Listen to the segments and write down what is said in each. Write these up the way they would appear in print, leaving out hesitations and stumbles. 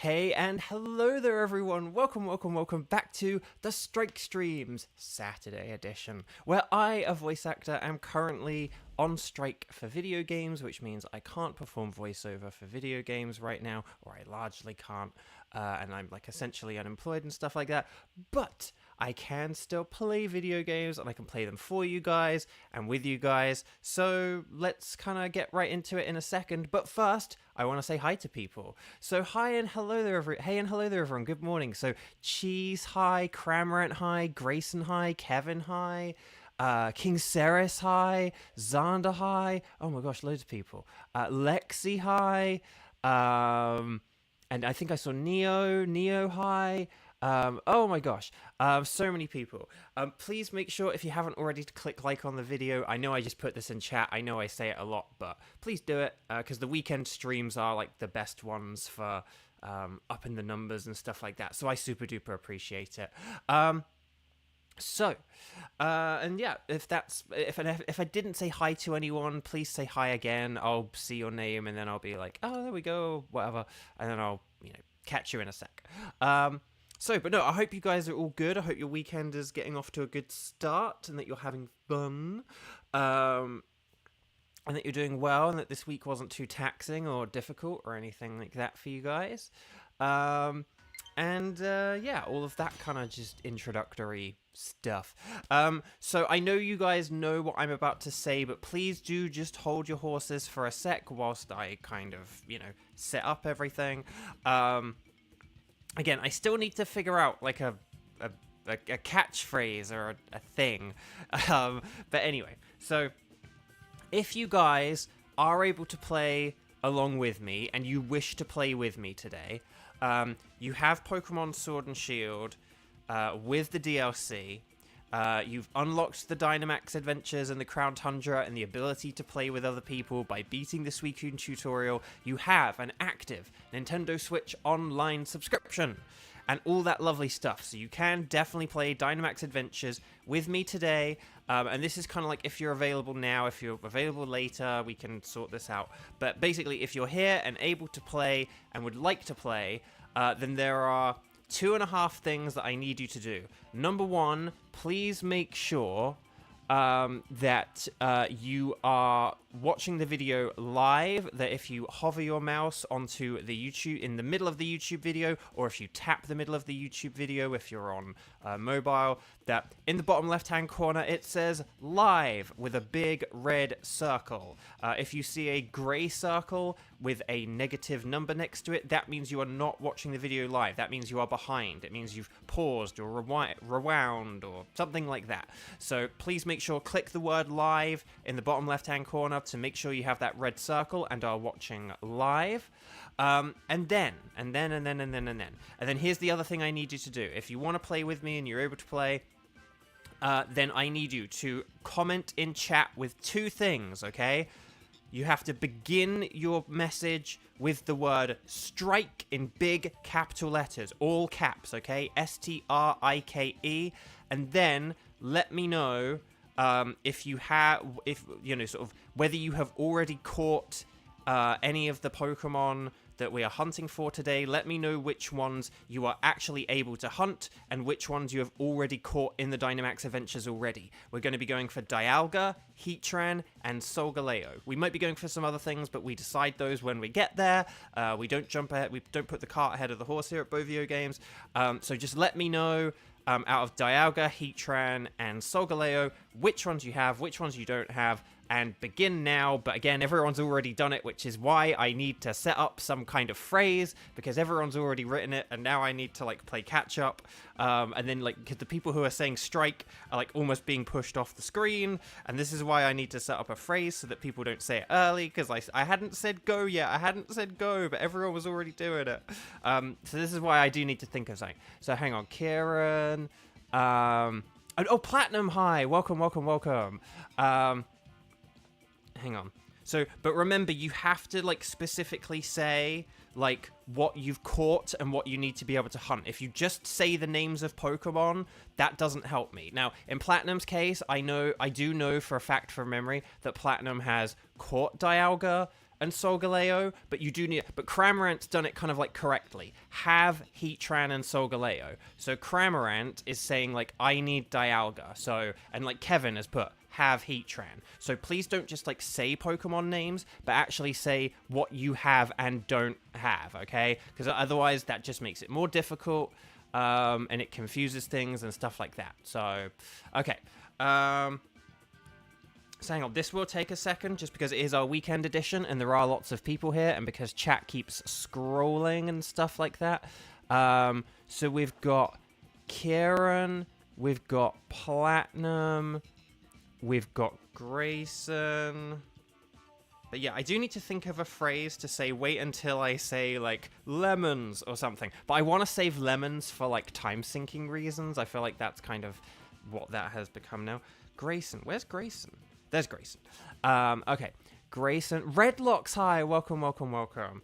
Hey and hello there everyone, welcome back to the Strike Streams Saturday edition, where I, a voice actor, am currently on strike for video games, which means I can't perform voiceover for video games right now, or I largely can't, and I'm like essentially unemployed and stuff like that, but I can still play video games and I can play them for you guys and with you guys, so let's kind of get right into it in a second, but first I want to say hi to people. So hi and hello there everyone, good morning. So Cheese hi, Cramorant hi, Grayson hi, Kevin hi, King Ceres hi, Xander hi, oh my gosh, loads of people, Lexi hi, and I think I saw Neo hi. Oh my gosh, so many people. Please make sure, if you haven't already, to click like on the video. I know I just put this in chat, I know I say it a lot, but please do it, because the weekend streams are like the best ones for upping the numbers and stuff like that, so I super duper appreciate it. And yeah, if I didn't say hi to anyone, please say hi again. I'll see your name and then I'll be like, oh, there we go, whatever, and then I'll, catch you in a sec. But no, I hope you guys are all good. I hope your weekend is getting off to a good start and that you're having fun, and that you're doing well, and that this week wasn't too taxing or difficult or anything like that for you guys. Yeah, all of that kind of just introductory stuff. So I know you guys know what I'm about to say, but please do just hold your horses for a sec whilst I kind of, set up everything. Again, I still need to figure out like a catchphrase or a thing. But anyway, so if you guys are able to play along with me and you wish to play with me today, you have Pokémon Sword and Shield with the DLC. You've unlocked the Dynamax Adventures and the Crown Tundra and the ability to play with other people by beating the Suicune tutorial. You have an active Nintendo Switch Online subscription and all that lovely stuff. So you can definitely play Dynamax Adventures with me today. And this is kind of like if you're available now, if you're available later, we can sort this out. But basically, if you're here and able to play and would like to play, then there are 2.5 things that I need you to do. Number one, please make sure that you are watching the video live, that if you hover your mouse onto the YouTube, in the middle of the YouTube video, or if you tap the middle of the YouTube video if you're on mobile, that in the bottom left hand corner it says live with a big red circle. If you see a grey circle with a negative number next to it, that means you are not watching the video live. That means you are behind. It means you've paused or rewound or something like that. So please make sure, click the word live in the bottom left hand corner to make sure you have that red circle and are watching live. And then here's the other thing I need you to do. If you want to play with me and you're able to play, then I need you to comment in chat with 2 things, okay? You have to begin your message with the word strike in big capital letters, all caps, okay? STRIKE, and then let me know whether you have already caught any of the Pokemon that we are hunting for today. Let me know which ones you are actually able to hunt and which ones you have already caught in the Dynamax Adventures already. We're going to be going for Dialga, Heatran, and Solgaleo. We might be going for some other things, but we decide those when we get there. We don't jump ahead. We don't put the cart ahead of the horse here at Bovio Games. So just let me know, out of Dialga, Heatran, and Solgaleo, which ones you have, which ones you don't have, and begin now. But again, everyone's already done it, which is why I need to set up some kind of phrase, because everyone's already written it, and now I need to like play catch up. And then like, because the people who are saying strike are like almost being pushed off the screen, and this is why I need to set up a phrase so that people don't say it early, because I hadn't said go yet, but everyone was already doing it. So this is why I do need to think of something. So hang on, Kieran, oh, Platinum, hi, welcome. Hang on. So, but remember, you have to like specifically say like what you've caught and what you need to be able to hunt. If you just say the names of Pokemon, that doesn't help me. Now, in Platinum's case, I do know for a fact from memory that Platinum has caught Dialga and Solgaleo, but you do need... But Cramorant's done it kind of, like, correctly. Have Heatran and Solgaleo. So Cramorant is saying, like, I need Dialga. So, and, like, Kevin has put, have Heatran. So please don't just, like, say Pokemon names, but actually say what you have and don't have, okay? Because otherwise that just makes it more difficult, and it confuses things and stuff like that. So, okay. So hang on, this will take a second just because it is our weekend edition and there are lots of people here and because chat keeps scrolling and stuff like that. So we've got Kieran, we've got Platinum, we've got Grayson. But yeah, I do need to think of a phrase to say wait until I say like lemons or something. But I want to save lemons for like time syncing reasons. I feel like that's kind of what that has become now. Grayson, where's Grayson? There's Grayson. Okay. Grayson. Redlocks, hi. Welcome, welcome, welcome.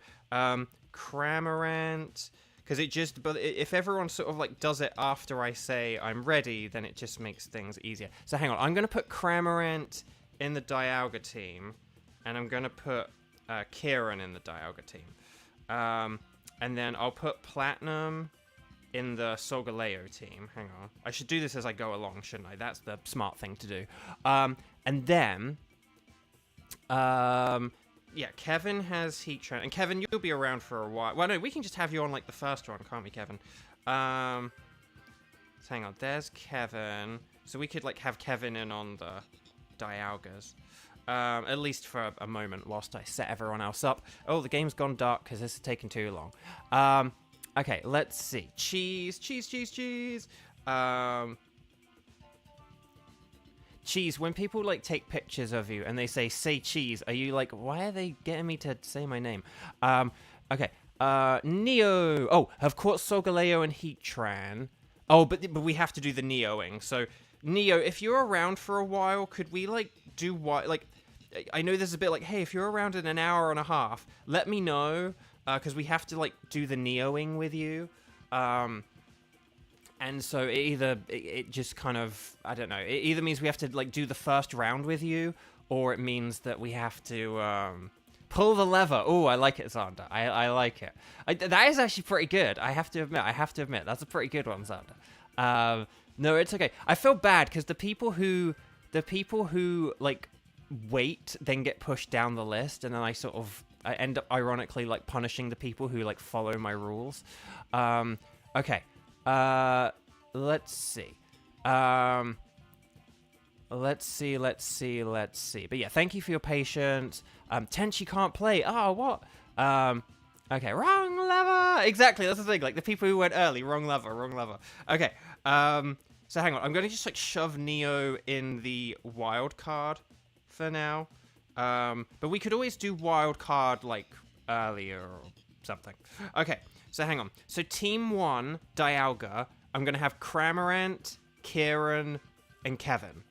Cramorant. Because it just... But if everyone sort of, like, does it after I say I'm ready, then it just makes things easier. So hang on. I'm going to put Cramorant in the Dialga team. And I'm going to put Kieran in the Dialga team. And then I'll put Platinum in the Solgaleo team. Hang on. I should do this as I go along, shouldn't I? That's the smart thing to do. And then, yeah, Kevin has Heatran. And Kevin, you'll be around for a while. Well, no, we can just have you on, like, the first one, can't we, Kevin? So hang on. There's Kevin. So we could, like, have Kevin in on the Dialgas. At least for a moment whilst I set everyone else up. Oh, the game's gone dark because this is taking too long. Okay, let's see. Cheese. Cheese, when people, like, take pictures of you and they say cheese, are you like, why are they getting me to say my name? Okay. Neo. Oh, of course, Solgaleo and Heatran. Oh, but we have to do the Neoing. So, Neo, if you're around for a while, could we, like, do what, like, I know there's a bit like, hey, if you're around in an hour and a half, let me know, because we have to, like, do the Neoing with you. And so it just kind of, I don't know, it either means we have to, like, do the first round with you, or it means that we have to pull the lever. Oh, I like it, Xander. I like it. That is actually pretty good. I have to admit. That's a pretty good one, Xander. No, it's okay. I feel bad because the people who like wait then get pushed down the list, and then I end up ironically like punishing the people who like follow my rules. Okay. Let's see. Let's see. But yeah, thank you for your patience. Tenchi can't play. Oh, what? Okay, wrong lever. Exactly, that's the thing. Like the people who went early, wrong lever. Okay. So hang on. I'm gonna just like shove Neo in the wild card for now. But we could always do wild card like earlier or something. Okay. So hang on. So team 1, Dialga, I'm going to have Cramorant, Kieran, and Kevin.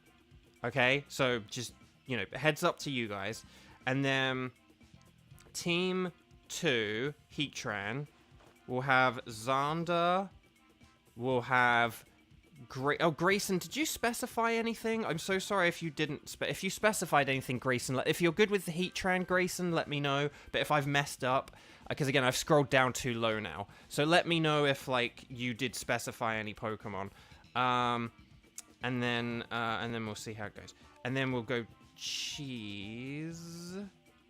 Okay? So just, you know, heads up to you guys. And then team 2, Heatran, we'll have Xander, we'll have... Grayson, did you specify anything? I'm so sorry if you didn't. If you specified anything, Grayson, if you're good with the Heatran, Grayson, let me know. But if I've messed up, because again, I've scrolled down too low now. So let me know if, like, you did specify any Pokemon. And then we'll see how it goes. And then we'll go Cheese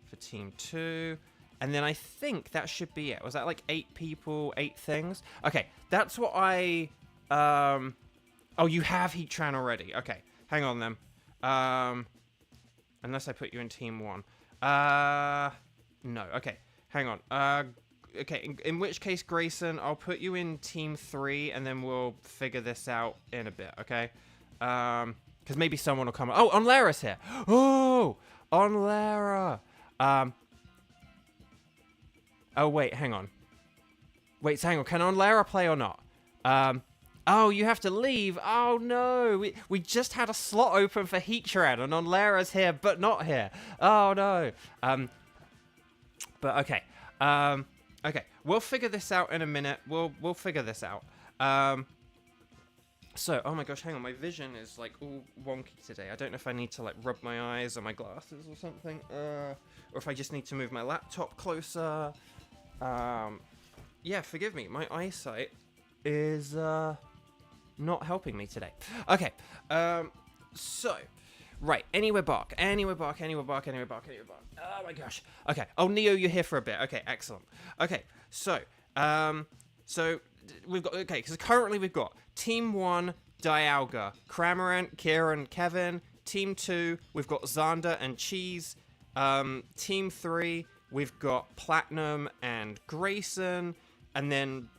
for Team 2. And then I think that should be it. Was that, like, 8 people, 8 things? Okay, that's what I... Oh, you have Heatran already. Okay, hang on then. Unless I put you in Team 1. No, okay. Hang on. Okay, in which case, Grayson, I'll put you in Team 3, and then we'll figure this out in a bit, okay? Because maybe someone will come... Oh, Onlara's here! Oh! Onlara! Oh, wait, hang on. Wait, so hang on. Can Onlara play or not? Oh, you have to leave. Oh, no. We just had a slot open for Heatran, and Onlara's here, but not here. Oh, no. But, okay. Okay. We'll figure this out in a minute. We'll figure this out. So, oh my gosh, hang on, my vision is like all wonky today. I don't know if I need to like rub my eyes or my glasses or something, or if I just need to move my laptop closer. Yeah, forgive me, my eyesight is not helping me today. Okay, so, right, anywhere bark. Oh my gosh. Okay, oh Neo, you're here for a bit. Okay, excellent. Okay, so we've got, okay, because currently we've got Team 1, Dialga, Cramorant, Kieran, Kevin. Team 2, we've got Xander and Cheese. Team 3, we've got Platinum and Grayson. And then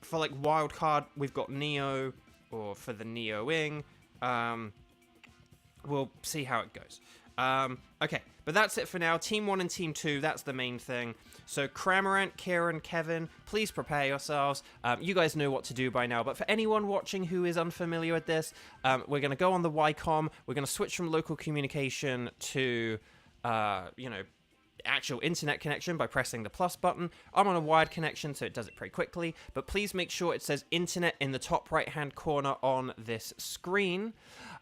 for like wild card, we've got Neo, or for the Neo-ing. We'll see how it goes. Okay, but that's it for now. Team 1 and Team 2, that's the main thing. So Cramorant, Kieran, Kevin, please prepare yourselves. You guys know what to do by now, but for anyone watching who is unfamiliar with this, we're going to go on the YCOM. We're going to switch from local communication to, actual internet connection by pressing the plus button. I'm on a wired connection, so it does it pretty quickly, but please make sure it says internet in the top right hand corner on this screen.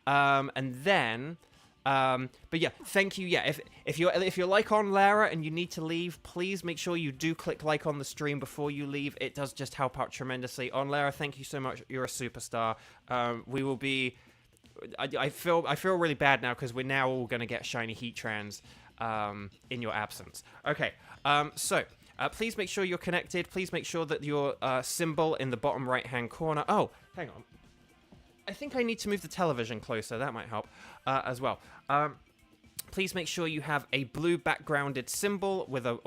And then but yeah, thank you. Yeah, if you're like on Lara and you need to leave, please make sure you do click like on the stream before you leave. It does just help out tremendously. On Lara, thank you so much. You're a superstar. We will be. I feel really bad now because we're now all gonna get shiny Heatrans in your absence. Okay. So please make sure you're connected. Please make sure that your symbol in the bottom right hand corner. Oh, hang on. I think I need to move the television closer. That might help as well. Please make sure you have a blue backgrounded symbol with a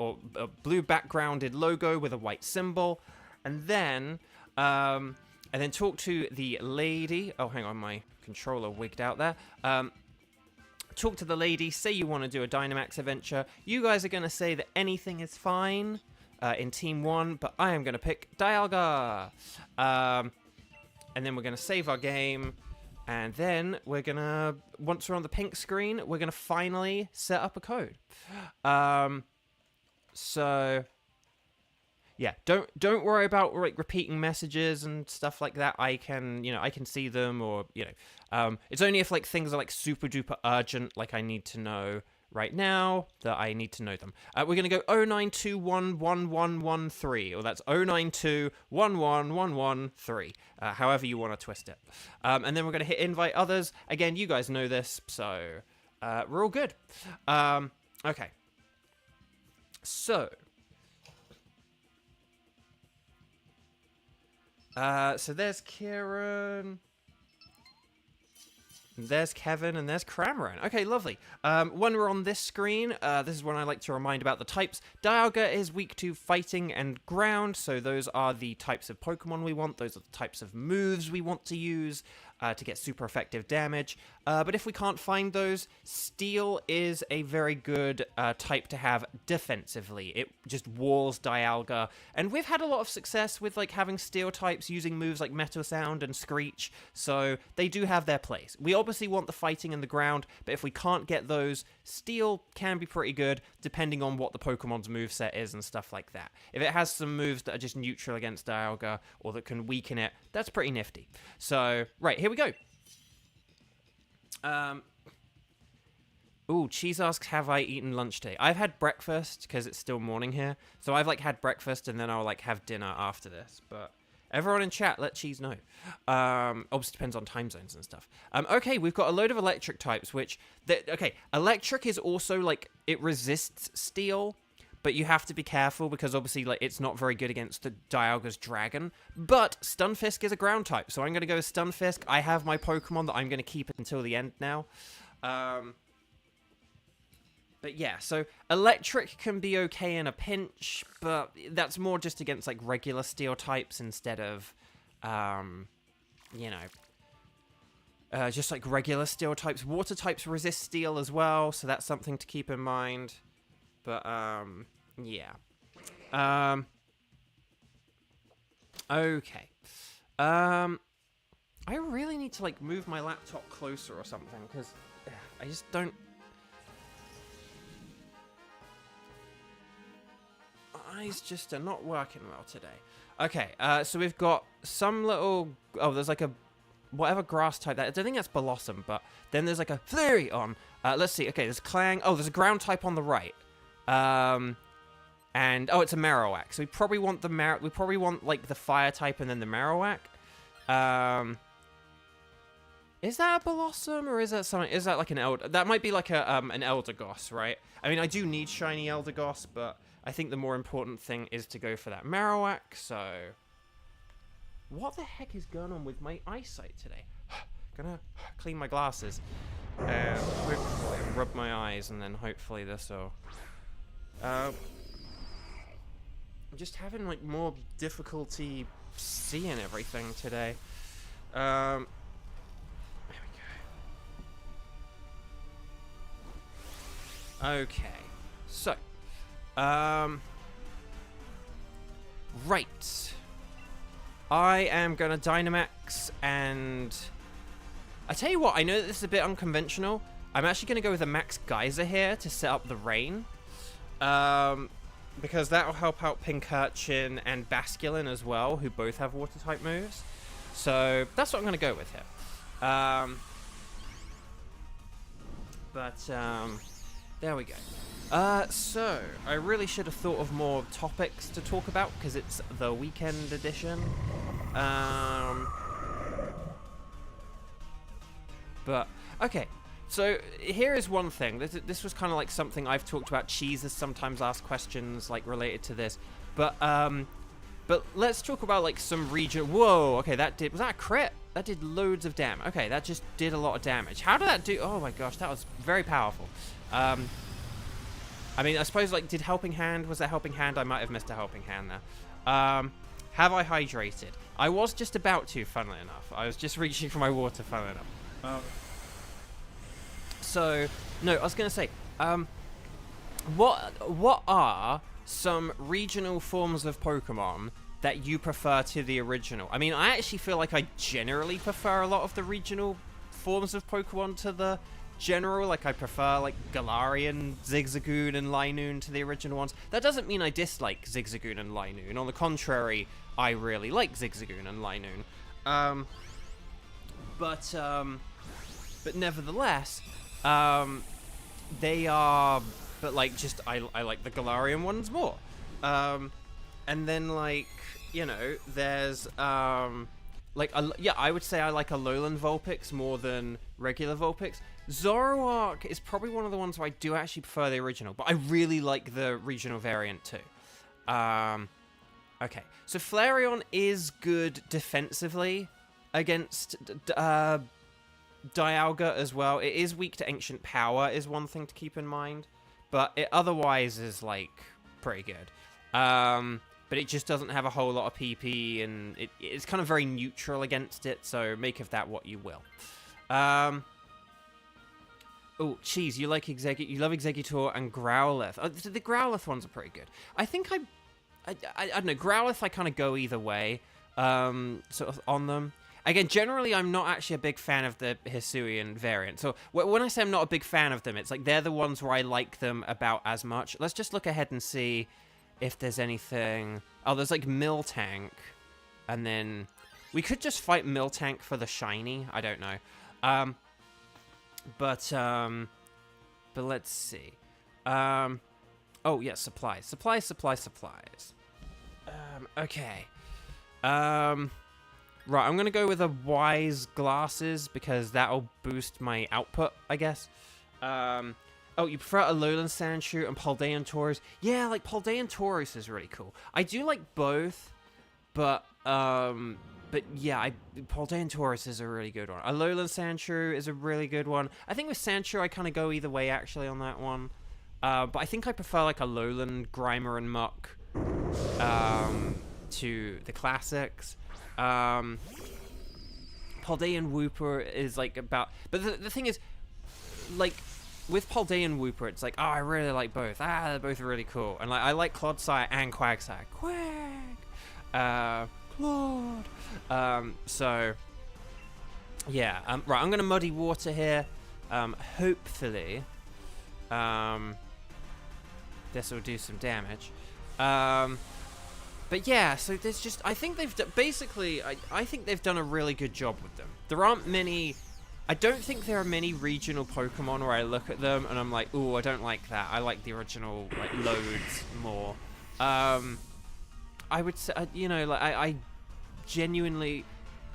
blue backgrounded logo with a white symbol, and then talk to the lady. Oh, hang on, my controller wigged out there. Talk to the lady. Say you want to do a Dynamax adventure. You guys are going to say that anything is fine in Team 1, but I am going to pick Dialga. And then we're going to save our game, and then we're going to, once we're on the pink screen, we're going to finally set up a code. So, yeah, don't worry about like repeating messages and stuff like that. I can see them, or, it's only if like things are like super duper urgent, like I need to know right now, that I need to know them. We're going to go 09211113, or that's 09211113, however you want to twist it. And then we're going to hit invite others. Again, you guys know this, so we're all good. Okay. So. So there's Kieran. There's Kevin, and there's Cramorant. Okay, lovely. When we're on this screen, this is when I like to remind about the types. Dialga is weak to fighting and ground, so those are the types of Pokemon we want. Those are the types of moves we want to use to get super effective damage. But if we can't find those, Steel is a very good type to have defensively. It just walls Dialga, and we've had a lot of success with like having Steel types using moves like Metal Sound and Screech, so they do have their place. We obviously want the fighting and the ground, but if we can't get those, Steel can be pretty good, depending on what the Pokemon's moveset is and stuff like that. If it has some moves that are just neutral against Dialga, or that can weaken it, that's pretty nifty. So, right, here we go. Ooh, Cheese asks, have I eaten lunch today? I've had breakfast, because it's still morning here. So I've, like, had breakfast, and then I'll, like, have dinner after this. But everyone in chat, let Cheese know. Obviously depends on time zones and stuff. Okay, we've got a load of electric types, which... okay, electric is also, like, it resists steel, but you have to be careful, because obviously, like, it's not very good against the Dialga's dragon. But Stunfisk is a ground type, so I'm going to go with Stunfisk. I have my Pokemon that I'm going to keep until the end now. But yeah, so electric can be okay in a pinch, but that's more just against, like, regular steel types instead of, just, like, regular steel types. Water types resist steel as well, so that's something to keep in mind. But, yeah. Okay. I really need to, like, move my laptop closer or something, because I just don't... Eyes just are not working well today. Okay, so we've got some little... Oh, there's like a whatever grass type that. I don't think that's Blossom, but then there's like a Flareon. Let's see. Okay, there's Clang. Oh, there's a ground type on the right. And oh, it's a Marowak. So we probably want we probably want like the fire type and then the Marowak. Is that a Blossom or is that something? Is that like an Elder? That might be like a an Eldegoss, right? I mean, I do need shiny Eldegoss, but I think the more important thing is to go for that Marowak. So, what the heck is going on with my eyesight today? Gonna clean my glasses and rub my eyes, and then hopefully this will. I'm just having like more difficulty seeing everything today. There we go. Okay, so, right. I am gonna Dynamax, and I tell you what, I know that this is a bit unconventional. I'm actually gonna go with a Max Geyser here to set up the rain. Because that will help out Pincurchin and Basculin as well, who both have water-type moves. So that's what I'm going to go with here. There we go. So I really should have thought of more topics to talk about because it's the weekend edition. But okay. So here is one thing. This was kind of like something I've talked about. Cheese has sometimes asked questions like related to this, but let's talk about like some region. Whoa, okay, was that a crit? That did loads of damage. Okay, that just did a lot of damage. How did that do? Oh my gosh, that was very powerful. I mean, I suppose like was that helping hand? I might have missed a helping hand there. Have I hydrated? I was just about to, funnily enough. I was just reaching for my water, funnily enough. So, no, I was going to say, what are some regional forms of Pokemon that you prefer to the original? I mean, I actually feel like I generally prefer a lot of the regional forms of Pokemon to the general. Like, I prefer, like, Galarian, Zigzagoon, and Linoon to the original ones. That doesn't mean I dislike Zigzagoon and Linoon. On the contrary, I really like Zigzagoon and Linoon. But nevertheless... they are, but like, just, I like the Galarian ones more. And then, like, you know, there's, like, yeah, I would say I like Alolan Vulpix more than regular Vulpix. Zoroark is probably one of the ones where I do actually prefer the original, but I really like the regional variant too. Okay, so Flareon is good defensively against, Dialga as well. It is weak to Ancient Power is one thing to keep in mind, but it otherwise is like pretty good. But it just doesn't have a whole lot of PP, and it's kind of very neutral against it, so make of that what you will. Oh, Cheese, you like you love Exeggutor and Growlithe. The Growlithe ones are pretty good. I think I don't know, Growlithe I kind of go either way, sort of on them. Again, generally, I'm not actually a big fan of the Hisuian variant. So when I say I'm not a big fan of them, it's like they're the ones where I like them about as much. Let's just look ahead and see if there's anything. Oh, there's like Miltank. And then we could just fight Miltank for the shiny. I don't know. But let's see. Oh, yeah, supplies. Supplies. Okay. Right, I'm going to go with a Wise Glasses, because that'll boost my output, I guess. Oh, you prefer Alolan Sandshrew and Paldean Taurus? Yeah, like, Paldean Taurus is really cool. I do like both, but yeah, Paldean Taurus is a really good one. Alolan Sandshrew is a really good one. I think with Sandshrew, I kind of go either way, actually, on that one. But I think I prefer, like, Alolan, Grimer, and Muck to the classics. Paldean Wooper is like about, but the thing is, like, with Paldean Wooper, it's like, oh, I really like both. They're both really cool. And like, I like Clodsire and Quagsire. Claude. So yeah. Right, I'm gonna Muddy Water here. Hopefully, this will do some damage. But yeah, so there's just, I think they've basically, I think they've done a really good job with them. There aren't many, I don't think there are many regional Pokemon where I look at them and I'm like, ooh, I don't like that. I like the original, like, loads more. I would say, you know, like, I genuinely,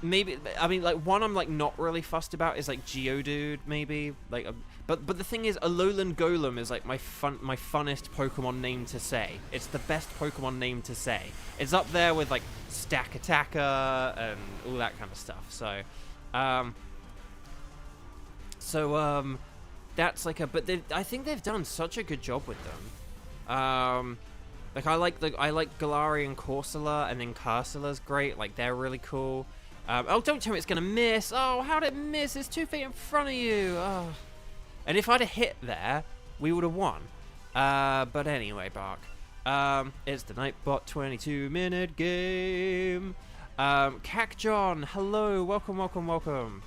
maybe, I mean, like, one I'm, like, not really fussed about is, like, Geodude, maybe, like, but the thing is, Alolan Golem is, like, my funnest Pokemon name to say. It's the best Pokemon name to say. It's up there with, like, Stack Attacker and all that kind of stuff, so, that's, like, but I think they've done such a good job with them. Like, I like Galarian Corsola, and then Cursola's great. Like, they're really cool. Oh, don't tell me it's gonna miss. Oh, how'd it miss? It's 2 feet in front of you. Oh. And if I'd have hit there, we would have won. But anyway, Bark. It's the Nightbot 22-minute game. Cacjon, hello. Welcome, welcome, welcome.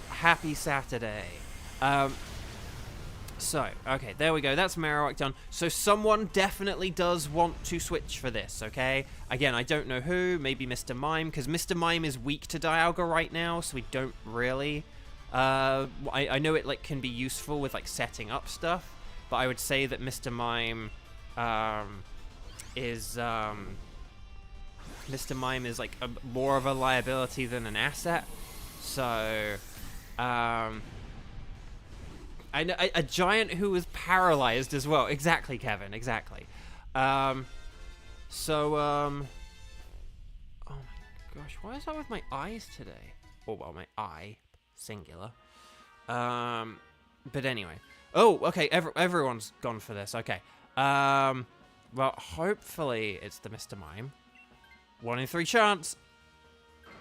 Happy Saturday. So, okay, there we go. That's Marowak done. So someone definitely does want to switch for this, okay? Again, I don't know who. Maybe Mr. Mime, because Mr. Mime is weak to Dialga right now, so we don't really... I know it, like, can be useful with, like, setting up stuff, but I would say that Mr. Mime is... Mr. Mime is, like, more of a liability than an asset. So... I know a giant who was paralyzed as well. Exactly, Kevin. Exactly. Oh my gosh, why is that with my eyes today? Oh well, my eye, singular. But anyway. Oh, okay. Everyone's gone for this. Okay. Well, hopefully it's the Mr. Mime. 1 in 3 chance.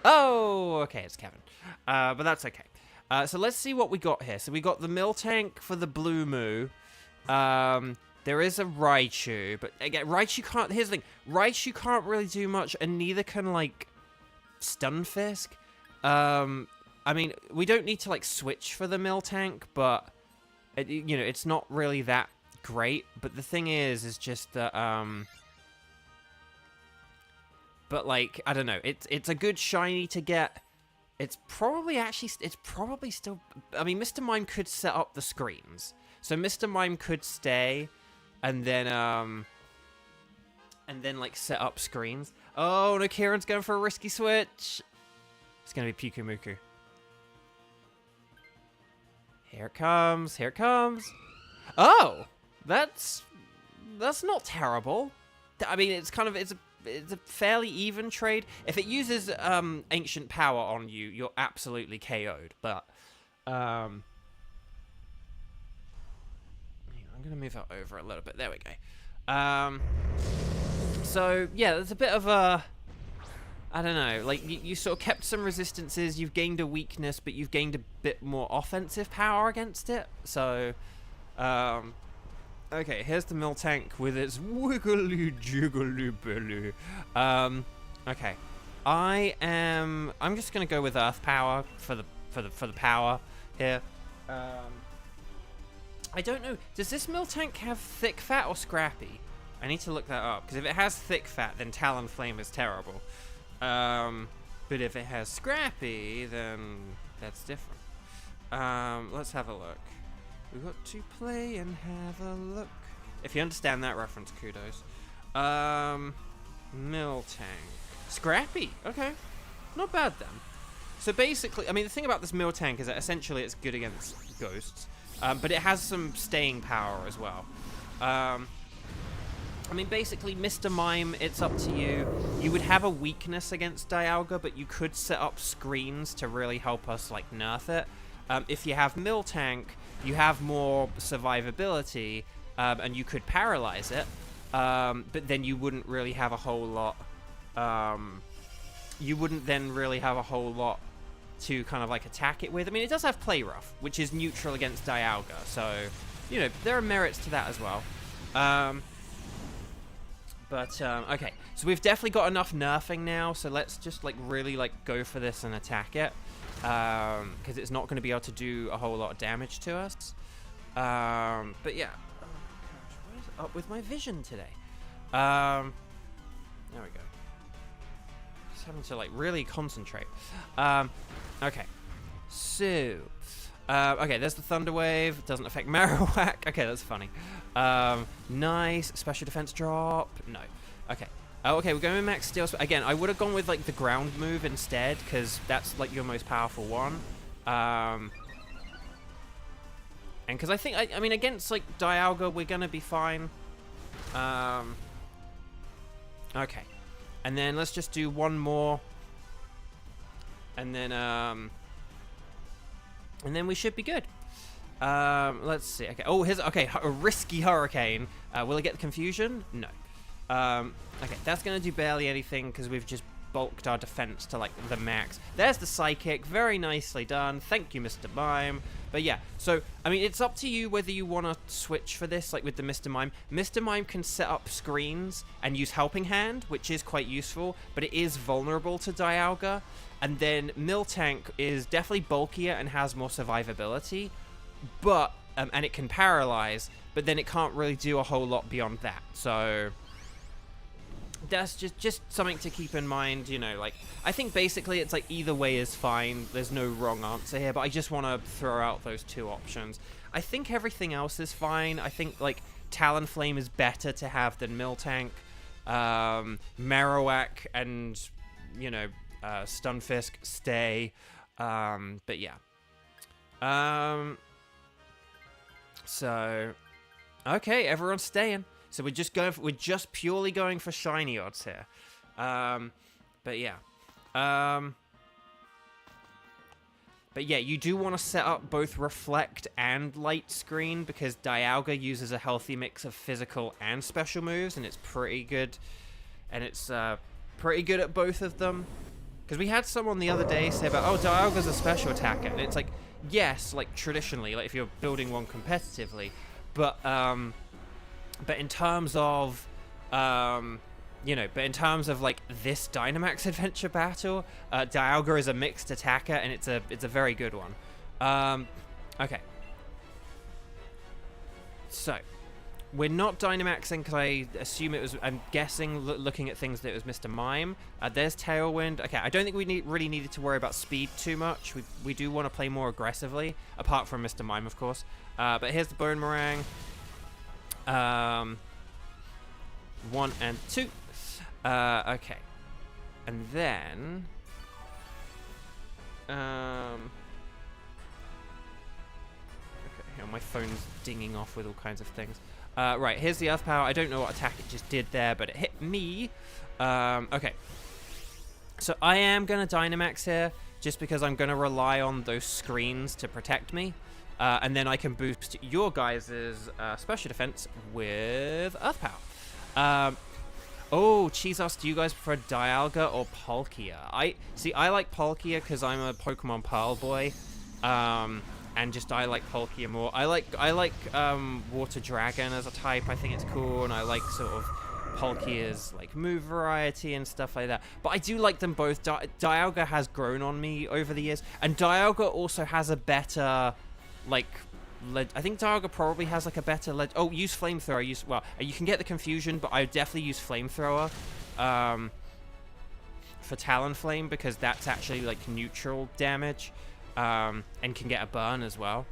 Oh, okay, it's Kevin. But that's okay. So let's see what we got here. So we got the Miltank for the Blue Moo. There is a Raichu, but again, Raichu can't... Here's the thing. Raichu can't really do much, and neither can, like, Stunfisk. I mean, we don't need to, like, switch for the Miltank, but, you know, it's not really that great. But the thing is just that, but, like, I don't know. It's a good shiny to get... It's probably still... I mean, Mr. Mime could set up the screens. So Mr. Mime could stay and then, like, set up screens. Oh, no, Kieran's going for a risky switch. It's going to be Pikumuku. Here it comes. Here it comes. Oh! That's not terrible. I mean, it's kind of... It's a fairly even trade. If it uses ancient power on you, you're absolutely KO'd. But I'm gonna move that over a little bit. There we go. So yeah, there's a bit of a, I don't know, like you sort of kept some resistances, you've gained a weakness, but you've gained a bit more offensive power against it. So okay, here's the Miltank with its wiggly jiggly belly. Okay, I'm just gonna go with Earth Power for the power here. I don't know. Does this Miltank have thick fat or scrappy? I need to look that up, because if it has thick fat, then Talonflame is terrible. But if it has scrappy, then that's different. Let's have a look. We've got to play and have a look. If you understand that reference, kudos. Miltank. Scrappy. Okay. Not bad then. So basically, I mean, the thing about this Miltank is that essentially it's good against ghosts. But it has some staying power as well. I mean, basically, Mr. Mime, it's up to you. You would have a weakness against Dialga, but you could set up screens to really help us, like, nerf it. If you have Miltank, you have more survivability, and you could paralyze it, but then you wouldn't really have a whole lot, you wouldn't then really have a whole lot to kind of, like, attack it with. I mean, it does have Play Rough, which is neutral against Dialga, so, you know, there are merits to that as well. Okay, so we've definitely got enough nerfing now, so let's just, like, really, like, go for this and attack it. Because it's not going to be able to do a whole lot of damage to us. But yeah. Oh my gosh, what is up with my vision today? There we go. Just having to, like, really concentrate. Okay. So... okay, there's the Thunder Wave. It doesn't affect Marowak. Okay, that's funny. Nice. Special defense drop. No. Okay. Oh, okay, we're going with Max Steel. Again, I would have gone with, like, the ground move instead, because that's, like, your most powerful one. And because I think, I mean, against, like, Dialga, we're going to be fine. Okay. And then let's just do one more. And then we should be good. Let's see. Okay. Oh, here's okay. A risky Hurricane. Will it get the confusion? No. Okay, that's gonna do barely anything because we've just bulked our defense to like the max. There's the Psychic. Very nicely done. Thank you, Mr. Mime. But yeah, so I mean, it's up to you whether you want to switch for this, like with the Mr. Mime. Mr. Mime can set up screens and use Helping Hand, which is quite useful, but it is vulnerable to Dialga. And then Miltank is definitely bulkier and has more survivability, but and it can paralyze, but then it can't really do a whole lot beyond that. So that's just something to keep in mind, you know, like, I think basically it's like either way is fine. There's no wrong answer here, but I just want to throw out those two options. I think everything else is fine. I think, like, Talonflame is better to have than Miltank. Marowak and, you know, Stunfisk stay. But yeah. So, okay, everyone's staying. So we're just purely going for shiny odds here. But yeah. But yeah, you do want to set up both Reflect and Light Screen because Dialga uses a healthy mix of physical and special moves, and it's pretty good. And it's pretty good at both of them. Because we had someone the other day say about, oh, Dialga's a special attacker. And it's like, yes, like traditionally, like if you're building one competitively. But in terms of, you know, but in terms of like this Dynamax Adventure battle, Dialga is a mixed attacker, and it's a very good one. Okay. So, we're not Dynamaxing because I assume it was, I'm guessing, looking at things, that it was Mr. Mime. There's Tailwind. Okay, I don't think we really needed to worry about speed too much. We do want to play more aggressively, apart from Mr. Mime, of course. But here's the Boomerang. 1 and 2. Okay. And then... okay, my phone's dinging off with all kinds of things. Right, here's the Earth Power. I don't know what attack it just did there, but it hit me. Okay. So I am going to Dynamax here, just because I'm going to rely on those screens to protect me. And then I can boost your guys' special defense with Earth Power. Oh, Cheezos, do you guys prefer Dialga or Palkia? I like Palkia because I'm a Pokemon Pearl boy. And just I like Palkia more. I like Water Dragon as a type. I think it's cool, and I like sort of Palkia's like move variety and stuff like that. But I do like them both. Dialga has grown on me over the years, and Dialga also has a better like. I think Dialga probably has like a better oh, use Flamethrower. Well, you can get the confusion, but I would definitely use Flamethrower for Talonflame because that's actually like neutral damage. And can get a burn as well.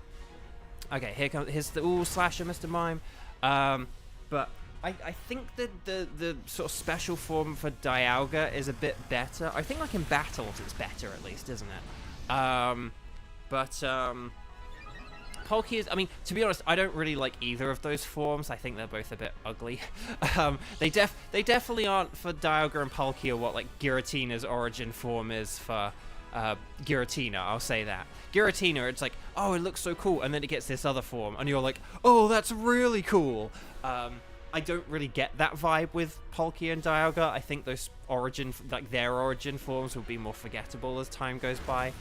Okay, here's the slasher, Mr. Mime. But I think that the sort of special form for Dialga is a bit better. I think like in battles it's better at least, isn't it? Palkia is, I mean, to be honest, I don't really like either of those forms. I think they're both a bit ugly. They definitely aren't for Dialga and Palkia what like Giratina's origin form is for Giratina. I'll say that. Giratina, it's like, oh, it looks so cool, and then it gets this other form, and you're like, oh, that's really cool. I don't really get that vibe with Palkia and Dialga. I think those their origin forms will be more forgettable as time goes by.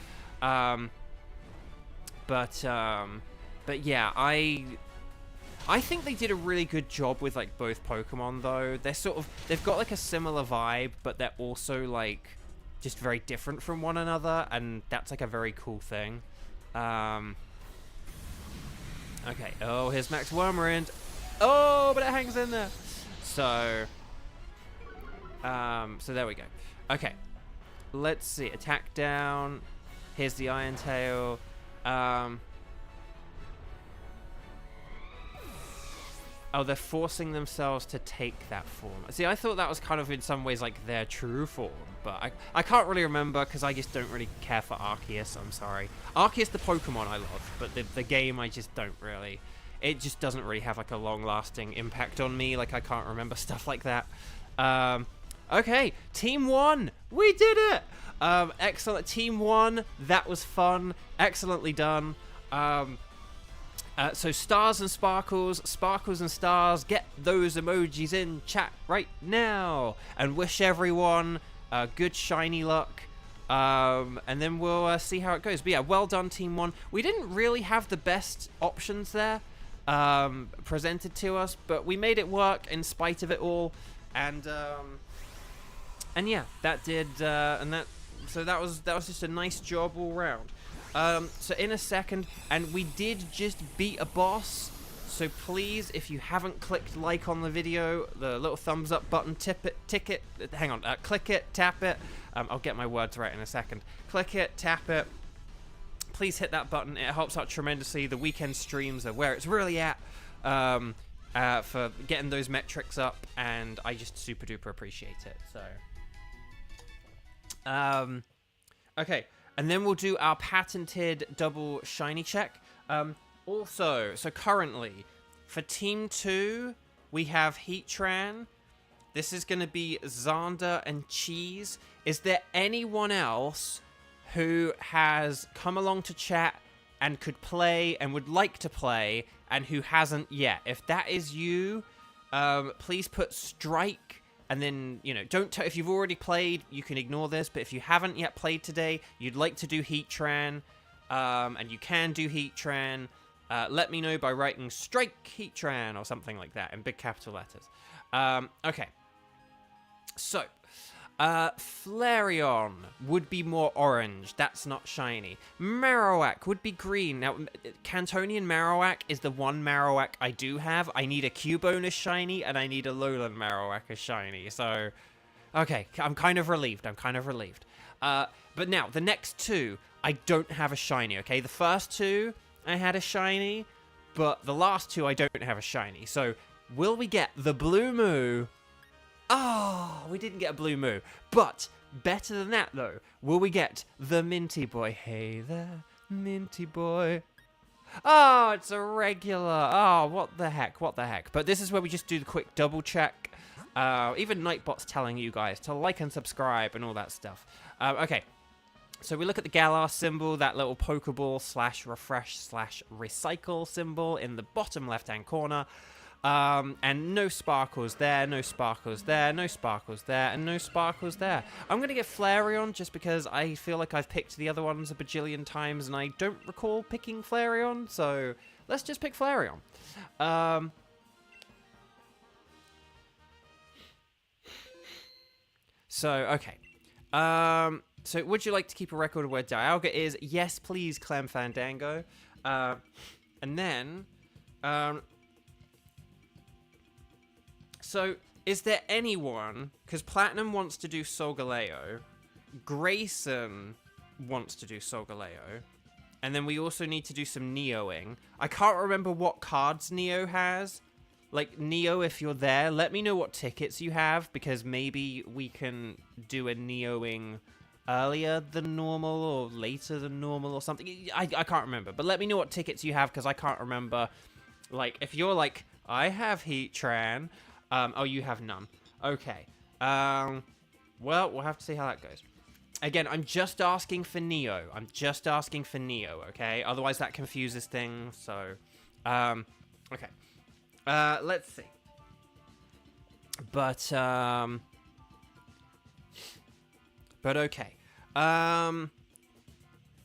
But yeah, I think they did a really good job with like both Pokemon though. They've got like a similar vibe, but they're also like just very different from one another, and that's like a very cool thing. Okay, oh, here's Max Wormrind. Oh, but it hangs in there. So, So there we go. Okay. Let's see. Attack down. Here's the Iron Tail. Oh, they're forcing themselves to take that form. See, I thought that was kind of in some ways like their true form, but I can't really remember because I just don't really care for Arceus, I'm sorry. Arceus, the Pokemon I love, but the game I just don't really. It just doesn't really have like a long-lasting impact on me, like I can't remember stuff like that. Okay, Team 1! We did it! Excellent. Team 1, that was fun. Excellently done. So stars and sparkles, sparkles and stars, get those emojis in chat right now. And wish everyone good shiny luck. And then we'll see how it goes. But yeah, well done Team 1. We didn't really have the best options there presented to us, but we made it work in spite of it all. And yeah, that did, so that was just a nice job all round. So in a second, and we did just beat a boss, so please, if you haven't clicked like on the video, the little thumbs up button, click it, tap it, I'll get my words right in a second, click it, tap it, please hit that button, it helps out tremendously. The weekend streams are where it's really at, for getting those metrics up, and I just super duper appreciate it, so, okay. And then we'll do our patented double shiny check. Also, so currently, for Team 2, we have Heatran. This is going to be Xander and Cheese. Is there anyone else who has come along to chat and could play and would like to play and who hasn't yet? If that is you, please put strike. And then, you know, if you've already played, you can ignore this. But if you haven't yet played today, you'd like to do Heatran, and you can do Heatran, let me know by writing Strike Heatran or something like that in big capital letters. Okay. So, Flareon would be more orange. That's not shiny. Marowak would be green. Now, Cantonian Marowak is the one Marowak I do have. I need a Cubone as shiny, and I need a Alolan Marowak as shiny. So, okay, I'm kind of relieved. But now, the next two, I don't have a shiny, okay? The first two, I had a shiny, but the last two, I don't have a shiny. So, will we get the Blue Moo? Oh, we didn't get a Blue Moo. But, better than that, though, will we get the Minty Boy? Hey there, Minty Boy. Oh, it's a regular. Oh, what the heck. But this is where we just do the quick double check. Even Nightbot's telling you guys to like and subscribe and all that stuff. Okay, so we look at the Galar symbol, that little Pokeball / refresh / recycle symbol in the bottom left-hand corner. And no sparkles there, no sparkles there, no sparkles there, and no sparkles there. I'm going to get Flareon just because I feel like I've picked the other ones a bajillion times and I don't recall picking Flareon, so let's just pick Flareon. Okay. So would you like to keep a record of where Dialga is? Yes, please, Clem Fandango. And then, so, is there anyone, because Platinum wants to do Solgaleo, Grayson wants to do Solgaleo, and then we also need to do some Neoing. I can't remember what cards Neo has. Like, Neo, if you're there, let me know what tickets you have, because maybe we can do a Neoing earlier than normal, or later than normal, or something. I can't remember, but let me know what tickets you have, because I can't remember. Like, if you're like, I have Heatran... oh, you have none. Okay. Well, we'll have to see how that goes. Again, I'm just asking for Neo. Okay? Otherwise, that confuses things, so... okay. Let's see. But okay.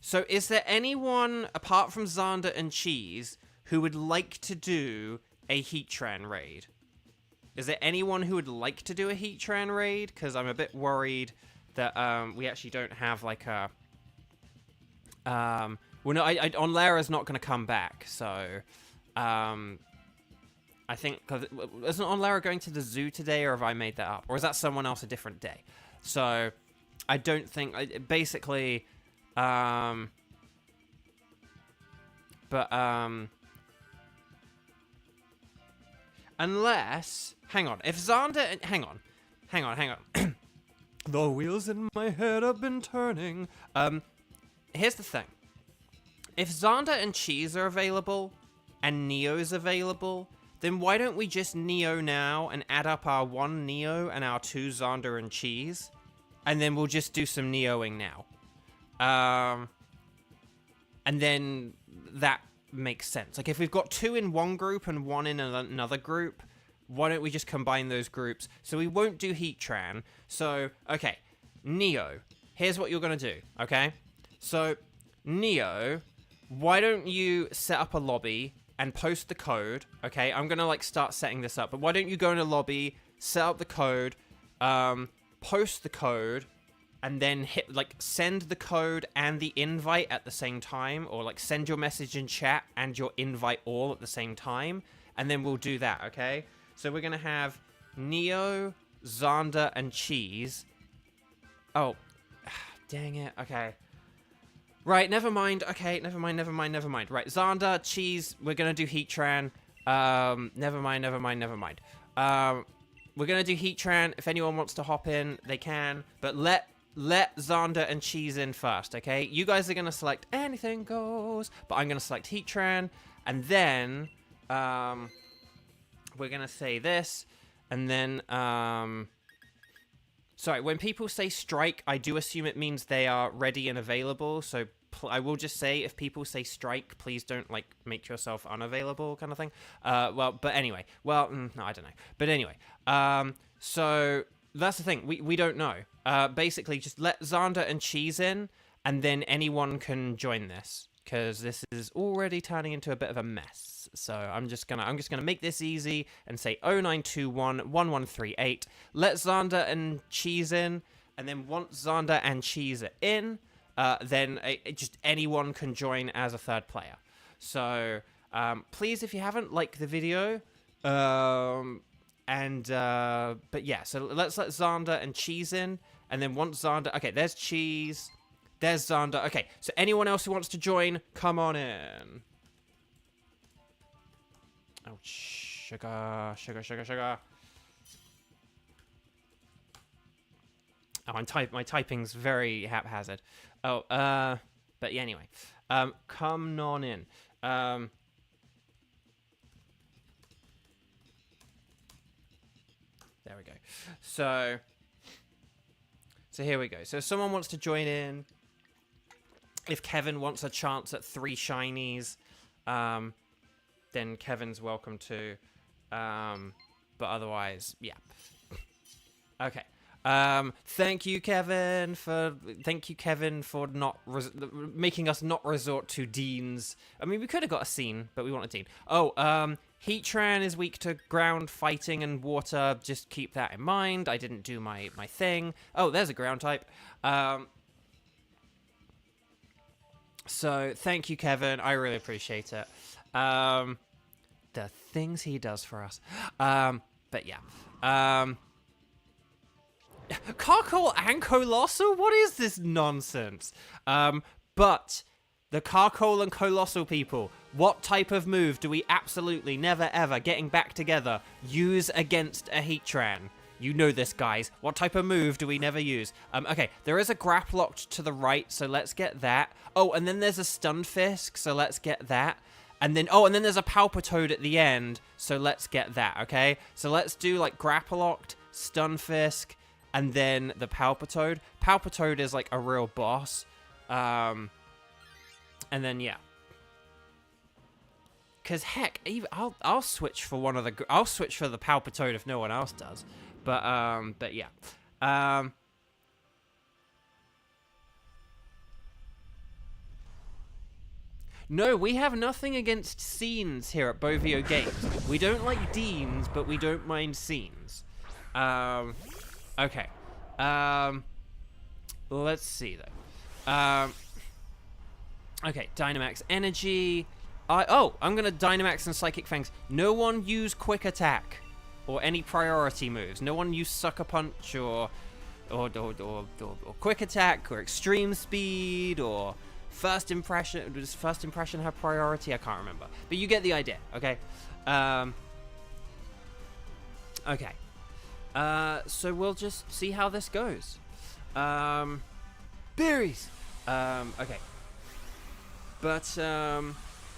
So, is there anyone, apart from Xander and Cheese, who would like to do a Heatran raid? Is there anyone who would like to do a Heatran raid? Because I'm a bit worried that we actually don't have like a... well, no, Onlera's not going to come back, so... I I think, because isn't Onlara going to the zoo today, or have I made that up? Or is that someone else a different day? So, I don't think, basically, unless, hang on, if Xander, hang on. The wheels in my head have been turning. Here's the thing. If Xander and Cheese are available, and Neo's available, then why don't we just Neo now and add up our 1 Neo and our 2 Xander and Cheese, and then we'll just do some Neoing now. And then that makes sense. Like, if we've got 2 in one group and 1 in another group, why don't we just combine those groups? So we won't do Heatran. So, okay, Neo, here's what you're going to do, okay? So, Neo, why don't you set up a lobby and post the code, okay? I'm going to, like, start setting this up, but why don't you go in a lobby, set up the code, post the code, and then hit, like, send the code and the invite at the same time, or, like, send your message in chat and your invite all at the same time, and then we'll do that, okay? So we're going to have Neo, Xander, and Cheese. Oh, dang it. Okay. Right, never mind. Okay, never mind. Right, Xander, Cheese, we're going to do Heatran. Never mind. We're going to do Heatran. If anyone wants to hop in, they can. But let Xander and Cheese in first, okay? You guys are going to select anything goes. But I'm going to select Heatran. And then... we're going to say this, and then, sorry, when people say strike, I do assume it means they are ready and available, so I will just say, if people say strike, please don't, like, make yourself unavailable, kind of thing. No, I don't know. But anyway, so, that's the thing, we don't know. Basically, just let Xander and Cheese in, and then anyone can join this, because this is already turning into a bit of a mess. So I'm just gonna make this easy and say 09211138. Let Xander and Cheese in, and then once Xander and Cheese are in, then just anyone can join as a third player. So please, if you haven't, like the video. But yeah, so let's let Xander and Cheese in, and then once Xander, okay, there's Cheese, there's Xander. Okay, so anyone else who wants to join, come on in. Oh, sugar. Oh, my typing's very haphazard. Oh, but yeah, anyway. Come on in. There we go. So here we go. So if someone wants to join in, if Kevin wants a chance at 3 shinies, then Kevin's welcome to, but otherwise, yeah. Okay. Thank you, Kevin, for not making us not resort to Deans. I mean, we could have got a scene, but we want a Dean. Oh, Heatran is weak to ground, fighting, and water. Just keep that in mind. I didn't do my thing. Oh, there's a ground type. So, thank you, Kevin. I really appreciate it. The things he does for us. But yeah. Carcol and Colossal? What is this nonsense? But the Carcol and Colossal people, what type of move do we absolutely never ever, getting back together, use against a Heatran? You know this, guys. What type of move do we never use? Okay, there is a Grapploct to the right, so let's get that. Oh, and then there's a Stunfisk, so let's get that. And then, oh, and then there's a Palpitoad at the end, so let's get that, okay? So let's do, like, Grapploct, Stunfisk, and then the Palpitoad. Palpitoad is, like, a real boss. And then, yeah. Because, heck, I'll switch for one of the... I'll switch for the Palpitoad if no one else does. But yeah. No, we have nothing against scenes here at Bovio Games. We don't like Deans, but we don't mind scenes. Okay. Let's see, though. Okay, Dynamax Energy. I'm gonna Dynamax and Psychic Fangs. No one use Quick Attack or any priority moves. No one use Sucker Punch or Quick Attack or Extreme Speed or First Impression. Does First Impression have priority? I can't remember. But you get the idea, okay? Okay. So we'll just see how this goes. Berries! Okay. But,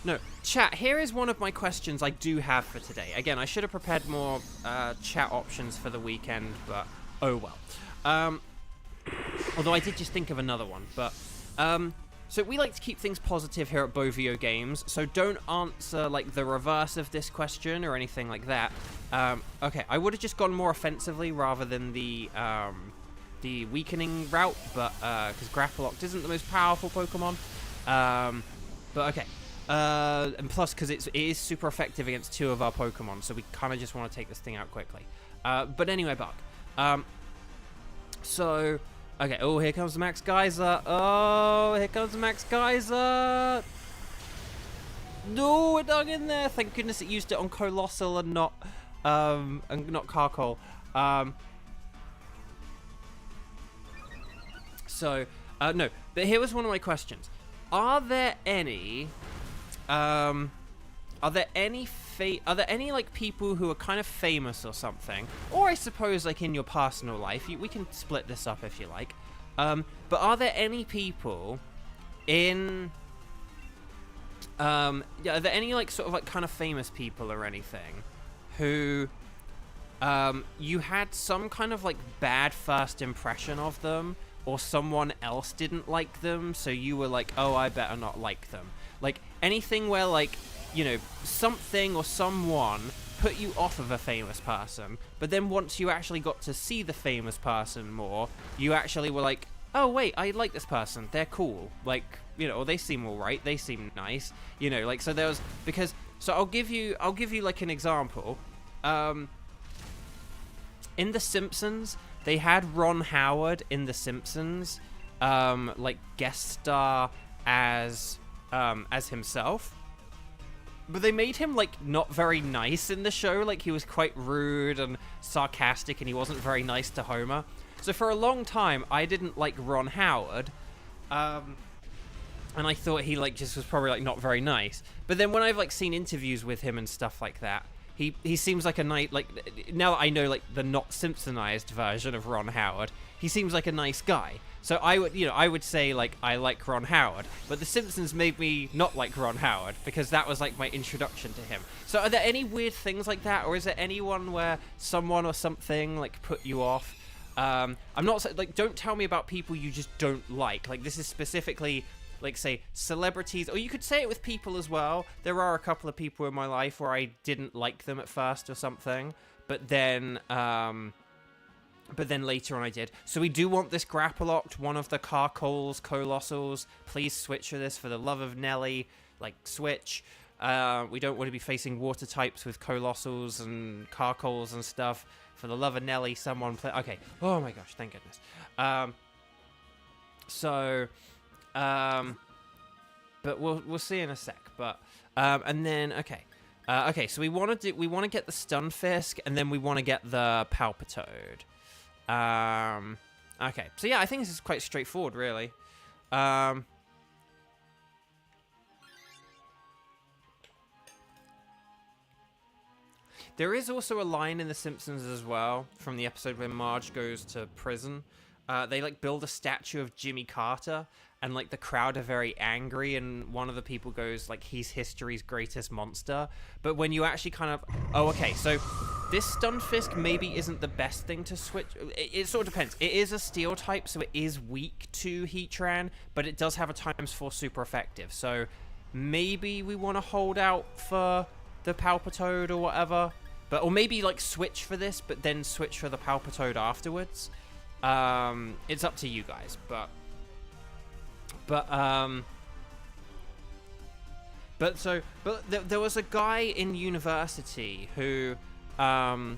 no, chat, here is one of my questions I do have for today. Again, I should have prepared more chat options for the weekend, but oh well. Although I did just think of another one, but so we like to keep things positive here at Bovio Games, so don't answer like the reverse of this question or anything like that. Okay, I would have just gone more offensively rather than the weakening route, but because Grapploct isn't the most powerful Pokemon. But okay. And plus, because it is super effective against 2 of our Pokemon, so we kind of just want to take this thing out quickly. But anyway, Buck. So, okay. Oh, here comes the Max Geyser. Oh, here comes the Max Geyser. No, it dug in there. Thank goodness it used it on Colossal and not Carkol. So, no. But here was one of my questions. Are there any like people who are kind of famous or something, or I suppose like in your personal life, we can split this up if you like, but are there any people in are there any like sort of like kind of famous people or anything who you had some kind of like bad first impression of them, or someone else didn't like them, so you were like, oh, I better not like them? Like, anything where, like, you know, something or someone put you off of a famous person, but then once you actually got to see the famous person more, you actually were like, oh, wait, I like this person. They're cool. Like, you know, or they seem alright. They seem nice. You know, like, so there was, because, so I'll give you, like, an example. In The Simpsons, they had Ron Howard in The Simpsons, like, guest star as himself. But they made him, like, not very nice in the show. Like, he was quite rude and sarcastic, and he wasn't very nice to Homer. So for a long time, I didn't like Ron Howard. And I thought he, like, just was probably, like, not very nice. But then when I've, like, seen interviews with him and stuff like that, he seems like a nice, like, now that I know, like, the not Simpsonized version of Ron Howard, he seems like a nice guy. So I would say, like, I like Ron Howard, but The Simpsons made me not like Ron Howard, because that was, like, my introduction to him. So are there any weird things like that, or is there anyone where someone or something, like, put you off? I'm not, like, don't tell me about people you just don't like. Like, this is specifically, like, say, celebrities, or you could say it with people as well. There are a couple of people in my life where I didn't like them at first or something, but then later on I did. So we do want this Grapploct, one of the Carkols, Colossals. Please switch for this, for the love of Nelly. Like, switch. We don't want to be facing water types with Colossals and Carkols and stuff. For the love of Nelly, someone play. Okay. Oh my gosh, thank goodness. But we'll see in a sec. But and then okay. Okay, so we want to get the Stunfisk, and then we want to get the Palpitoad. Okay, so yeah, I think this is quite straightforward, really. There is also a line in The Simpsons as well, from the episode where Marge goes to prison. They, like, build a statue of Jimmy Carter, and, like, the crowd are very angry, and one of the people goes, like, he's history's greatest monster. But when you actually kind of... Oh, okay, so this Stunfisk maybe isn't the best thing to switch... It sort of depends. It is a steel type, so it is weak to Heatran, but it does have a ×4 super effective. So maybe we want to hold out for the Palpitoad or whatever. But, or maybe, like, switch for this, but then switch for the Palpitoad afterwards. It's up to you guys, but there was a guy in university who, but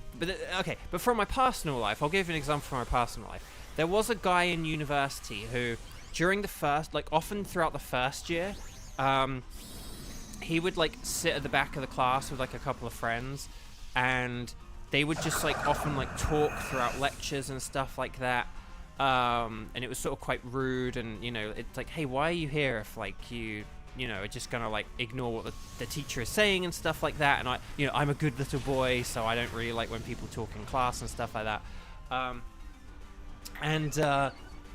from my personal life, I'll give you an example from my personal life. There was a guy in university who, during the first, like, often throughout the first year, he would like sit at the back of the class with like a couple of friends, and they would just like often like talk throughout lectures and stuff like that. And it was sort of quite rude, and you know, it's like, hey, why are you here if like you know, are just gonna like ignore what the teacher is saying and stuff like that. And I'm a good little boy, so I don't really like when people talk in class and stuff like that.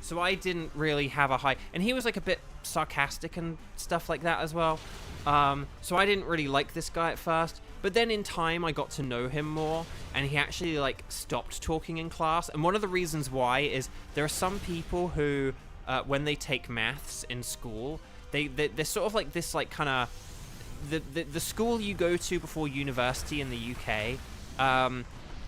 So I didn't really have a high, and he was like a bit sarcastic and stuff like that as well. So I didn't really like this guy at first, but then in time I got to know him more, and he actually like stopped talking in class. And one of the reasons why is there are some people who, when they take maths in school, they're sort of like this like kind of the school you go to before university in the UK.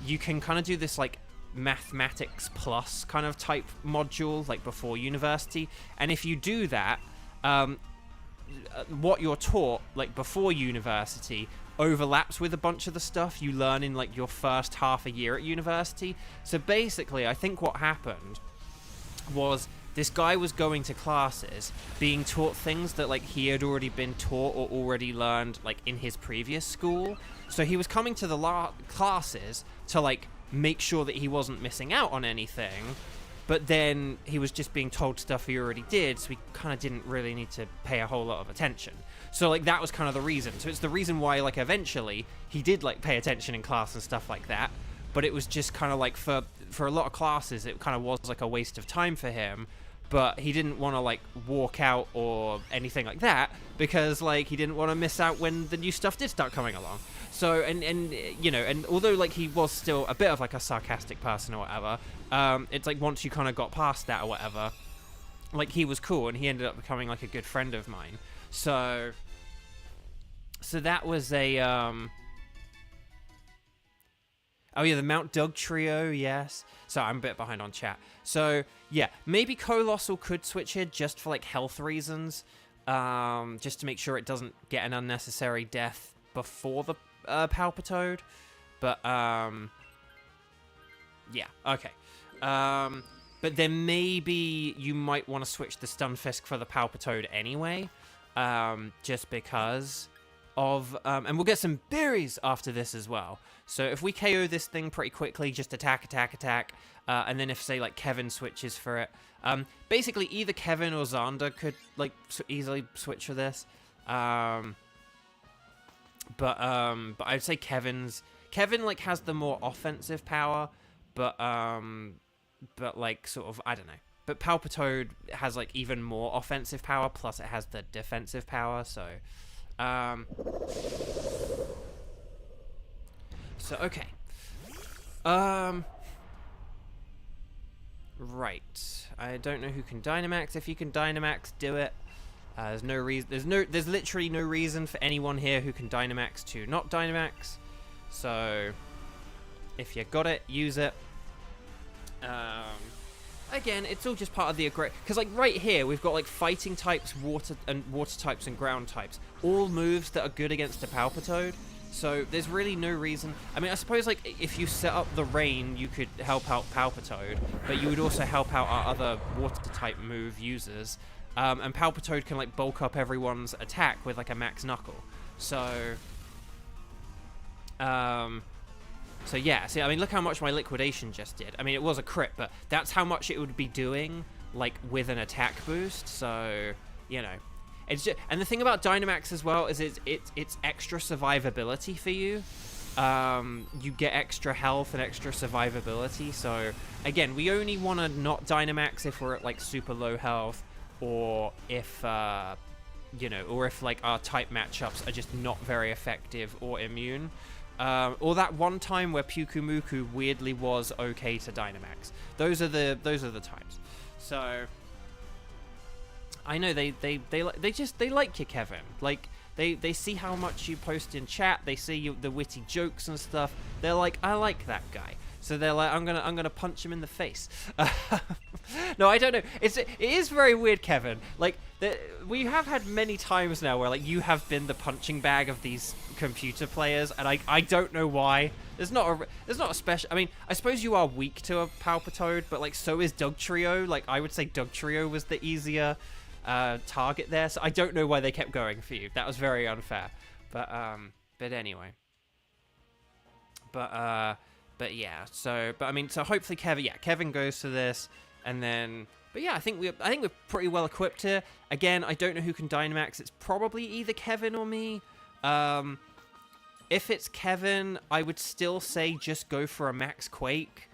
You can kind of do this like mathematics plus kind of type module like before university, and if you do that, what you're taught like before university overlaps with a bunch of the stuff you learn in like your first half a year at university. So basically I think what happened was this guy was going to classes being taught things that like he had already been taught or already learned like in his previous school. So he was coming to the classes to like make sure that he wasn't missing out on anything, but then he was just being told stuff he already did, so he kind of didn't really need to pay a whole lot of attention. So like that was kind of the reason. So it's the reason why like eventually he did like pay attention in class and stuff like that, but it was just kind of like for a lot of classes it kind of was like a waste of time for him. But he didn't want to like walk out or anything like that, because like he didn't want to miss out when the new stuff did start coming along. So and you know, and although like he was still a bit of like a sarcastic person or whatever, it's like once you kind of got past that or whatever, like he was cool, and he ended up becoming like a good friend of mine. So that was a oh yeah, the Mount Doug trio, yes. So I'm a bit behind on chat. So yeah, maybe Colossal could switch here just for like health reasons, just to make sure it doesn't get an unnecessary death before the Palpitoad. But yeah, okay. But then maybe you might want to switch the Stunfisk for the Palpitoad anyway, just because of and we'll get some berries after this as well. So if we KO this thing pretty quickly, just attack, and then if, say, like, Kevin switches for it, basically either Kevin or Xander could, like, easily switch for this. But I'd say Kevin, like, has the more offensive power, but, like, sort of, I don't know. But Palpitoad has, like, even more offensive power, plus it has the defensive power, so... So, okay. Right. I don't know who can Dynamax. If you can Dynamax, do it. There's no reason. There's literally no reason for anyone here who can Dynamax to not Dynamax. So, if you got it, use it. Again, it's all just part of the because like right here we've got like fighting types, water types, and ground types, all moves that are good against a Palpitoad. So there's really no reason. I mean, I suppose like if you set up the rain, you could help out Palpitoad, but you would also help out our other water type move users. And Palpitoad can like bulk up everyone's attack with like a max knuckle. So yeah, see, I mean, look how much my liquidation just did. I mean, it was a crit, but that's how much it would be doing, like, with an attack boost. So, you know, it's just, and the thing about Dynamax as well is it's extra survivability for you. You get extra health and extra survivability. So, again, we only want to not Dynamax if we're at, like, super low health, or if, you know, or if, like, our type matchups are just not very effective or immune. Or that one time where Pyukumuku weirdly was okay to Dynamax. Those are the times. So I know they like you, Kevin. Like they see how much you post in chat. They see the witty jokes and stuff. They're like, I like that guy. So they're like, I'm gonna punch him in the face. No, I don't know. It is very weird, Kevin. Like we have had many times now where like you have been the punching bag of these computer players, and I don't know why. There's not a special. I mean, I suppose you are weak to a Palpitoad, but like so is Dugtrio. Like I would say Dugtrio was the easier target there, so I don't know why they kept going for you. That was very unfair. But anyway. But yeah. So I mean, so hopefully Kevin goes to this, and then. But yeah, I think we're pretty well equipped here. Again, I don't know who can Dynamax. It's probably either Kevin or me. If it's Kevin, I would still say just go for a Max Quake.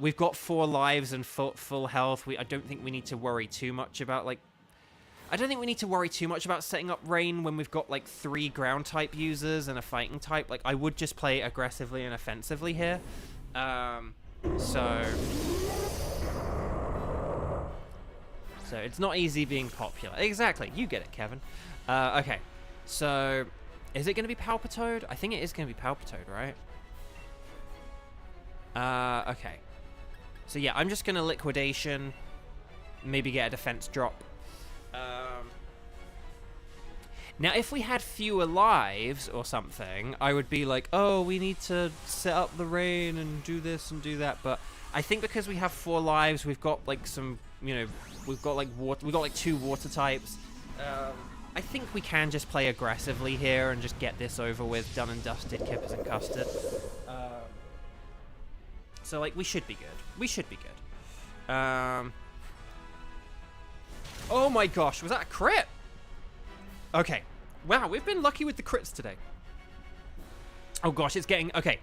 We've got 4 lives and full health. I don't think we need to worry too much about setting up Rain when we've got like 3 ground type users and a fighting type. Like I would just play aggressively and offensively here. So it's not easy being popular. Exactly. You get it, Kevin. Okay. So is it going to be Palpitoad? I think it is going to be Palpitoad, right? Okay. So yeah, I'm just going to Liquidation. Maybe get a defense drop. Now, if we had fewer lives or something, I would be like, oh, we need to set up the Rain and do this and do that. But I think because we have 4 lives, we've got like some, we've got like 2 water types. I think we can just play aggressively here and just get this over with, done and dusted, Kippers and Custard. So like we should be good. We should be good. Oh my gosh, was that a crit? Okay. Wow, we've been lucky with the crits today. Oh gosh, it's getting... Okay.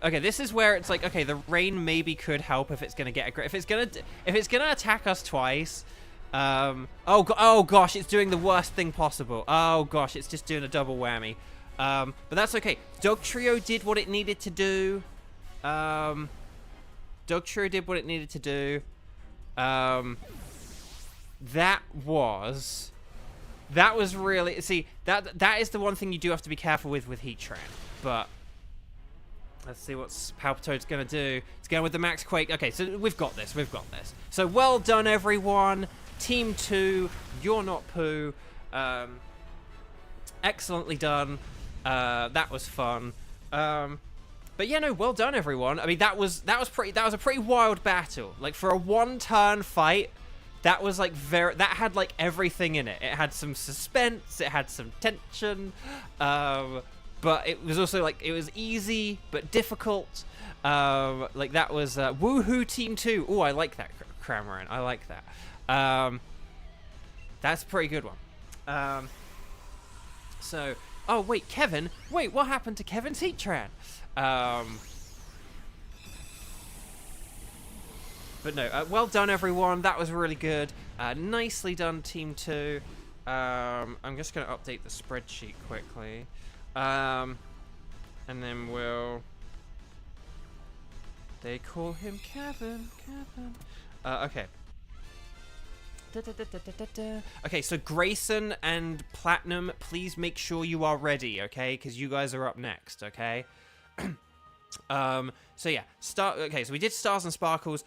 Okay, this is where it's like, okay, the Rain maybe could help if it's going to get a crit. If it's going to attack us twice... oh gosh, it's doing the worst thing possible. Oh gosh, it's just doing a double whammy. But that's okay. Dog Trio did what it needed to do. Dog Trio did what it needed to do. That was really... See, that is the one thing you do have to be careful with Heatran. But let's see what Palpitoad's going to do. It's going with the Max Quake. Okay, so we've got this. We've got this. So well done, everyone. Team 2, you're not poo. Excellently done. That was fun. But yeah, no, well done, everyone. I mean, that was a pretty wild battle. Like for a 1-turn fight, that was like that had like everything in it. It had some suspense, it had some tension, but it was also like it was easy but difficult. Like that was woohoo Team 2. Oh, I like that, Cramoran. I like that. That's a pretty good one. So, oh wait, Kevin. Wait, what happened to Kevin's Heatran? But no, well done, everyone. That was really good. Nicely done, Team 2. I'm just going to update the spreadsheet quickly. And then we'll... They call him Kevin. Okay. Okay, so Grayson and Platinum, please make sure you are ready, okay? Because you guys are up next, okay? So yeah, okay, so we did Stars and Sparkles.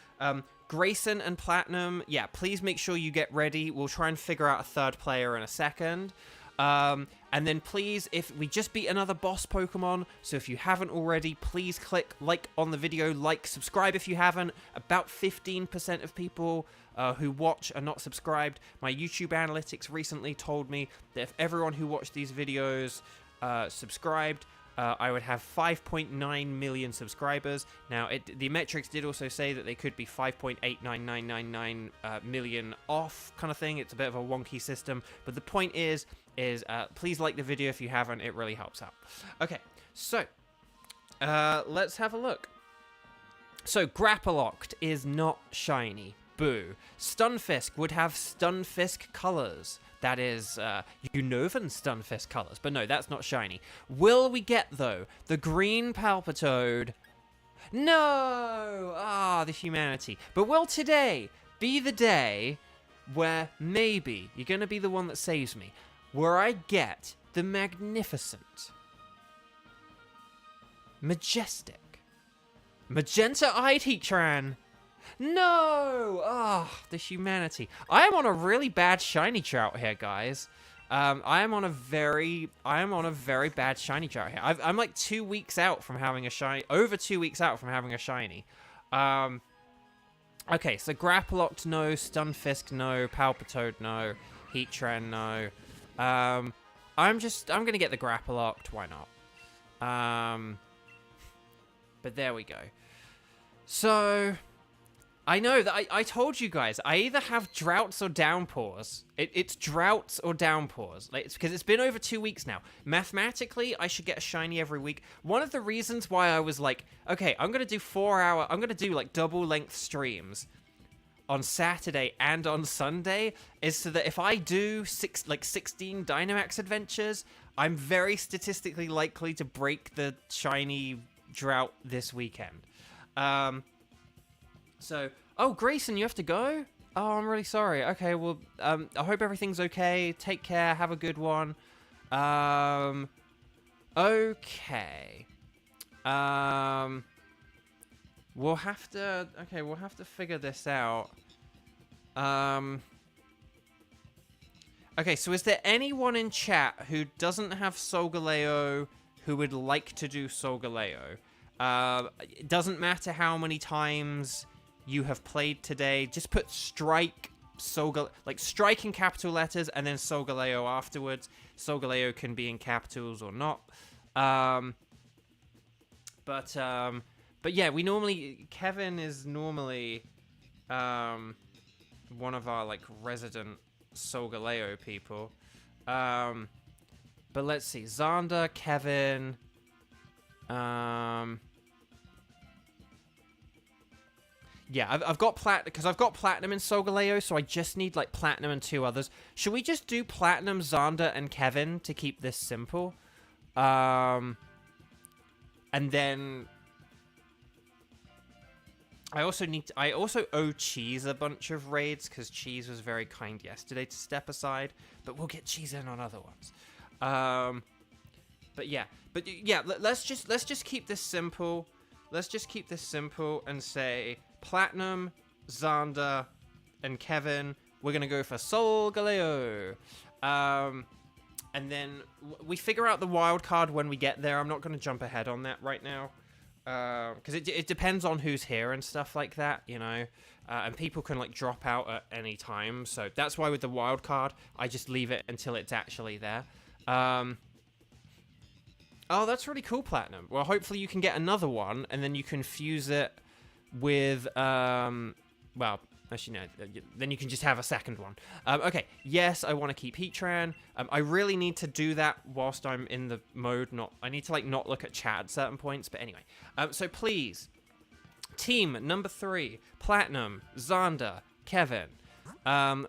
Grayson and Platinum, yeah, please make sure you get ready. We'll try and figure out a 3rd player in a second. And then please, if we just beat another boss Pokemon, so if you haven't already, please click like on the video, subscribe if you haven't. About 15% of people who watch are not subscribed. My YouTube analytics recently told me that if everyone who watched these videos subscribed, I would have 5.9 million subscribers. Now, the metrics did also say that they could be 5.89999 million off kind of thing. It's a bit of a wonky system. But the point is please like the video if you haven't. It really helps out. Okay, so let's have a look. So, Grapploct is not shiny. Boo. Stunfisk would have Stunfisk colors. That is Unova Stunfisk colors. But no, that's not shiny. Will we get, though, the green Palpitoad? No! Ah, the humanity. But will today be the day where maybe you're going to be the one that saves me? Where I get the magnificent, majestic, magenta-eyed Heatran? No! Ah, the humanity. I am on a really bad shiny drought here, guys. I am on a very bad shiny drought here. I'm like 2 weeks out from having a shiny. Over 2 weeks out from having a shiny. Okay, so Grapploct, no. Stunfisk, no. Palpitoad, no. Heatran, no. I'm gonna get the Grapploct. Why not? But there we go. So, I know that I told you guys, I either have droughts or downpours. It's droughts or downpours. Like, it's because it's been over 2 weeks now. Mathematically, I should get a shiny every week. One of the reasons why I was like, okay, I'm going to do I'm going to do like double length streams on Saturday and on Sunday is so that if I do 16 Dynamax Adventures, I'm very statistically likely to break the shiny drought this weekend. So, oh, Grayson, you have to go? Oh, I'm really sorry. Okay, well, I hope everything's okay. Take care. Have a good one. Okay. We'll have to figure this out. Okay, so is there anyone in chat who doesn't have Solgaleo who would like to do Solgaleo? It doesn't matter how many times you have played today. Just put strike strike in capital letters and then Solgaleo afterwards. Solgaleo can be in capitals or not. But yeah, Kevin is normally one of our like resident Solgaleo people. But let's see, Xander, Kevin, yeah, I've got Platinum in Solgaleo, so I just need like Platinum and 2 others. Should we just do Platinum, Xander, and Kevin to keep this simple? And then I also owe Cheese a bunch of raids because Cheese was very kind yesterday to step aside, but we'll get Cheese in on other ones. But yeah, let's just keep this simple. Let's just keep this simple and say Platinum, Xander, and Kevin. We're gonna go for Solgaleo. And then we figure out the wild card when we get there. I'm not gonna jump ahead on that right now. Because it depends on who's here and stuff like that, you know, and people can like drop out at any time, so that's why with the wild card I just leave it until it's actually there. Oh, that's really cool, Platinum. Well, hopefully you can get another one and then you can fuse it with well, actually no, then you can just have a second one. Okay, yes, I want to keep Heatran. I really need to do that whilst I'm in the mode. I need to like not look at chat at certain points, but anyway. So please, team number 3, Platinum, Xander, Kevin.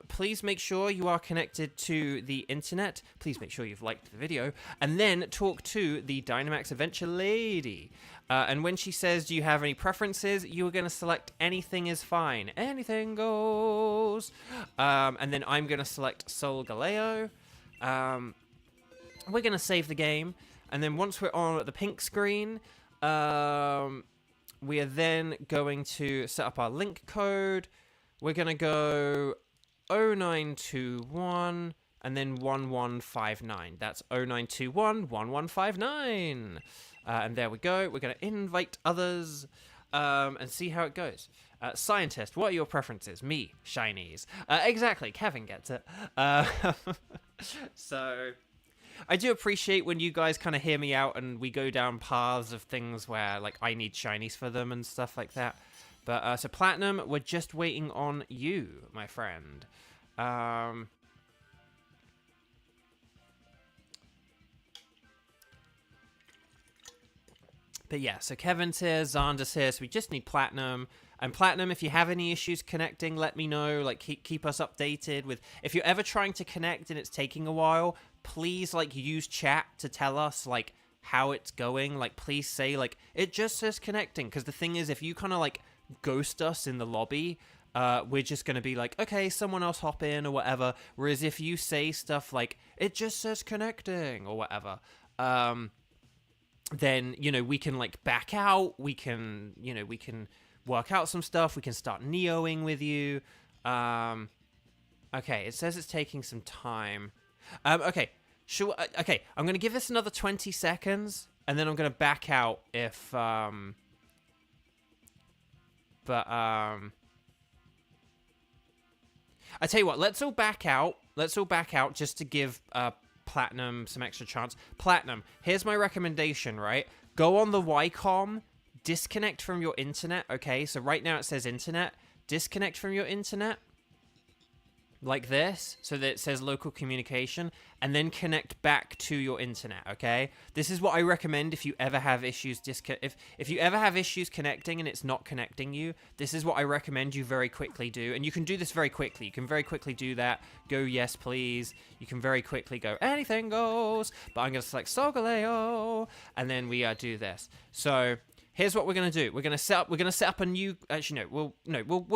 Please make sure you are connected to the internet. Please make sure you've liked the video. And then talk to the Dynamax Adventure lady. And when she says, do you have any preferences? You are going to select anything is fine. Anything goes. And then I'm going to select Solgaleo. We're going to save the game. And then once we're on the pink screen, we are then going to set up our link code. We're going to go 0921 and then 1159. That's 0921 1159. And there we go. We're going to invite others and see how it goes. Scientist, what are your preferences? Me, shinies. Exactly, Kevin gets it. So, I do appreciate when you guys kind of hear me out and we go down paths of things where like I need shinies for them and stuff like that. But, so Platinum, we're just waiting on you, my friend. But yeah, so Kevin's here, Xander's here, so we just need Platinum. And Platinum, if you have any issues connecting, let me know. Like, keep us updated with... If you're ever trying to connect and it's taking a while, please, like, use chat to tell us, like, how it's going. Like, please say, like, it just says connecting. Because the thing is, if you kind of, like, ghost us in the lobby, we're just going to be like, okay, someone else hop in or whatever. Whereas if you say stuff like, it just says connecting or whatever, then, you know, we can, like, back out. We can, you know, we can work out some stuff. We can start neoing with you. Okay, it says it's taking some time. Okay, okay, I'm going to give this another 20 seconds, and then I'm going to back out if, I tell you what, let's all back out, Let's all back out just to give Platinum some extra chance. Platinum, here's my recommendation, right? Go on the Ycom, disconnect from your internet, okay? So right now it says internet. Disconnect from your internet. Like this, so that it says local communication, and then connect back to your internet, okay? This is what I recommend if you ever have issues if you ever have issues connecting and it's not connecting you, this is what I recommend you very quickly do. And you can do this very quickly. You can very quickly do that. Go yes, please. You can very quickly go anything goes. But I'm going to select Solgaleo, and then we do this. So here's what we're gonna do. We're gonna set up a new. Actually, we'll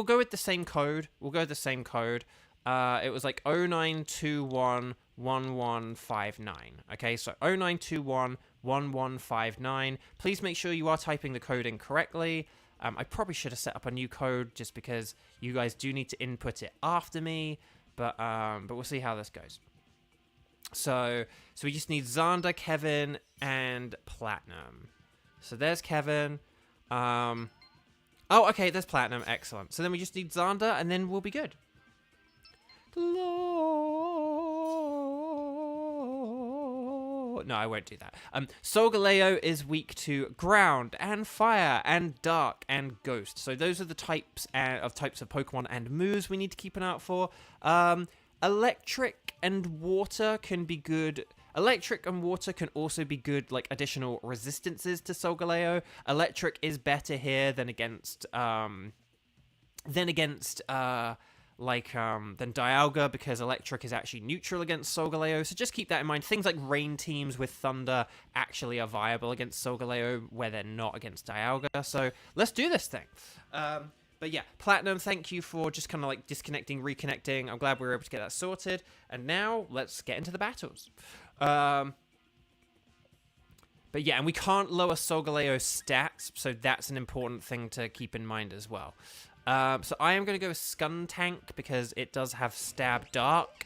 go with the same code. We'll go with the same code. It was like 09211159. Okay, so 09211159. Please make sure you are typing the code in correctly. I probably should have set up a new code just because you guys do need to input it after me. But we'll see how this goes. So we just need Xander, Kevin, and Platinum. So there's Kevin. Oh, okay, there's Platinum. Excellent. So then we just need Xander, and then we'll be good. No, I won't do that. Solgaleo is weak to ground and fire and dark and ghost. So those are the types of Pokemon and moves we need to keep an eye out for. Electric and water can be good. Electric and water can also be good, like additional resistances to Solgaleo. Electric is better here than against than Dialga, because Electric is actually neutral against Solgaleo, so just keep that in mind. Things like Rain teams with Thunder actually are viable against Solgaleo, where they're not against Dialga, so let's do this thing. But yeah, Platinum, thank you for just kind of like disconnecting, reconnecting. I'm glad we were able to get that sorted, and now let's get into the battles. But yeah, and we can't lower Solgaleo's stats, so that's an important thing to keep in mind as well. So I am going to go with Skuntank because it does have Stab Dark.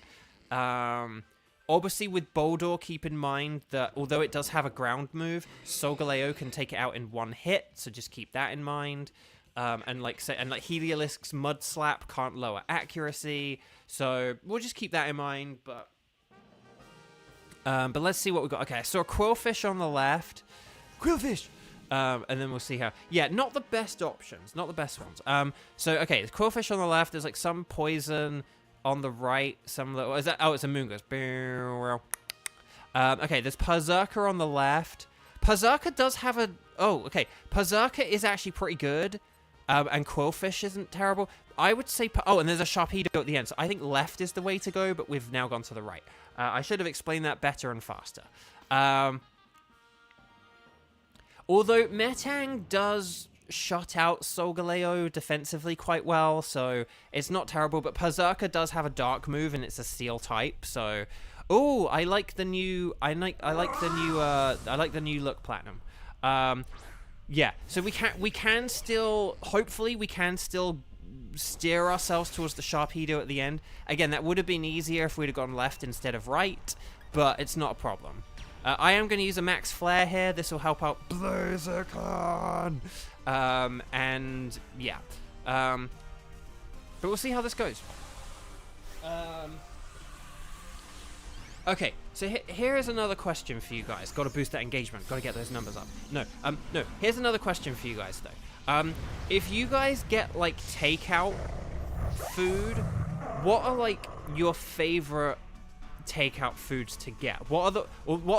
Obviously with Boldore, keep in mind that although it does have a ground move, Solgaleo can take it out in one hit, so just keep that in mind. And Heliolisk's Mud Slap can't lower accuracy, so we'll just keep that in mind. But let's see what we got. Okay, I saw a Quillfish on the left. Quillfish! And then we'll see how. Yeah, not the best options. Not the best ones. So, okay, there's Quillfish on the left. There's, like, some poison on the right. Some little... Is that... Oh, it's a Moongus. Okay, there's Perrserker on the left. Perrserker does have a... Oh, okay. Perrserker is actually pretty good. And Quillfish isn't terrible. I would say... Oh, and there's a Sharpedo at the end. So I think left is the way to go, but we've now gone to the right. I should have explained that better and faster. Although Metang does shut out Solgaleo defensively quite well, so it's not terrible. But Perrserker does have a dark move, and it's a steel type. So, oh, I like the new. I like the new look, Platinum. Yeah. So we can still. Hopefully, we can still steer ourselves towards the Sharpedo at the end. Again, that would have been easier if we'd have gone left instead of right, but it's not a problem. I am going to use a Max Flare here. This will help out Blaziken. And yeah. But we'll see how this goes. Okay, so here is another question for you guys. Got to boost that engagement. Got to get those numbers up. No. Here's another question for you guys, though. If you guys get, like, takeout food, what are, like, your favorite takeout foods to get? What are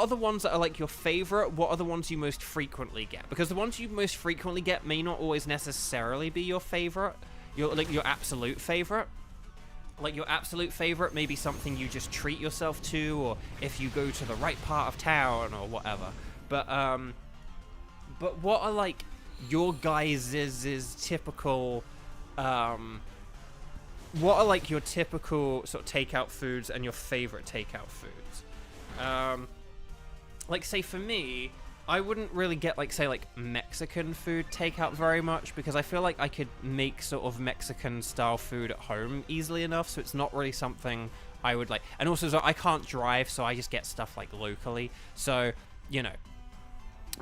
the ones that are like your favorite? What are the ones you most frequently get? Because the ones you most frequently get may not always necessarily be your favorite. Your absolute favorite. Like your absolute favorite may be something you just treat yourself to, or if you go to the right part of town or whatever. But what are like your guys' typical what are like your typical sort of takeout foods and your favorite takeout foods? Like say for me, I wouldn't really get like say like Mexican food takeout very much, because I feel like I could make sort of Mexican style food at home easily enough, so it's not really something I would like. And also, so I can't drive, so I just get stuff like locally. So, you know,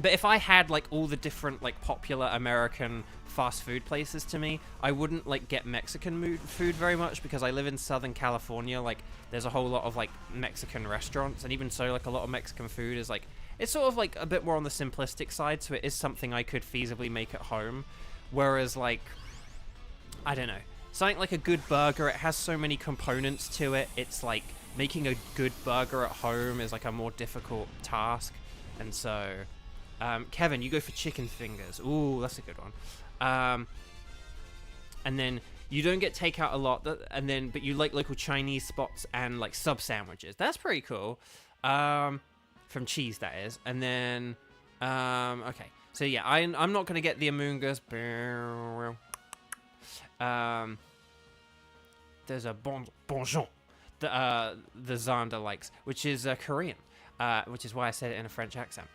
But if I had like all the different like popular American fast food places to me, I wouldn't like get Mexican food very much because I live in Southern California. Like there's a whole lot of like Mexican restaurants, and even so, like a lot of Mexican food is like it's sort of like a bit more on the simplistic side, so it is something I could feasibly make at home. Whereas like I don't know, something like a good burger, it has so many components to it. It's like making a good burger at home is like a more difficult task, and so. Kevin, you go for chicken fingers. Ooh, that's a good one. And then you don't get takeout a lot, but you like local Chinese spots and like sub sandwiches. That's pretty cool. From cheese, that is. And then, okay. So yeah, I'm not gonna get the Among Us. There's a bonjour the Xander likes, which is Korean, which is why I said it in a French accent.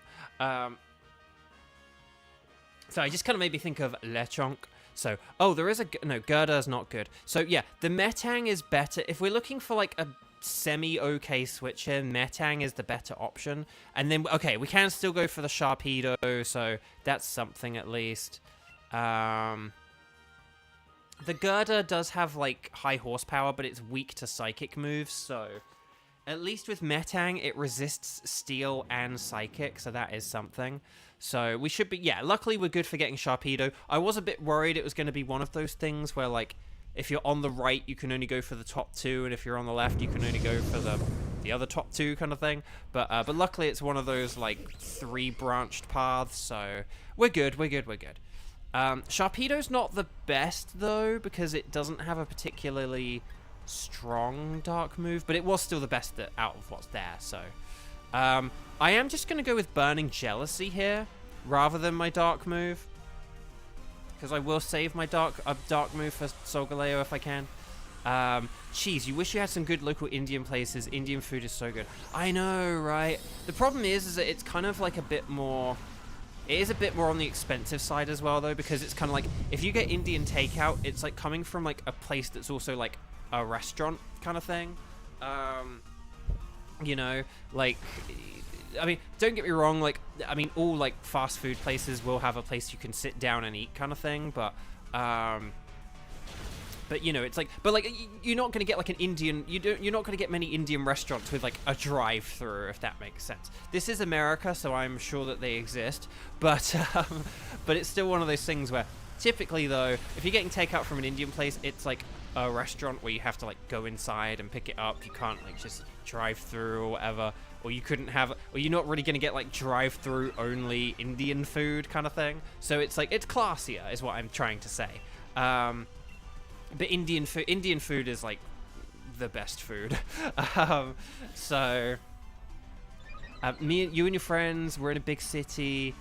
So it just kind of made me think of lechonk. So, there is no, Gerda's not good. So yeah, the Metang is better. If we're looking for like a semi-okay switch here, Metang is the better option. And then, okay, we can still go for the Sharpedo, so that's something at least. The Gerda does have like high horsepower, but it's weak to psychic moves, so at least with Metang, it resists steel and psychic, so that is something. So we should be, yeah, luckily we're good for getting Sharpedo. I was a bit worried it was going to be one of those things where, like, if you're on the right, you can only go for the top two, and if you're on the left, you can only go for the other top two kind of thing. But luckily it's one of those, like, 3-branched paths, so we're good. Sharpedo's not the best, though, because it doesn't have a particularly strong dark move, but it was still the best out of what's there, so I am just going to go with Burning Jealousy here rather than my dark move, because I will save my dark move for Solgaleo if I can. Cheese, you wish you had some good local Indian places. Indian food is so good. I know, right? The problem is that it's kind of like a bit more, it is a bit more on the expensive side as well, though, because it's kind of like, if you get Indian takeout, it's like coming from like a place that's also like a restaurant kind of thing. You know, like, I mean, don't get me wrong, like, I mean, all like fast food places will have a place you can sit down and eat kind of thing, but you know, it's like, but like, you're not going to get like an Indian, you're not going to get many Indian restaurants with like a drive-through, if that makes sense. This is America, so I'm sure that they exist, but it's still one of those things where typically, though, if you're getting takeout from an Indian place, it's like a restaurant where you have to like go inside and pick it up. You can't like just drive through or whatever, or you couldn't have, or you're not really going to get like drive through only Indian food kind of thing. So it's like, it's classier is what I'm trying to say. But Indian food is like the best food. So you and your friends, we're in a big city,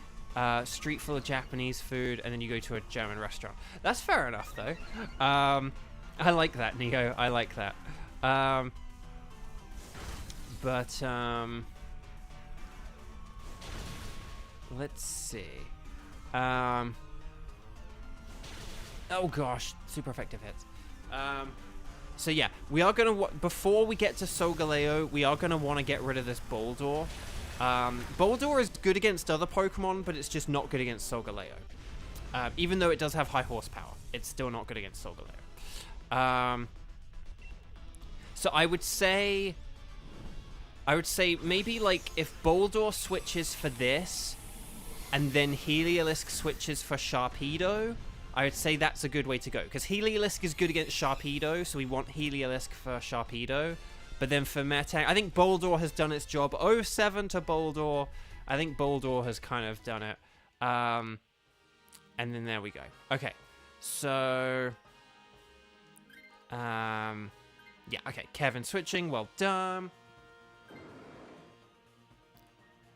street full of Japanese food, and then you go to a German restaurant. That's fair enough, though. I like that, Neo. I like that. Let's see. Oh gosh, super effective hits. So yeah, we are gonna before we get to Solgaleo, we are gonna want to get rid of this Boldore. Boldore is good against other Pokemon, but it's just not good against Solgaleo. Even though it does have high horsepower, it's still not good against Solgaleo. So I would say maybe like if Boldore switches for this, and then Heliolisk switches for Sharpedo, I would say that's a good way to go. Because Heliolisk is good against Sharpedo, so we want Heliolisk for Sharpedo. But then for Metang, I think Boldore has done its job. 07 to Boldore. I think Boldore has kind of done it. And then there we go. Okay. So... yeah, okay. Kevin switching. Well done.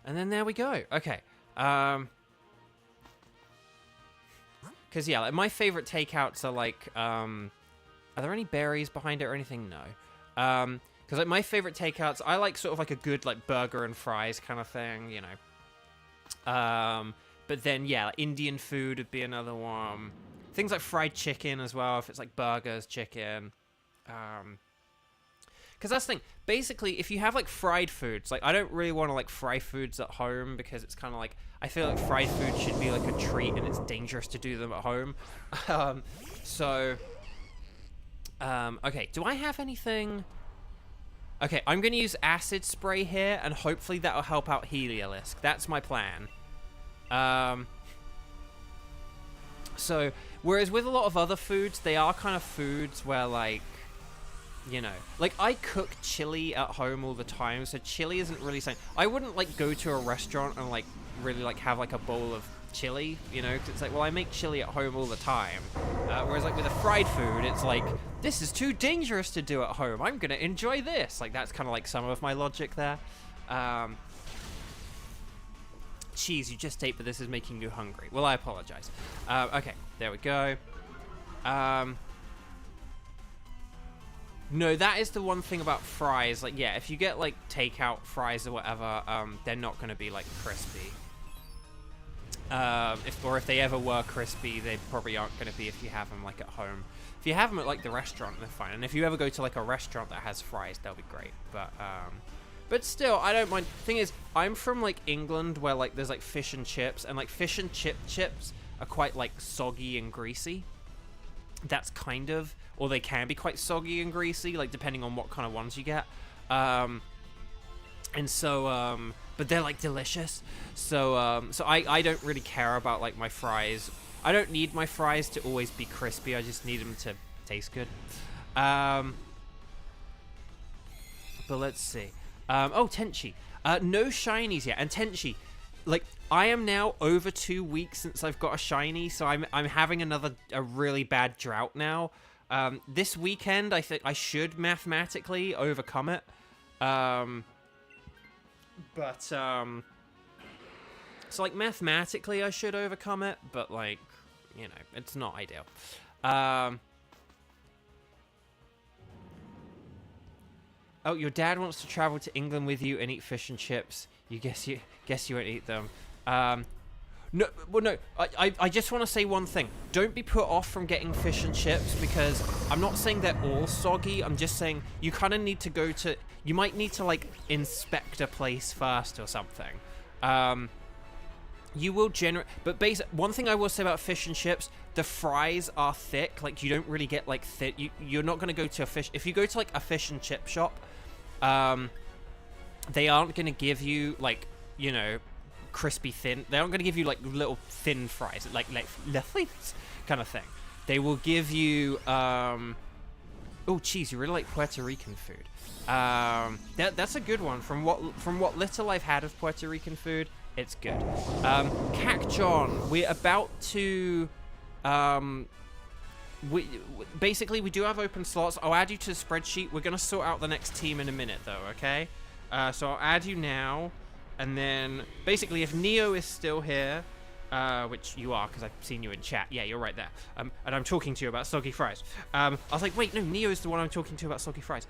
And then there we go. Okay. Because, yeah, like, my favorite takeouts are, like, are there any berries behind it or anything? No. Because, like, my favorite takeouts, I like sort of, like, a good, like, burger and fries kind of thing, you know. But then, yeah, like, Indian food would be another one. Things like fried chicken as well, if it's, like, burgers, chicken. because that's the thing. Basically, if you have like fried foods, like I don't really want to like fry foods at home because it's kind of like I feel like fried food should be like a treat and it's dangerous to do them at home. Okay, do I have anything? Okay, I'm gonna use acid spray here, and hopefully that'll help out Heliolisk. That's my plan. So, whereas with a lot of other foods, they are kind of foods where, like, you know, like, I cook chili at home all the time, so chili isn't really something... I wouldn't, like, go to a restaurant and, like, really, like, have, like, a bowl of chili, you know, because it's like, well, I make chili at home all the time. Whereas, like, with a fried food, it's like, this is too dangerous to do at home. I'm gonna enjoy this. Like, that's kind of, like, some of my logic there. Cheese, you just ate, but this is making you hungry. Well, I apologize. Okay, there we go. No, that is the one thing about fries. Like, yeah, if you get, like, takeout fries or whatever, they're not going to be, like, crispy. If they ever were crispy, they probably aren't going to be if you have them, like, at home. If you have them at, like, the restaurant, they're fine. And if you ever go to, like, a restaurant that has fries, they'll be great. But still, I don't mind. Thing is, I'm from, like, England where, like, there's, like, fish and chips. And, like, fish and chips are quite, like, soggy and greasy. That's kind of... Or they can be quite soggy and greasy, like, depending on what kind of ones you get. And so, but they're, like, delicious. So, so I don't really care about, like, my fries. I don't need my fries to always be crispy. I just need them to taste good. But let's see. Oh, Tenchi. No shinies yet. And Tenchi, like, I am now over 2 weeks since I've got a shiny, so I'm having a really bad drought now. This weekend, I think I should mathematically overcome it. So, like, mathematically I should overcome it, but, like, you know, it's not ideal. Oh, your dad wants to travel to England with you and eat fish and chips. You guess you won't eat them. No, well, no. I just want to say one thing. Don't be put off from getting fish and chips because I'm not saying they're all soggy. I'm just saying you kind of need to go to. You might need to, like, inspect a place first or something. You will generate. But one thing I will say about fish and chips, the fries are thick. Like, you don't really get, like, thick. You're not gonna go to a fish. If you go to, like, a fish and chip shop, they aren't gonna give you, like, you know, crispy thin. They aren't gonna give you, like, little thin fries, like kind of thing. They will give you. Oh, cheese! You really like Puerto Rican food. That's a good one. From what little I've had of Puerto Rican food, it's good. Cacjon, we're about to. Basically, we do have open slots. I'll add you to the spreadsheet. We're gonna sort out the next team in a minute, though. Okay. So I'll add you now, and then basically, if Neo is still here, which you are, because I've seen you in chat. Yeah, you're right there. And I'm talking to you about soggy fries. I was like, wait, no, Neo is the one I'm talking to about soggy fries.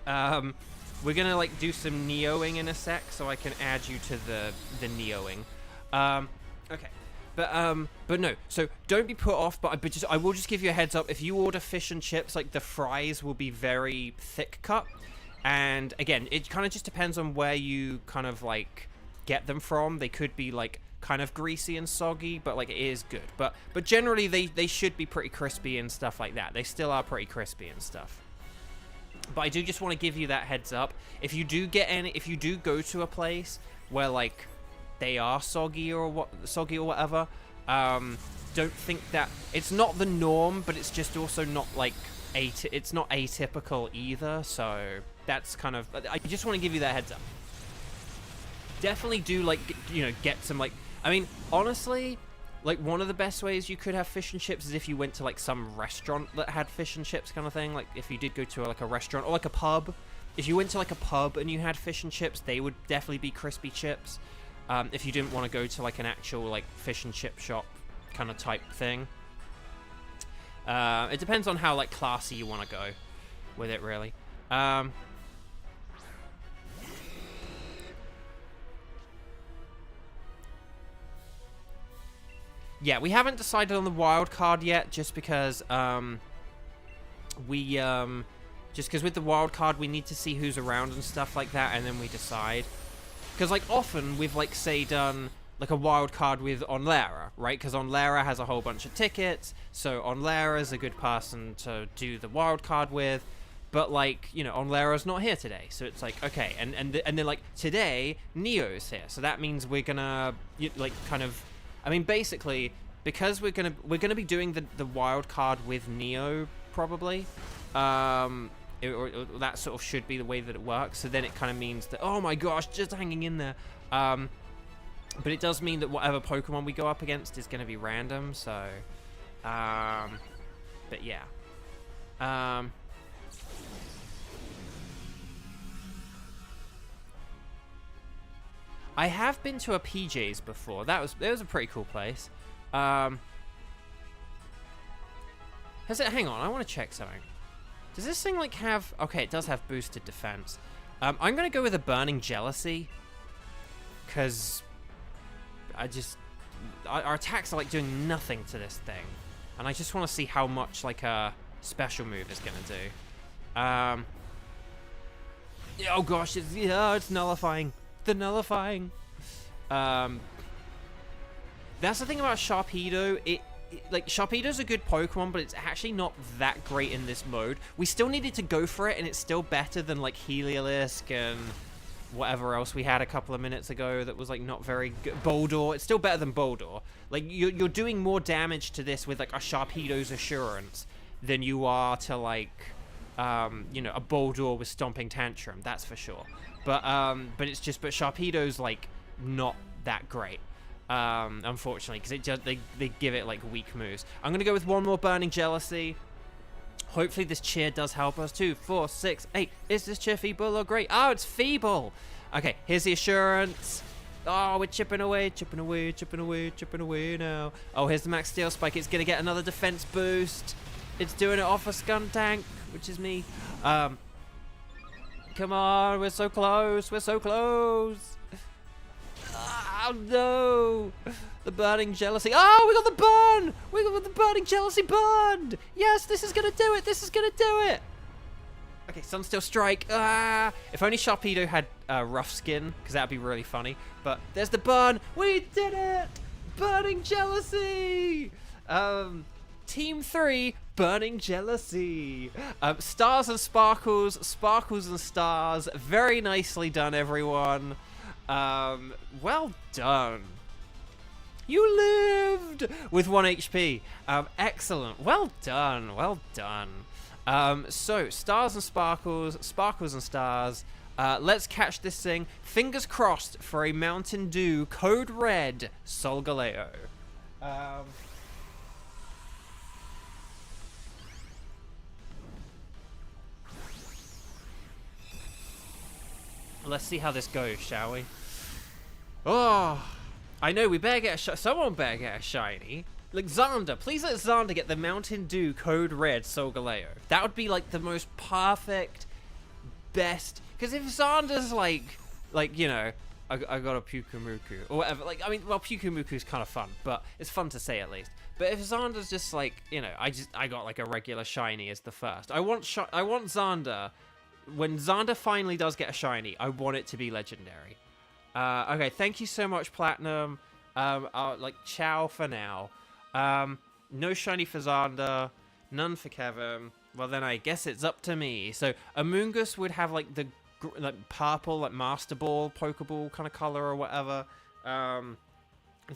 We're gonna, like, do some Neoing in a sec, so I can add you to the Neoing. Okay. But no, so don't be put off, but I will just give you a heads up. If you order fish and chips, like, the fries will be very thick cut. And again, it kind of just depends on where you kind of, like, get them from. They could be, like, kind of greasy and soggy, but, like, it is good. But generally they should be pretty crispy and stuff like that. They still are pretty crispy and stuff. But I do just want to give you that heads up. If you do go to a place where, like, they are soggy or whatever, don't think that it's not the norm, but it's just also not, like, it's not atypical either. So that's kind of, I just want to give you that heads up. Definitely do, like, you know, get some, like, I mean, honestly, like, one of the best ways you could have fish and chips is if you went to, like, some restaurant that had fish and chips kind of thing. Like, if you did go to, like, a restaurant or, like, a pub. If you went to, like, a pub and you had fish and chips, they would definitely be crispy chips. If you didn't want to go to, like, an actual, like, fish and chip shop kind of type thing. It depends on how, like, classy you want to go with it, really. Yeah, we haven't decided on the wild card yet, just because we Just because with the wild card, we need to see who's around and stuff like that, and then we decide. Because, like, often we've, like, say, done, like, a wild card with Onlera, right? Because Onlera has a whole bunch of tickets, so Onlera's a good person to do the wild card with. But, like, you know, Onlera's not here today, so it's like, okay. And then, like, today, Neo's here, so that means we're gonna, like, kind of... I mean, basically, because we're gonna be doing the wild card with Neo, probably. Or that sort of should be the way that it works. So then it kind of means that, oh my gosh, just hanging in there. But it does mean that whatever Pokemon we go up against is going to be random. So, but yeah. I have been to a PJ's before. That was a pretty cool place. Has it? Hang on, I want to check something. Does this thing, like, have... Okay, it does have boosted defense. I'm going to go with a Burning Jealousy. Because... Our attacks are, like, doing nothing to this thing. And I just want to see how much, like, a special move is going to do. Oh, gosh. It's nullifying. The nullifying. That's the thing about Sharpedo. Like, Sharpedo's a good Pokemon, but it's actually not that great in this mode. We still needed to go for it, and it's still better than, like, Heliolisk and whatever else we had a couple of minutes ago that was, like, not very good. Boldor. It's still better than Boldor. Like, you're doing more damage to this with, like, a Sharpedo's Assurance than you are to, like, you know, a Boldor with Stomping Tantrum. That's for sure. But it's just... But Sharpedo's, like, not that great. Unfortunately, because it just they give it like weak moves. I'm gonna go with one more Burning Jealousy. Hopefully this cheer does help us. 2, 4, 6, 8. Is this cheer feeble or great? Oh, it's feeble. Okay, here's the Assurance. Oh, we're chipping away, chipping away, chipping away, chipping away now. Oh, here's the Max Steel Spike. It's gonna get another defense boost. It's doing it off a Skuntank, which is me. Come on, we're so close. We're so close. Oh no! The Burning Jealousy. Oh, we got the burn! We got the Burning Jealousy burned! Yes, this is gonna do it! This is gonna do it! Okay, Sunsteel Strike. Ah! If only Sharpedo had Rough Skin, because that'd be really funny. But there's the burn! We did it! Burning Jealousy! Team 3, Burning Jealousy. Stars and Sparkles, Sparkles and Stars. Very nicely done, everyone. Well done. You lived with 1 HP. Excellent. Well done. Well done. So, Stars and Sparkles, Sparkles and Stars. Let's catch this thing. Fingers crossed for a Mountain Dew Code Red Solgaleo. Let's see how this goes, shall we? Oh, I know, we better get a someone better get a shiny. Like, Xander, please let Xander get the Mountain Dew Code Red Solgaleo. That would be, like, the most perfect, best... Because if Xander's, like, you know, I got a Pukumuku, or whatever, like, I mean, well, Pukumuku's kind of fun, but it's fun to say at least. But if Xander's just, like, you know, I got, like, a regular shiny as the first. I want Xander... When Xander finally does get a shiny, I want it to be legendary. Okay, thank you so much, Platinum. Like, ciao for now. No shiny for Xander, none for Kevin. Well, then I guess it's up to me. So, Amoonguss would have, like, the purple, like, Master Ball, Pokeball kind of color or whatever.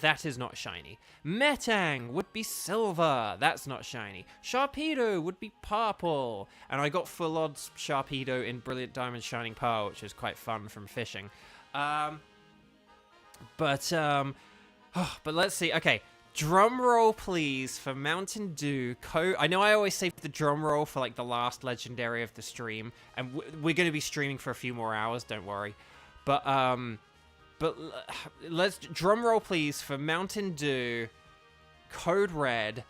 That is not shiny. Metang would be silver. That's not shiny. Sharpedo would be purple. And I got full odds Sharpedo in Brilliant Diamond Shining Pearl, which is quite fun from fishing. But let's see. Okay, drum roll please for Mountain Dew Code. I know I always save the drum roll for like the last legendary of the stream, and we're going to be streaming for a few more hours. Don't worry. But let's drum roll please for Mountain Dew Code Red.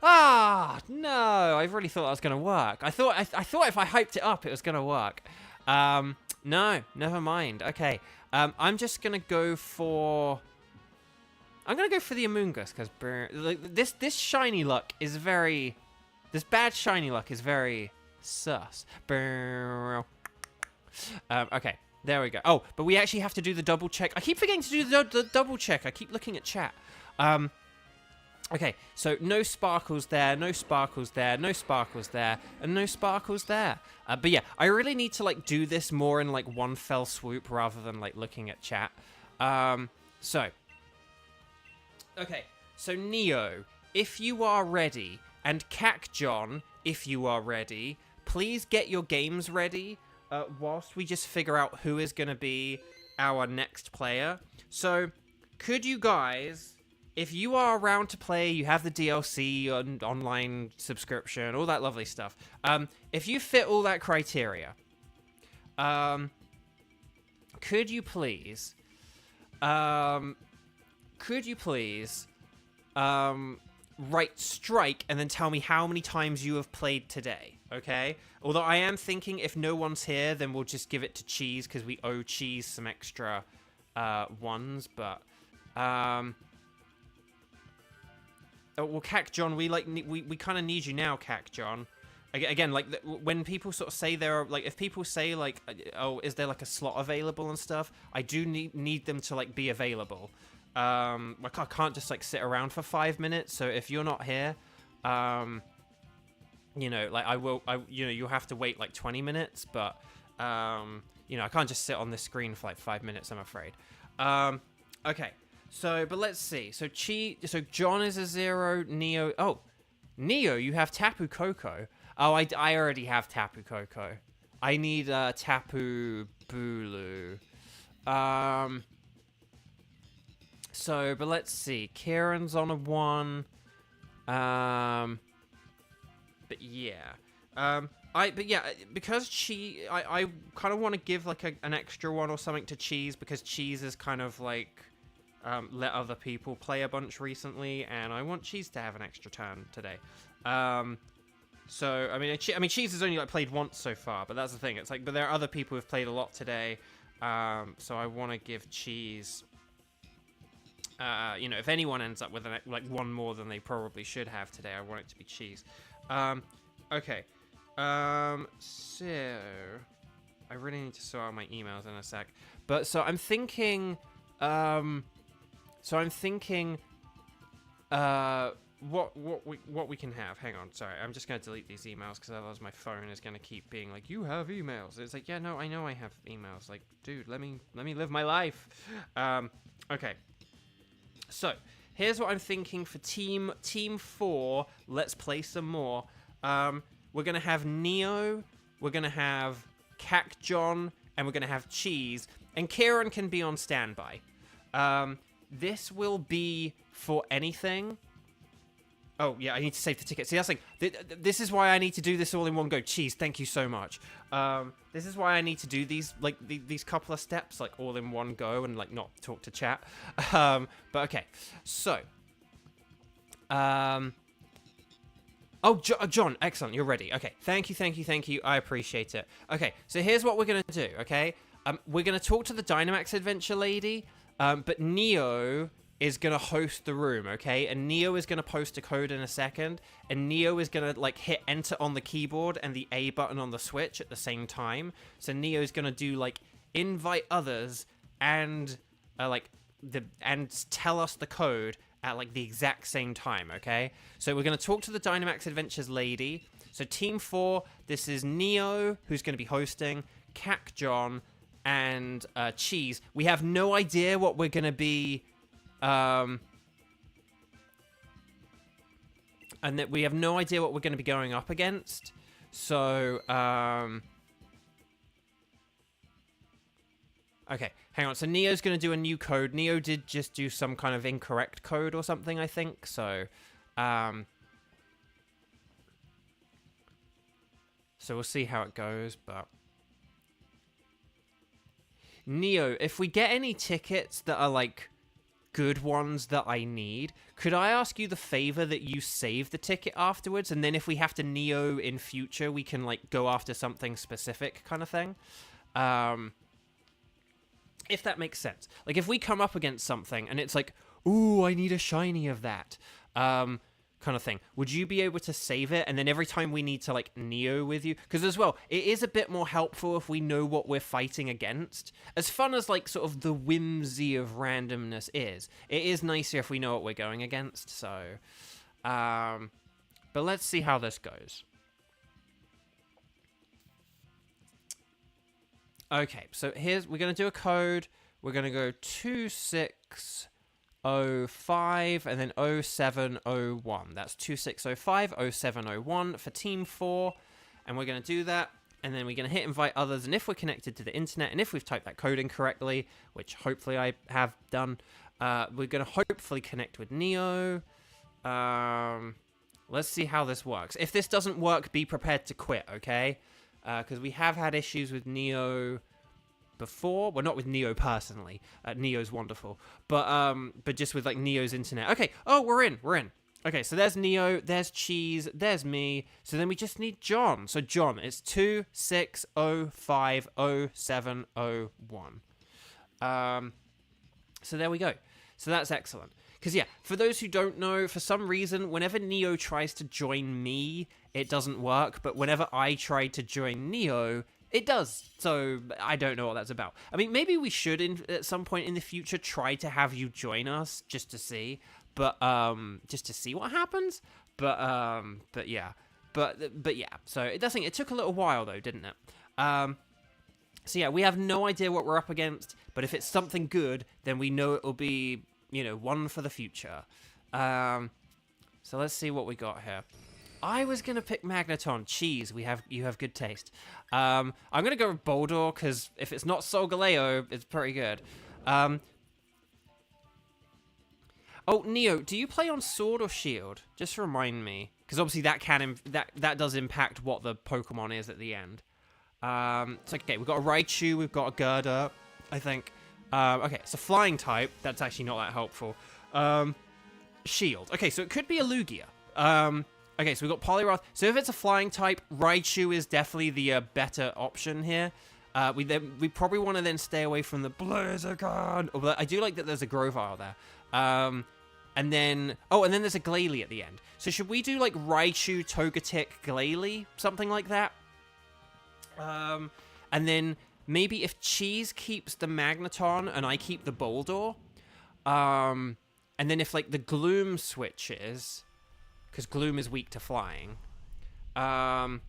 Ah, no! I really thought that was gonna work. I thought if I hyped it up, it was gonna work. No, never mind. Okay, I'm just gonna go for. I'm gonna go for the Amoongus because like, this shiny luck is very, this bad shiny luck is very sus. Okay, there we go. Oh, but we actually have to do the double check. I keep forgetting to do the double check. I keep looking at chat. Okay, so no sparkles there, no sparkles there, no sparkles there, and no sparkles there. But yeah, I really need to like do this more in like one fell swoop rather than like looking at chat. Okay, so Neo, if you are ready, and Cac John, if you are ready, please get your games ready whilst we just figure out who is going to be our next player. So, could you guys... If you are around to play, you have the DLC and online subscription, all that lovely stuff. If you fit all that criteria, could you please write strike and then tell me how many times you have played today, okay? Although I am thinking if no one's here, then we'll just give it to Cheese because we owe Cheese some extra ones, but... Oh, well, Cac John, we kind of need you now, Cac John. Again, like when people sort of say there are like, if people say like, oh, is there like a slot available and stuff? I do need them to like be available. I can't just like sit around for 5 minutes. So if you're not here, you know, like you'll have to wait like 20 minutes. But you know, I can't just sit on this screen for like 5 minutes, I'm afraid. Okay. So, but let's see. So, John is a 0. Neo... Oh, Neo, you have Tapu Koko. Oh, I already have Tapu Koko. I need Tapu Bulu. So, but let's see. Kieran's on a 1. But yeah. Because I kind of want to give like an extra one or something to Cheese because Cheese is kind of like... let other people play a bunch recently, and I want Cheese to have an extra turn today. So I mean, Cheese has only like played once so far, but that's the thing. It's like, but there are other people who've played a lot today. So I want to give Cheese. You know, if anyone ends up with like one more than they probably should have today, I want it to be Cheese. Okay. So I really need to sort out my emails in a sec. But so I'm thinking. What we can have. Hang on, sorry. I'm just gonna delete these emails because otherwise my phone is gonna keep being like, you have emails. It's like, yeah, no, I know I have emails. Like, dude, let me live my life. Okay. So here's what I'm thinking for team 4. Let's play some more. We're gonna have Neo. We're gonna have Cac John, and we're gonna have Cheese. And Kieran can be on standby. This will be for anything. Oh, yeah, I need to save the ticket. See, that's like... This is why I need to do this all in one go. Cheese, thank you so much. This is why I need to do these, like, these couple of steps, like, all in one go and, like, not talk to chat. But, okay. So. Oh, John, excellent. You're ready. Okay. Thank you. I appreciate it. Okay, so here's what we're going to do, okay? We're going to talk to the Dynamax Adventure lady, but Neo is going to host the room, okay? And Neo is going to post a code in a second, and Neo is going to, like, hit enter on the keyboard and the A button on the Switch at the same time. So Neo is going to do, like, invite others and, and tell us the code at, like, the exact same time, okay? So we're going to talk to the Dynamax Adventures lady. So Team 4, this is Neo, who's going to be hosting, Cac John, and Cheese. We have no idea what we're going to be... and that we have no idea what we're going to be going up against. So, okay, hang on. So Neo's going to do a new code. Neo did just do some kind of incorrect code or something, I think. So, so we'll see how it goes, but... Neo, if we get any tickets that are, like, good ones that I need, could I ask you the favor that you save the ticket afterwards, and then if we have to Neo in future, we can, like, go after something specific kind of thing? If that makes sense. Like, if we come up against something, and it's like, ooh, I need a shiny of that. Kind of thing. Would you be able to save it? And then every time we need to like Neo with you, because as well, it is a bit more helpful if we know what we're fighting against. As fun as like sort of the whimsy of randomness is, it is nicer if we know what we're going against. So, but let's see how this goes. Okay, so we're gonna do a code. We're gonna go 2605 and then 0701. That's 2605 0701 for Team 4. And we're going to do that. And then we're going to hit invite others. And if we're connected to the internet, and if we've typed that code in correctly, which hopefully I have done, we're going to hopefully connect with Neo. Let's see how this works. If this doesn't work, be prepared to quit, okay? Because we have had issues with Neo before. Well, not with Neo personally. Neo's wonderful, but just with like Neo's internet. Okay. Oh, we're in. Okay, so there's Neo, there's Cheese, there's me. So then we just need John. So John, it's 26050701. So there we go. So that's excellent. Because yeah, for those who don't know, for some reason, whenever Neo tries to join me, it doesn't work. But whenever I try to join Neo, it does. So I don't know what that's about. I mean, maybe we should at some point in the future try to have you join us just to see, but just to see what happens. But yeah, but yeah. So it took a little while though, didn't it? So yeah, we have no idea what we're up against, but if it's something good, then we know it will be, you know, one for the future. So let's see what we got here. I was gonna pick Magneton. Cheese, you have good taste. I'm gonna go with Boldor because if it's not Solgaleo, it's pretty good. Oh, Neo, do you play on Sword or Shield? Just remind me, because obviously that does impact what the Pokemon is at the end. It's okay. We've got a Raichu, we've got a Gerda, I think. Okay, it's a flying type. That's actually not that helpful. Shield. Okay, so it could be a Lugia. Okay, so we've got Poliwrath. So if it's a flying type, Raichu is definitely the better option here. We probably want to then stay away from the Blaziken. Although I do like that there's a Grovyle there. And then there's a Glalie at the end. So should we do like Raichu, Togetic, Glalie, something like that? And then maybe if Cheese keeps the Magneton and I keep the Boldor, and then if like the Gloom switches, because Gloom is weak to flying. Because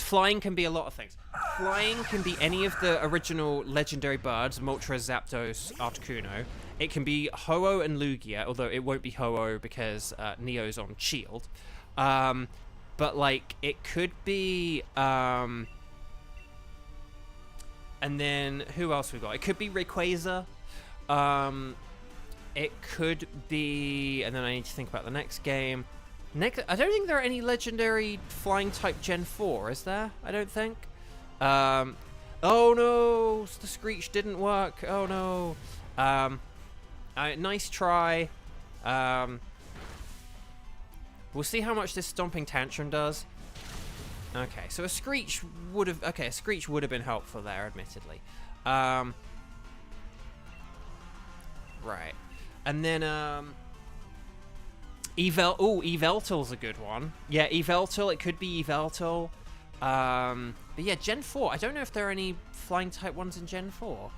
flying can be a lot of things. Flying can be any of the original legendary birds, Moltres, Zapdos, Articuno. It can be Ho-Oh and Lugia, although it won't be Ho-Oh because Neo's on Shield. But, like, it could be... and then, who else we got? It could be Rayquaza. It could be... And then I need to think about the next game. I don't think there are any legendary flying type Gen 4, is there? I don't think. Oh no! The Screech didn't work. Oh no. Nice try. We'll see how much this Stomping Tantrum does. Okay, so a Screech would have... Okay, a Screech would have been helpful there, admittedly. Right. And then, Yveltal's a good one. Yeah, Yveltal, it could be Yveltal. But yeah, Gen 4, I don't know if there are any flying type ones in Gen 4.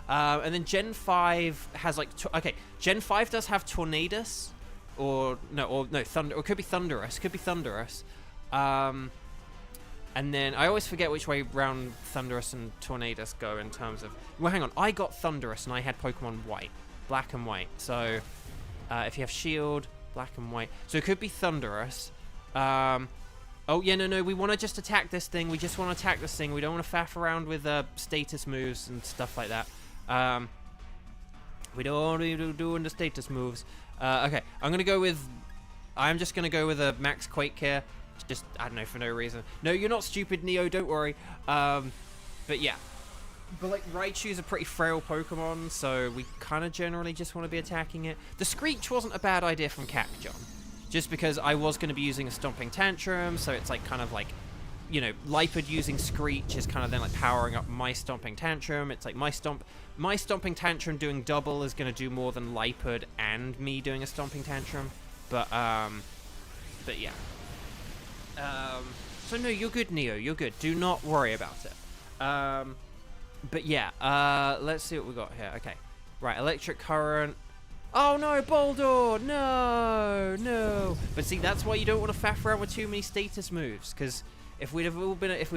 And then Gen 5 has like... Okay, Gen 5 does have Tornadus. Or no, Thunder... Or it could be Thundurus. It could be Thundurus. And then I always forget which way round Thundurus and Tornadus go in terms of... Well, hang on. I got Thundurus and I had Pokemon White. Black and white. So, if you have Shield, black and white. So it could be Thundurus. Oh, yeah, no, we want to just attack this thing. We just want to attack this thing. We don't want to faff around with status moves and stuff like that. We don't want to be doing the status moves. Okay, I'm just going to go with a Max Quake here. Just, I don't know, for no reason. No, you're not stupid, Neo, don't worry. But yeah. But, like, Raichu's a pretty frail Pokemon, so we kind of generally just want to be attacking it. The Screech wasn't a bad idea from Cacjon, just because I was going to be using a Stomping Tantrum, so it's, like, kind of, like, you know, Lipard using Screech is kind of then like powering up my Stomping Tantrum. It's like my Stomping Tantrum doing double is going to do more than Lipard and me doing a Stomping Tantrum. But yeah. So no, you're good, Neo. You're good. Do not worry about it. But yeah, let's see what we got here. Okay. Right, Electric Current. Oh no, Boldor! No. But see, that's why you don't want to faff around with too many status moves, because if we'd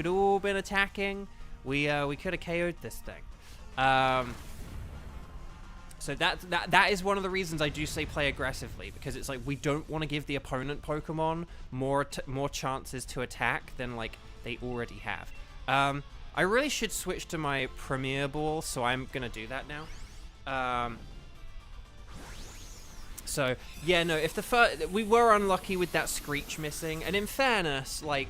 all been attacking, we could have KO'd this thing. So that is one of the reasons I do say play aggressively, because it's like we don't want to give the opponent Pokemon more chances to attack than like they already have. I really should switch to my Premier Ball, so I'm gonna do that now. So yeah, no, if we were unlucky with that Screech missing, and in fairness, like,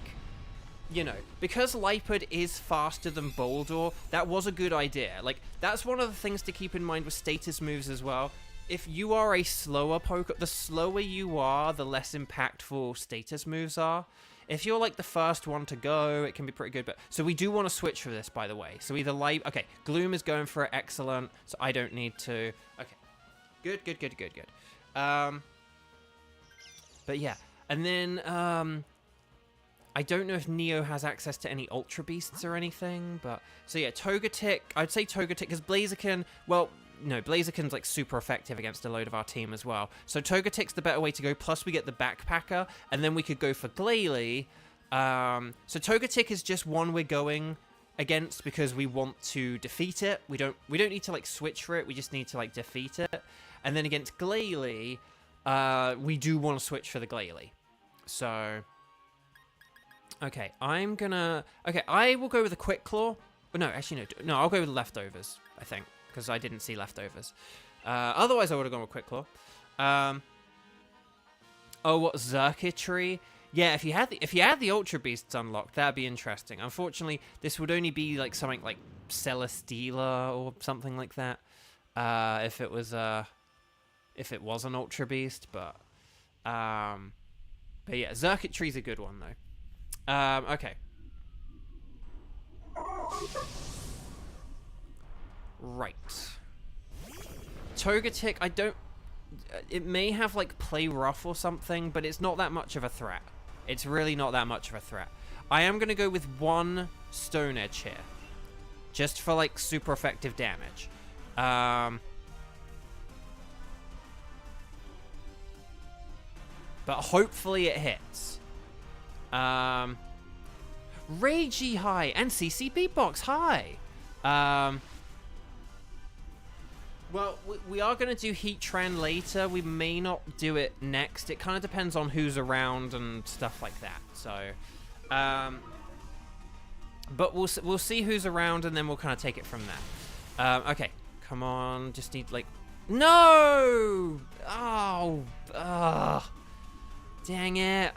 you know, because Lipard is faster than Boldor, that was a good idea. Like, that's one of the things to keep in mind with status moves as well. If you are a slower the slower you are, the less impactful status moves are. If you're like the first one to go, it can be pretty good. But so we do want to switch for this, by the way. So either okay, Gloom is going for it, excellent. So I don't need to. Okay, good. But yeah, and then I don't know if Neo has access to any Ultra Beasts or anything, but so yeah, Togetic. I'd say Togetic because Blaziken. Well, no, Blaziken's like super effective against a load of our team as well. So Togetic's the better way to go. Plus we get the Backpacker, and then we could go for Glalie. So Togetic is just one we're going against because we want to defeat it. We don't need to like switch for it. We just need to like defeat it. And then against Glalie, we do want to switch for the Glalie. So, okay, I will go with a Quick Claw. But no, actually, no, I'll go with Leftovers, I think, because I didn't see Leftovers. Otherwise, I would have gone with Quick Claw. Oh, what, Xurkitree? Yeah, if you had the Ultra Beasts unlocked, that'd be interesting. Unfortunately, this would only be like something like Celesteela or something like that. If it was an Ultra Beast, but yeah, Xurkitree's a good one though. Okay. Right. Togetic, it may have like Play Rough or something, but it's not that much of a threat. It's really not that much of a threat. I am gonna go with one Stone Edge here, just for like super effective damage. But hopefully it hits. Ragey high and CC Beatbox high. Well, we are going to do Heatran later. We may not do it next. It kind of depends on who's around and stuff like that. So, but we'll see who's around, and then we'll kind of take it from there. Okay, come on. Just need like no. Oh, dang it.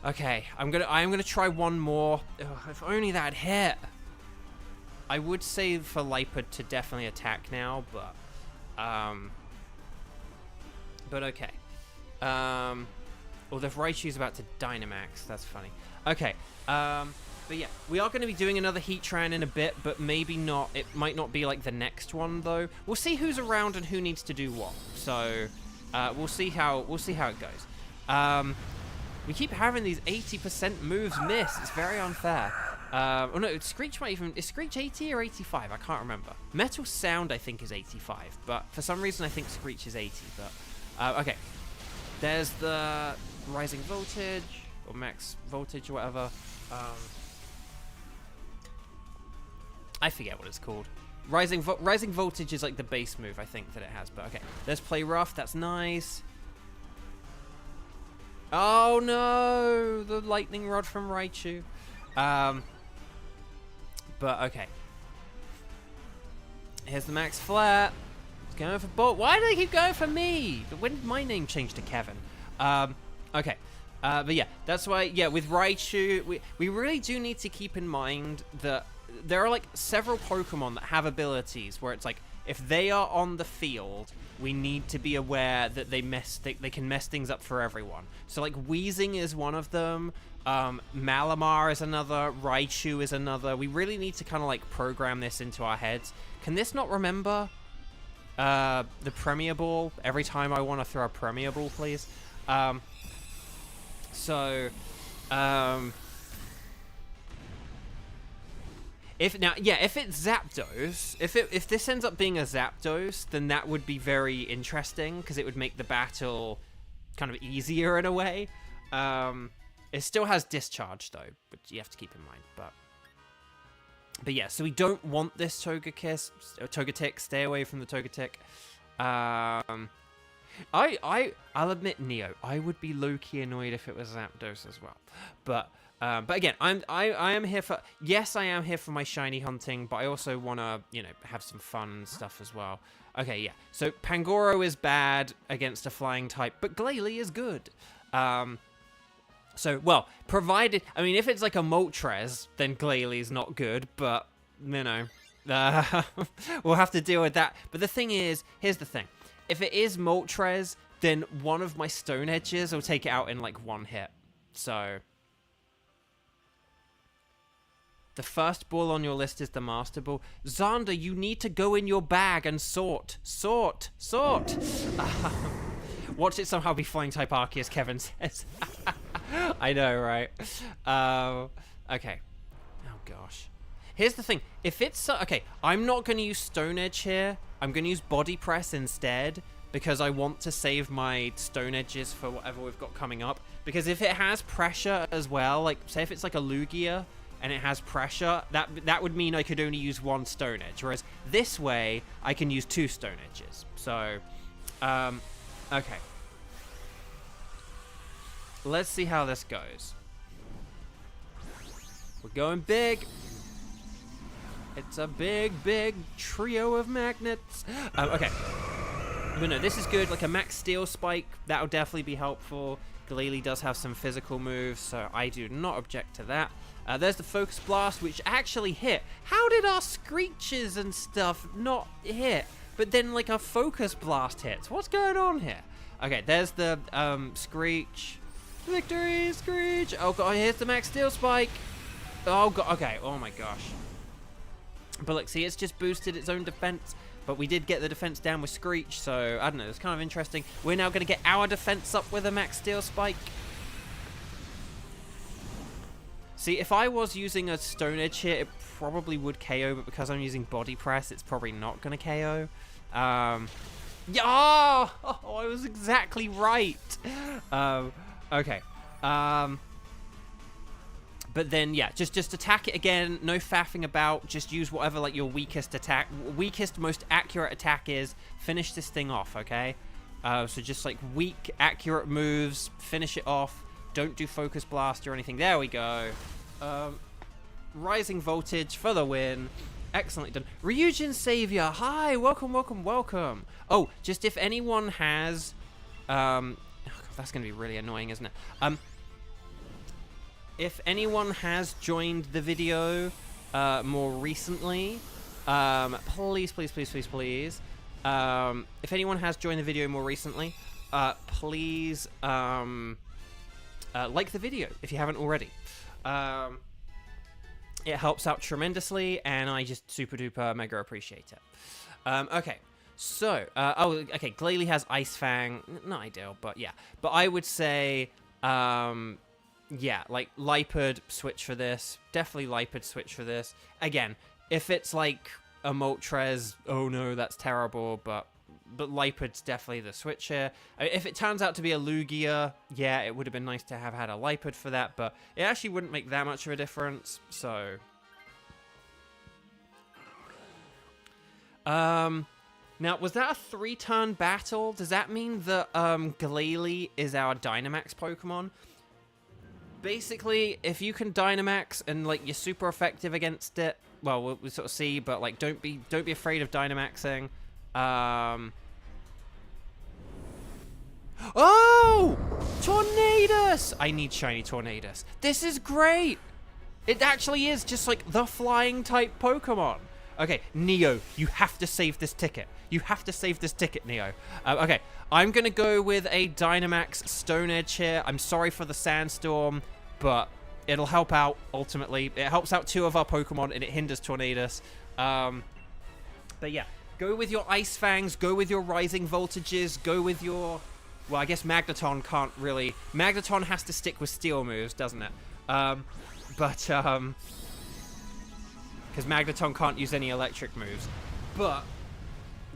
Okay, I'm gonna try one more. Ugh, if only that hit. I would say for Lipard to definitely attack now, but okay. Although if Raichu's about to Dynamax, that's funny. Okay, but yeah, we are going to be doing another Heatran in a bit, but maybe not. It might not be like the next one though. We'll see who's around and who needs to do what. So we'll see how it goes. We keep having these 80% moves miss. It's very unfair. Oh no, Screech might even... Is Screech 80 or 85? I can't remember. Metal Sound, I think, is 85. But for some reason, I think Screech is 80. But, okay. There's the Rising Voltage, or Max Voltage, or whatever. I forget what it's called. Rising Voltage is like the base move, I think, that it has. But, okay. There's Play Rough. That's nice. Oh, no! The Lightning Rod from Raichu. But, okay. Here's the Max Flat. It's going for Bolt. Why do they keep going for me? When did my name change to Kevin? Okay. But yeah, that's why, yeah, with Raichu, we really do need to keep in mind that there are, like, several Pokemon that have abilities where it's like, if they are on the field, we need to be aware that they can mess things up for everyone. So, like, Weezing is one of them. Malamar is another. Raichu is another. We really need to kind of like program this into our heads. Can this not remember the Premier Ball every time I want to throw a Premier Ball, please? If it's Zapdos, if this ends up being a Zapdos, then that would be very interesting because it would make the battle kind of easier in a way. It still has Discharge though, which you have to keep in mind. But yeah, so we don't want this Togetic. Stay away from the Togetic. I'll admit, Neo, I would be low-key annoyed if it was Zapdos as well. But again, I am here for, yes, I am here for my shiny hunting, but I also want to, you know, have some fun stuff as well. Okay, yeah. So Pangoro is bad against a flying type, but Glalie is good. So, well, provided, I mean, if it's like a Moltres, then Glalie's not good, but, you know, we'll have to deal with that. But the thing is, here's the thing. If it is Moltres, then one of my Stone Edges will take it out in, like, one hit. So, the first ball on your list is the Master Ball. Xander, you need to go in your bag and sort. Watch it somehow be flying type Arceus, Kevin says. I know, right? Okay. Oh, gosh. Here's the thing. If it's... okay, I'm not going to use Stone Edge here. I'm going to use Body Press instead because I want to save my Stone Edges for whatever we've got coming up. Because if it has pressure as well, like, say if it's like a Lugia and it has pressure, that would mean I could only use one Stone Edge. Whereas this way, I can use 2 Stone Edges. So, okay. Let's see how this goes. We're going big. It's a big, big trio of magnets. Okay. But no, this is good. Like a Max Steel Spike, that'll definitely be helpful. Glalie does have some physical moves, so I do not object to that. There's the Focus Blast, which actually hit. How did our Screeches and stuff not hit? But then, like, our Focus Blast hits. What's going on here? Okay, there's the Screech. Victory, Screech! Oh god, here's the Max Steel Spike! Oh god, okay, oh my gosh. But look, see, it's just boosted its own defense, but we did get the defense down with Screech, so, I don't know, it's kind of interesting. We're now going to get our defense up with a Max Steel Spike. See, if I was using a Stone Edge here, it probably would KO, but because I'm using Body Press, it's probably not going to KO. Yeah, oh, I was exactly right. Okay. But then, yeah, just attack it again. No faffing about. Just use whatever, like, your weakest attack, most accurate attack is. Finish this thing off, okay? So just, like, weak, accurate moves. Finish it off. Don't do Focus Blast or anything. There we go. Rising Voltage for the win. Excellently done. Ryujin Savior. Hi. Welcome, welcome, welcome. Oh, just if anyone has... that's going to be really annoying, isn't it? If anyone has joined the video more recently, please, please, please, please, please. If anyone has joined the video more recently, please like the video if you haven't already. It helps out tremendously, and I just super duper mega appreciate it. Okay. So, okay, Glalie has Ice Fang. Not ideal, but yeah. But I would say, yeah, like, Lipard, switch for this. Definitely Lipard, switch for this. Again, if it's like a Moltres, oh no, that's terrible, but Lipard's definitely the switch here. I mean, if it turns out to be a Lugia, yeah, it would have been nice to have had a Lipard for that, but it actually wouldn't make that much of a difference, so... Now, was that a 3-turn battle? Does that mean that Glalie is our Dynamax Pokemon? Basically, if you can Dynamax and, like, you're super effective against it, well, we'll sort of see, but, like, don't be afraid of Dynamaxing. Oh! Tornadus! I need shiny Tornadus. This is great! It actually is just, like, the flying type Pokemon. Okay, Neo, you have to save this ticket. You have to save this ticket, Neo. Okay, I'm going to go with a Dynamax Stone Edge here. I'm sorry for the Sandstorm, but it'll help out, ultimately. It helps out 2 of our Pokemon, and it hinders Tornadus. But yeah, go with your Ice Fangs, go with your Rising Voltages, go with your... Well, I guess Magneton can't really... Magneton has to stick with Steel moves, doesn't it? Because Magneton can't use any electric moves. But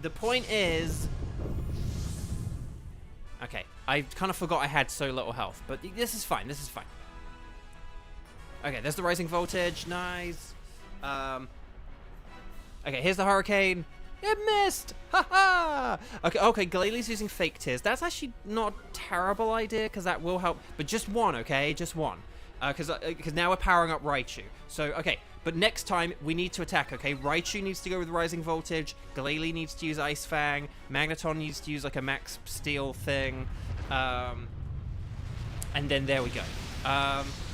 the point is... Okay, I kind of forgot I had so little health, but this is fine, this is fine. Okay, there's the Rising Voltage, nice. Okay, here's the Hurricane. It missed! Ha-ha! Okay, Glalie using Fake Tears. That's actually not a terrible idea, because that will help. But just one, okay? Just one. Because now we're powering up Raichu. So, okay. But next time, we need to attack, okay? Raichu needs to go with Rising Voltage. Glalie needs to use Ice Fang. Magneton needs to use, like, a Max Steel thing. And then there we go.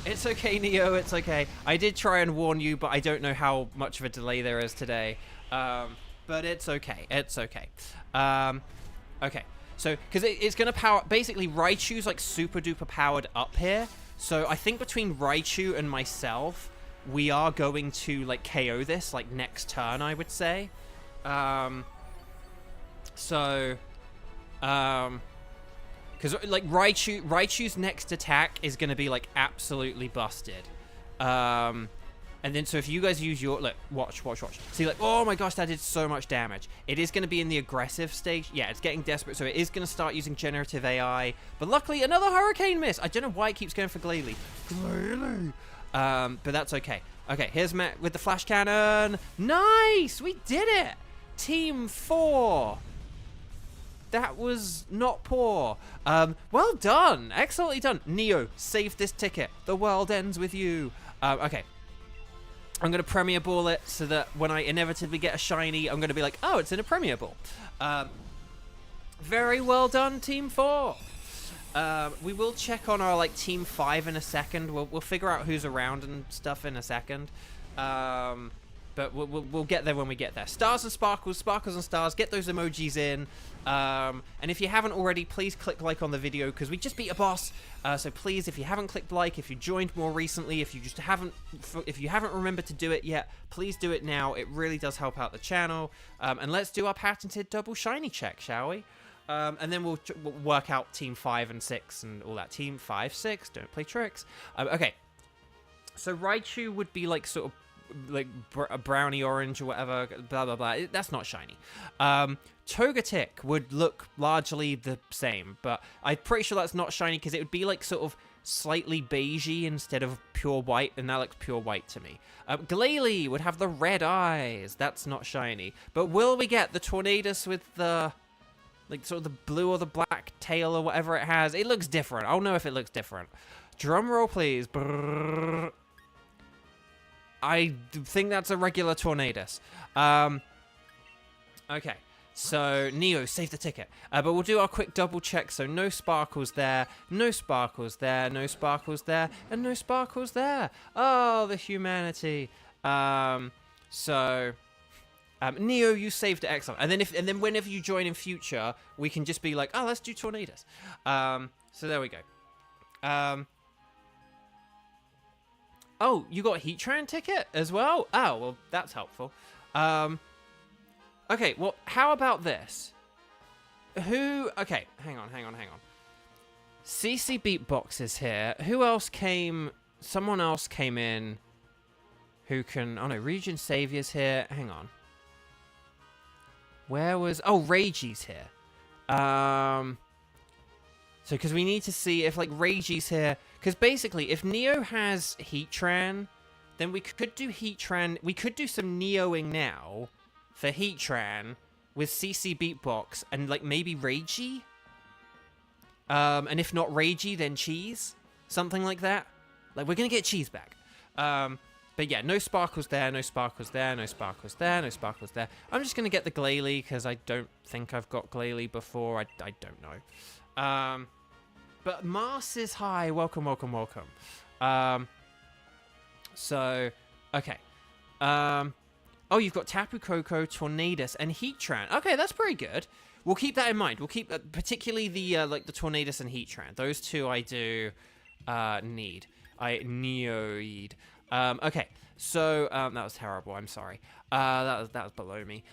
It's okay, Neo. It's okay. I did try and warn you, but I don't know how much of a delay there is today. But it's okay. It's okay. Okay. So, because it's going to power... Basically, Raichu's, like, super-duper powered up here. So, I think between Raichu and myself... We are going to, like, KO this, like, next turn, I would say. Because, like, Raichu's next attack is going to be, like, absolutely busted. And then, so if you guys use your... Look, watch. See, like, oh my gosh, that did so much damage. It is going to be in the aggressive stage. Yeah, it's getting desperate, so it is going to start using generative AI. But luckily, another Hurricane miss. I don't know why it keeps going for Glalie. Glalie! But that's okay. Okay, here's Matt with the Flash Cannon. Nice! We did it! Team 4. That was not poor. Well done. Excellently done. Neo, save this ticket. The world ends with you. Okay. I'm going to Premier Ball it so that when I inevitably get a shiny, I'm going to be like, oh, it's in a Premier Ball. Very well done, Team 4. We will check on our, like, Team 5 in a second. We'll figure out who's around and stuff in a second. But we'll get there when we get there. Stars and Sparkles, Sparkles and Stars, get those emojis in. And if you haven't already, please click like on the video, because we just beat a boss. So please, if you haven't clicked like, if you joined more recently, if you haven't remembered to do it yet, please do it now. It really does help out the channel. And let's do our patented double shiny check, shall we? And then we'll work out Team 5 and 6 and all that. Team 5, 6, don't play tricks. Okay. So Raichu would be like sort of like a brownie orange or whatever, blah, blah, blah. That's not shiny. Togetic would look largely the same, but I'm pretty sure that's not shiny because it would be like sort of slightly beigey instead of pure white, and that looks pure white to me. Glalie would have the red eyes. That's not shiny. But will we get the Tornadus with the... like, sort of the blue or the black tail or whatever it has? It looks different. I'll know if it looks different. Drum roll, please. Brrr. I think that's a regular Tornadus. Okay. So, Neo, save the ticket. But we'll do our quick double check. So, no Sparkles there. No Sparkles there. No Sparkles there. And no Sparkles there. Oh, the humanity. So... Neo, you saved it, excellent. And then whenever you join in future, we can just be like, oh, let's do Tornadus. So there we go. Oh, you got a Heatran ticket as well? Oh, well, that's helpful. Okay, well, how about this? Okay, hang on. CC Beatbox is here. Who else came? Someone else came in who can... Oh, no, Region Savior's here. Hang on. Where was... Oh, Regi's here. So, because we need to see if, like, Regi's here. Because, basically, if Neo has Heatran, then we could do Heatran... We could do some Neoing now for Heatran with CC Beatbox and, like, maybe Regi? And if not Regi, then Cheese? Something like that. Like, we're going to get Cheese back. But yeah, no Sparkles there, no Sparkles there, no Sparkles there, no Sparkles there. I'm just going to get the Glalie, because I don't think I've got Glalie before. I don't know. But Mars is high. Welcome. So, okay. Oh, you've got Tapu Koko, Tornadus, and Heatran. Okay, that's pretty good. We'll keep that in mind. We'll keep particularly the like the Tornadus and Heatran. Those two I do need. I neoed. Okay, so that was terrible. I'm sorry. That was below me.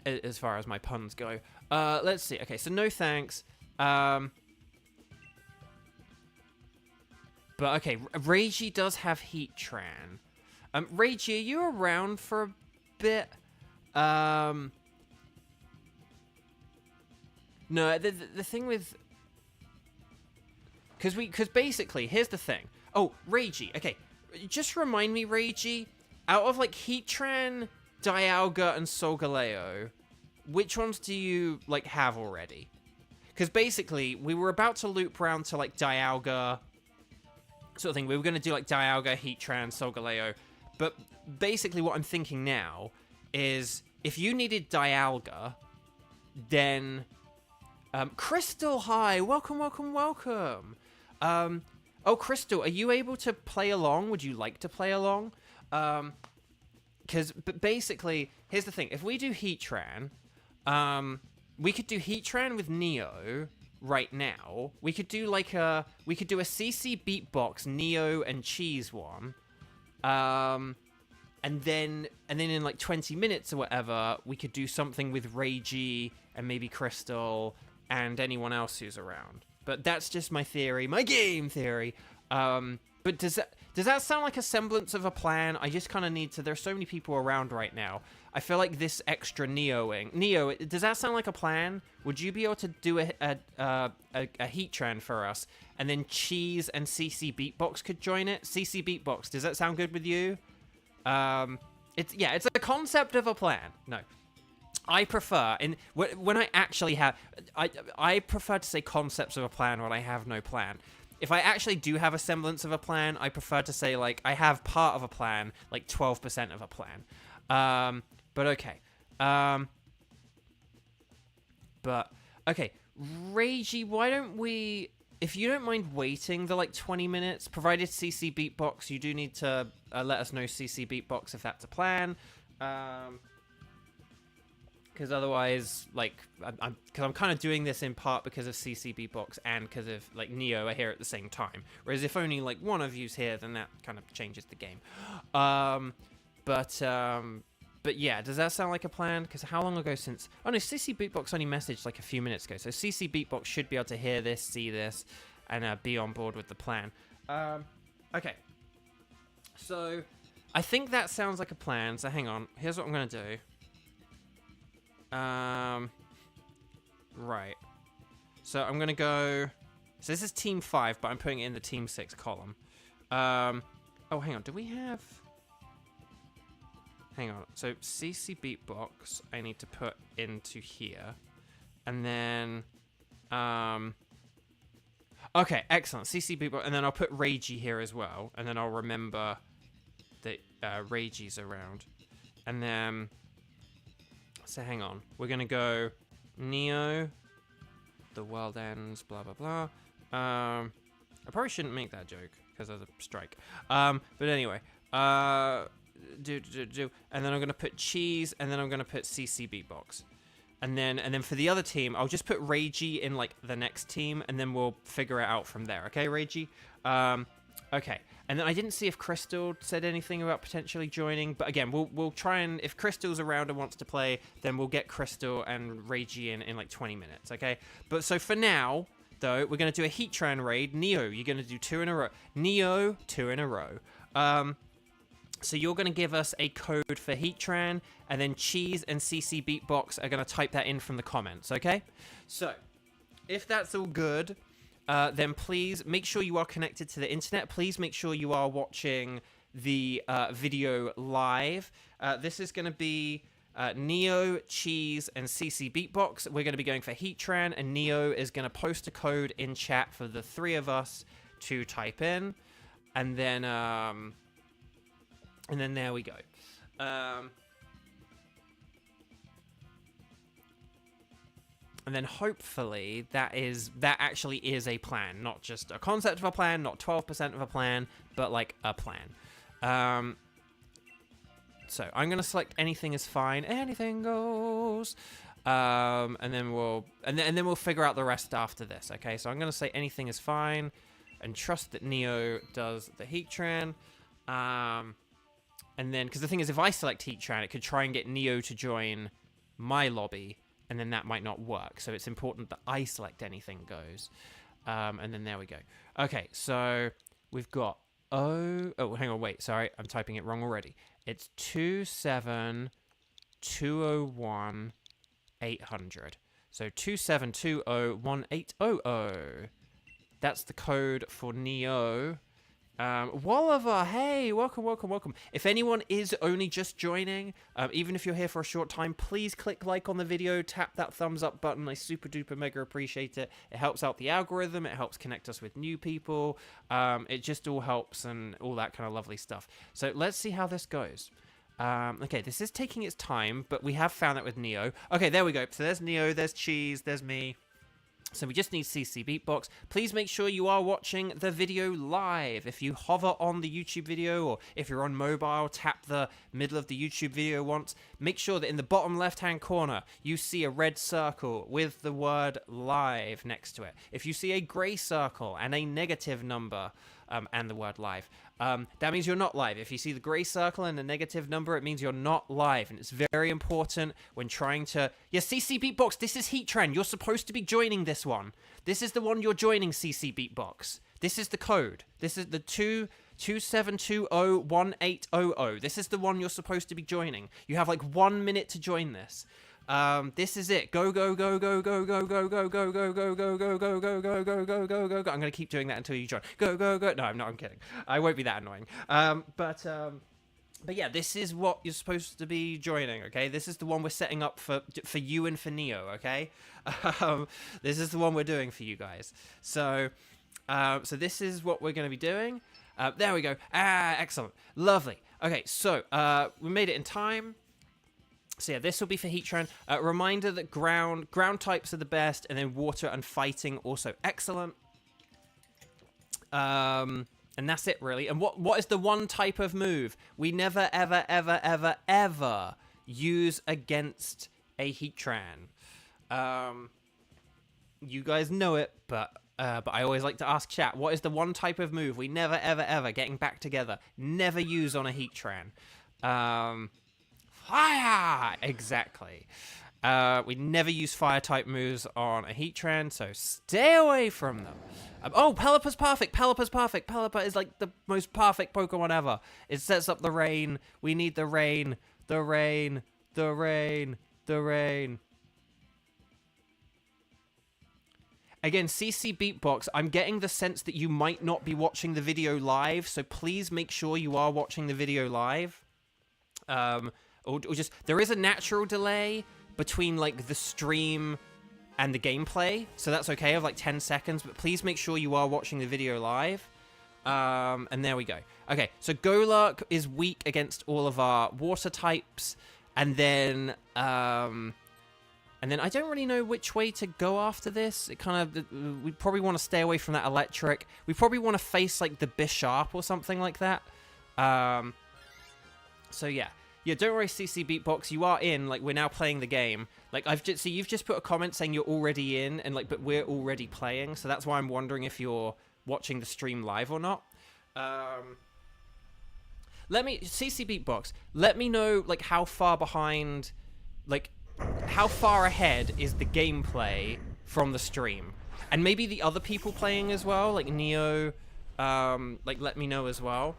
As far as my puns go. Let's see. Okay, so no thanks. But okay, Reiji does have Heatran. Reiji, are you around for a bit? No, the thing with... Because basically, here's the thing. Oh, Reiji. Okay, just remind me, Reiji, out of, like, Heatran, Dialga, and Solgaleo, which ones do you, like, have already? Because basically, we were about to loop around to, like, Dialga, sort of thing. We were going to do, like, Dialga, Heatran, Solgaleo. But basically what I'm thinking now is, if you needed Dialga, then... Crystal, hi! Welcome, welcome, welcome! Oh, Crystal, are you able to play along? Would you like to play along? But basically, here's the thing. If we do Heatran, we could do Heatran with Neo right now. We could do like we could do a CC Beatbox, Neo and Cheese one. And then in like 20 minutes or whatever, we could do something with Reiji and maybe Crystal and anyone else who's around. But that's just my theory, my game theory. But does that sound like a semblance of a plan? I just kind of need to... There's so many people around right now. I feel like this extra Neoing... Neo, does that sound like a plan? Would you be able to do a Heatran for us? And then Cheese and CC Beatbox could join it? CC Beatbox, does that sound good with you? It's a concept of a plan. No. I prefer... when I actually have... I prefer to say concepts of a plan when I have no plan. If I actually do have a semblance of a plan, I prefer to say, like, I have part of a plan, like 12% of a plan. But okay. Okay, Reiji, why don't we... If you don't mind waiting the, like, 20 minutes, provided CC Beatbox, you do need to let us know CC Beatbox if that's a plan. Because otherwise, like, I'm kind of doing this in part because of CC Beatbox and because of, like, Neo are here at the same time. Whereas if only, like, one of you's here, then that kind of changes the game. But yeah, does that sound like a plan? Because how long ago since... Oh, no, CC Beatbox only messaged, like, a few minutes ago. So CC Beatbox should be able to hear this, see this, and be on board with the plan. Okay. So, I think that sounds like a plan. So, hang on. Here's what I'm going to do. Right. So I'm gonna go... So this is Team 5, but I'm putting it in the Team 6 column. Oh, hang on. Do we have... Hang on. So CC Beatbox I need to put into here. And then... Okay, excellent. CC Beatbox. And then I'll put Reiji here as well. And then I'll remember that Reiji's around. And then... So hang on. We're going to go Neo, the world ends, blah, blah, blah. I probably shouldn't make that joke because of the strike. But anyway. And then I'm going to put Cheese, and then I'm going to put CC Beatbox. And then for the other team, I'll just put Reiji in, like, the next team, and then we'll figure it out from there. Okay, Reiji? Okay. And then I didn't see if Crystal said anything about potentially joining, but again, we'll try and... If Crystal's around and wants to play, then we'll get Crystal and Reiji in like 20 minutes, okay? But so for now, though, we're going to do a Heatran raid. Neo, you're going to do 2 in a row. Neo, 2 in a row. So you're going to give us a code for Heatran, and then Cheese and CC Beatbox are going to type that in from the comments, okay? So, if that's all good... then please make sure you are connected to the internet. Please make sure you are watching the video live. This is going to be Neo, Cheese, and CC Beatbox. We're going to be going for Heatran, and Neo is going to post a code in chat for the 3 of us to type in. And then there we go. And then hopefully that actually is a plan, not just a concept of a plan, not 12% of a plan, but like a plan. So I'm gonna select anything is fine, anything goes, and then we'll figure out the rest after this. Okay, so I'm gonna say anything is fine, and trust that Neo does the Heatran. And then, because the thing is, if I select Heatran, it could try and get Neo to join my lobby, and then that might not work. So it's important that I select anything goes. And then there we go. Okay, so we've got oh, hang on, wait, sorry, I'm typing it wrong already. It's 27201 800. So 27201800. That's the code for Neo. Walliver, hey, welcome. If anyone is only just joining, even if you're here for a short time, please click like on the video, tap that thumbs up button. I super duper mega appreciate it. It helps out the algorithm. It helps connect us with new people. It just all helps and all that kind of lovely stuff. So let's see how this goes. Okay, this is taking its time, but we have found that with Neo. Okay, there we go. So there's Neo, there's Cheese, there's me. So we just need CC Beatbox. Please make sure you are watching the video live. If you hover on the YouTube video, or if you're on mobile, tap the middle of the YouTube video once. Make sure that in the bottom left-hand corner, you see a red circle with the word live next to it. If you see a grey circle and a negative number and the word live, that means you're not live. If you see the grey circle and a negative number, it means you're not live. And it's very important when trying to... Yeah, CC Beatbox, this is Heatran. You're supposed to be joining this one. This is the one you're joining, CC Beatbox. This is the code. This is the 27201800. This is the one you're supposed to be joining. You have like 1 minute to join this. This is it. Go. I'm gonna keep doing that until you join. Go. No, I'm not. I'm kidding. I won't be that annoying. But yeah, this is what you're supposed to be joining. Okay, this is the one we're setting up for you and for Neo. Okay, this is the one we're doing for you guys. So this is what we're gonna be doing. There we go. Excellent, lovely. Okay, so we made it in time. So yeah, this will be for Heatran. Reminder that ground types are the best, and then water and fighting also excellent. And that's it really. And what is the one type of move we never ever use against a Heatran? You guys know it, but I always like to ask chat. What is the one type of move we never ever getting back together never use on a Heatran? Fire! Exactly. We never use fire-type moves on a Heatran, so stay away from them. Oh, Pelipper's perfect! Pelipper is like the most perfect Pokemon ever. It sets up the rain. We need the rain. The rain. Again, CC Beatbox, I'm getting the sense that you might not be watching the video live, so please make sure you are watching the video live. Or just, there is a natural delay between like the stream and the gameplay, so that's okay, of like 10 seconds, but please make sure you are watching the video live. And there we go. Okay, so Golurk is weak against all of our water types, and then I don't really know which way to go after this. It kind of, we probably want to stay away from that electric. We probably want to face like the Bisharp or something like that. So yeah. Yeah, don't worry, CC Beatbox. You are in. Like, we're now playing the game. Like, you've just put a comment saying you're already in, and like, but we're already playing. So that's why I'm wondering if you're watching the stream live or not. CC Beatbox. Let me know like how far behind, like, how far ahead is the gameplay from the stream, and maybe the other people playing as well, like Neo. Like, let me know as well.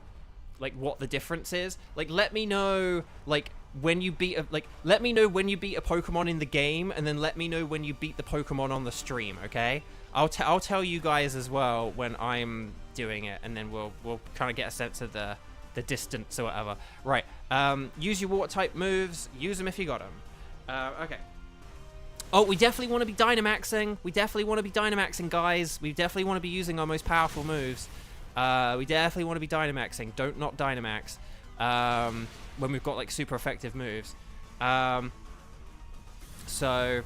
Like what the difference is. Like let me know like when you beat let me know when you beat a Pokemon in the game, and then let me know when you beat the Pokemon on the stream, okay? I'll tell you guys as well when I'm doing it, and then we'll kind of get a sense of the distance or whatever. Right. Use your water type moves. Use them if you got them. Okay. Oh, we definitely want to be Dynamaxing. Guys. We definitely want to be using our most powerful moves. We definitely want to be Dynamaxing. Don't not Dynamax when we've got like super effective moves. So,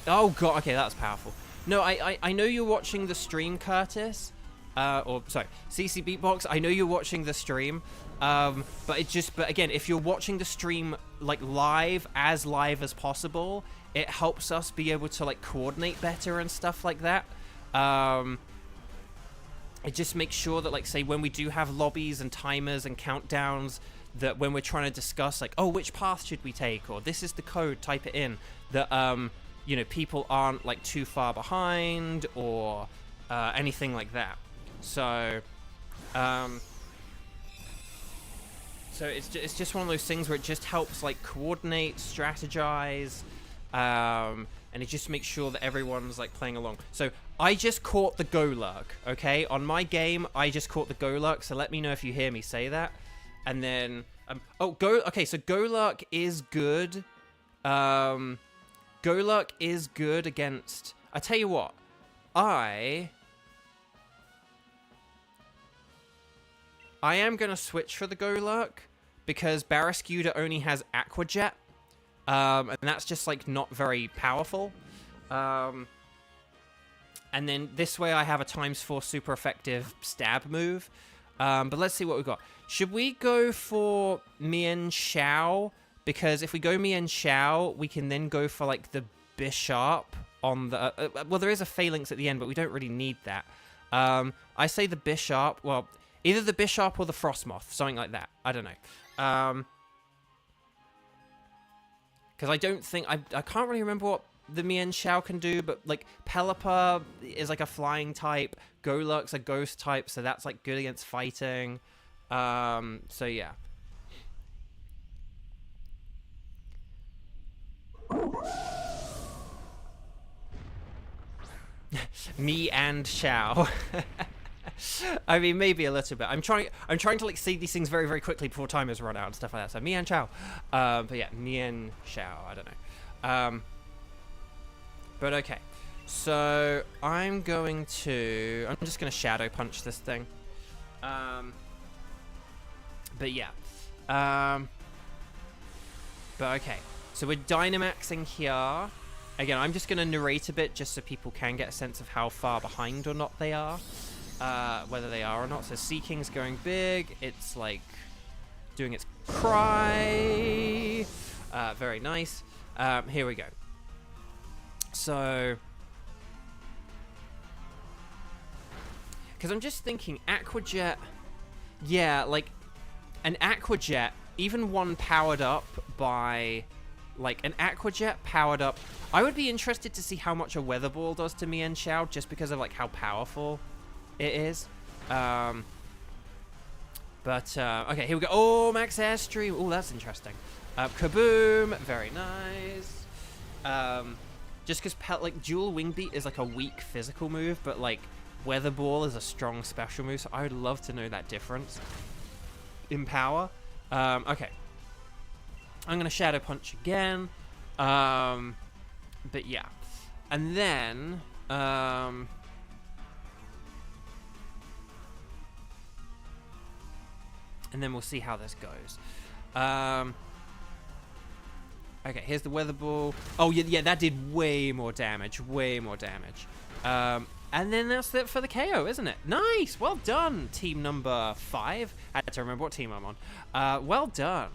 oh god, okay, that's powerful. No, I know you're watching the stream, Curtis. Or sorry, CC Beatbox. I know you're watching the stream. But again, if you're watching the stream like live as possible, it helps us be able to like coordinate better and stuff like that. It just makes sure that, like, say, when we do have lobbies and timers and countdowns, that when we're trying to discuss, like, oh, which path should we take, or this is the code, type it in, that, you know, people aren't, like, too far behind, or anything like that. So, so it's just one of those things where it just helps, like, coordinate, strategize, and it just makes sure that everyone's, like, playing along. So I just caught the Golurk, okay? On my game, I just caught the Golurk, so let me know if you hear me say that. And then, okay, so Golurk is good. Golurk is good against, I tell you what, I am going to switch for the Golurk, because Barrascuda only has Aqua Jet. And that's just, like, not very powerful. And then this way I have a ×4 super effective stab move. But let's see what we've got. Should we go for Mian Xiao? Because if we go Mian Xiao, we can then go for, like, the Bishop on the... well, there is a Phalanx at the end, but we don't really need that. I say the Bishop. Well, either the Bishop or the Frostmoth. Something like that. I don't know. Because I don't think... I can't really remember what the Mian Xiao can do, but, like, Pelipper is, like, a flying type. Golurk's a ghost type, so that's, like, good against fighting. So, yeah. Me and Xiao. I mean, maybe a little bit. I'm trying to, like, say these things very, very quickly before timers run out and stuff like that. So Mian Xiao. But yeah, Mian Xiao. I don't know. But okay. So I'm just gonna Shadow Punch this thing. But yeah. But okay. So we're Dynamaxing here. Again, I'm just gonna narrate a bit just so people can get a sense of how far behind or not they are. Whether they are or not. So Seeking's going big. It's, like, doing its cry. Very nice. Here we go. So, because I'm just thinking, Aqua Jet, yeah, like, an Aqua Jet, even one powered up by, like, an Aqua Jet powered up, I would be interested to see how much a Weather Ball does to Mian Xiao, just because of, like, how powerful it is. But, okay, here we go. Oh, Max Airstream. Oh, that's interesting. Kaboom. Very nice. Just because, like, Dual Wing Beat is, like, a weak physical move, but, like, Weather Ball is a strong special move, so I would love to know that difference in power. Okay. I'm going to Shadow Punch again. But, yeah. And then, and then we'll see how this goes. Okay, here's the Weather Ball. Oh, yeah, that did way more damage. Way more damage. And then that's it for the KO, isn't it? Nice! Well done, team number 5. I had to remember what team I'm on. Well done.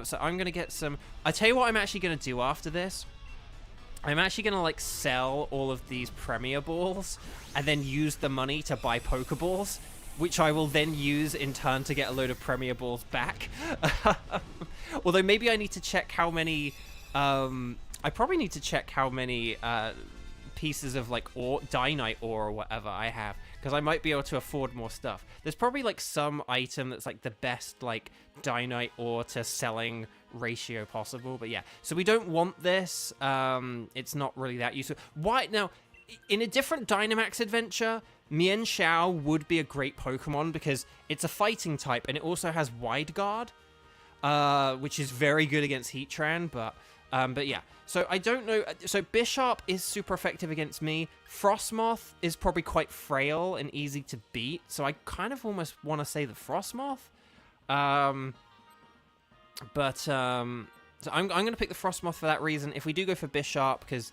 So I'm going to get some... I tell you what I'm actually going to do after this. I'm actually going to, like, sell all of these Premier Balls and then use the money to buy Pokeballs, which I will then use in turn to get a load of Premier Balls back. Although maybe I need to check how many... I probably need to check how many pieces of, like, ore, Dynite ore or whatever I have, because I might be able to afford more stuff. There's probably, like, some item that's, like, the best, like, Dynite ore to selling ratio possible, but yeah. So we don't want this. It's not really that useful. Why? Now, in a different Dynamax adventure, Mian Xiao would be a great Pokemon because it's a fighting type and it also has Wide Guard, which is very good against Heatran, but yeah. So I don't know. So Bishop is super effective against me. Frostmoth is probably quite frail and easy to beat, so I kind of almost want to say the Frostmoth. So I'm going to pick the Frostmoth for that reason. If we do go for Bishop, because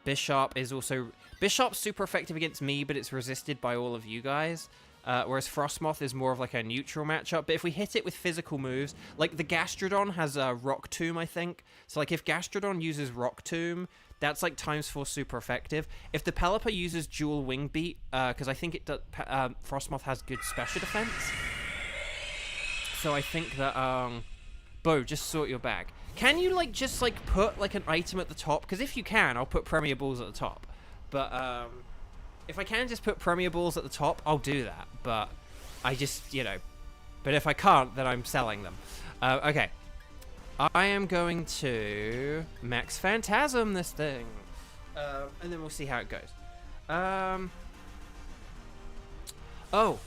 Bishop's super effective against me, but it's resisted by all of you guys. whereas Frostmoth is more of like a neutral matchup. But if we hit it with physical moves, like the Gastrodon has a Rock Tomb, I think. So like if Gastrodon uses Rock Tomb, that's like ×4 super effective. If the Pelipper uses Dual Wing Beat, because I think it does, Frostmoth has good special defense. So I think that, Bo, just sort your bag. Can you like just like put like an item at the top? Because if you can, I'll put Premier Balls at the top. But if I can just put Premier Balls at the top, I'll do that. But I just, you know, but if I can't, then I'm selling them. Okay. I am going to Max Phantasm this thing. And then we'll see how it goes. Oh.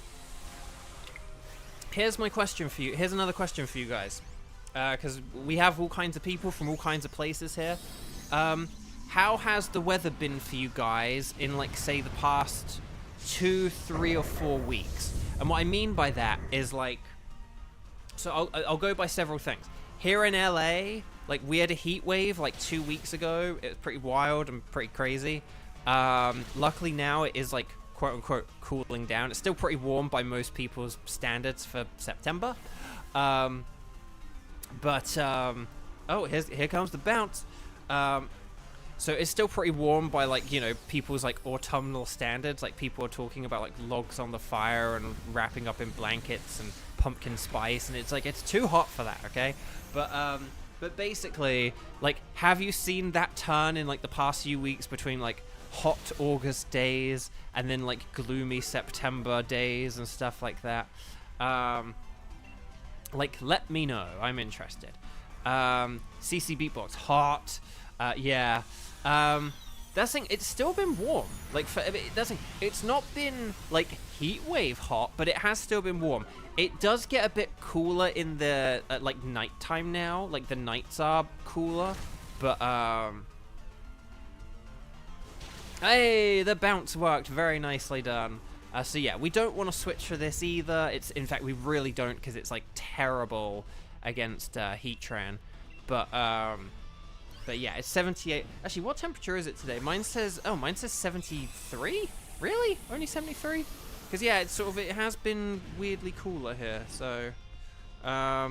Here's my question for you. Here's another question for you guys. Because we have all kinds of people from all kinds of places here. How has the weather been for you guys in, like, say, the past 2, 3, or 4 weeks? And what I mean by that is, like... So I'll go by several things. Here in LA, like, we had a heat wave, like, 2 weeks ago. It was pretty wild and pretty crazy. Luckily now it is, like, quote-unquote cooling down. It's still pretty warm by most people's standards for September. Oh, here comes the bounce. So it's still pretty warm by, like, you know, people's, like, autumnal standards. Like, people are talking about, like, logs on the fire and wrapping up in blankets and pumpkin spice. And it's, like, it's too hot for that, okay? But basically, like, have you seen that turn in, like, the past few weeks between, like, hot August days and then, like, gloomy September days and stuff like that? Like, let me know. I'm interested. CC Beatbox, hot. Yeah. That thing, it's still been warm. Like, it's not been, like, heat wave hot, but it has still been warm. It does get a bit cooler in the, like, nighttime now. Like, the nights are cooler. But, hey, the bounce worked. Very nicely done. So, yeah, we don't want to switch for this either. In fact, we really don't, because it's, like, terrible against Heatran. But yeah, it's 78. Actually, what temperature is it today? Mine says 73? Really? Only 73? Because, yeah, it's sort of, it has been weirdly cooler here, so, yeah,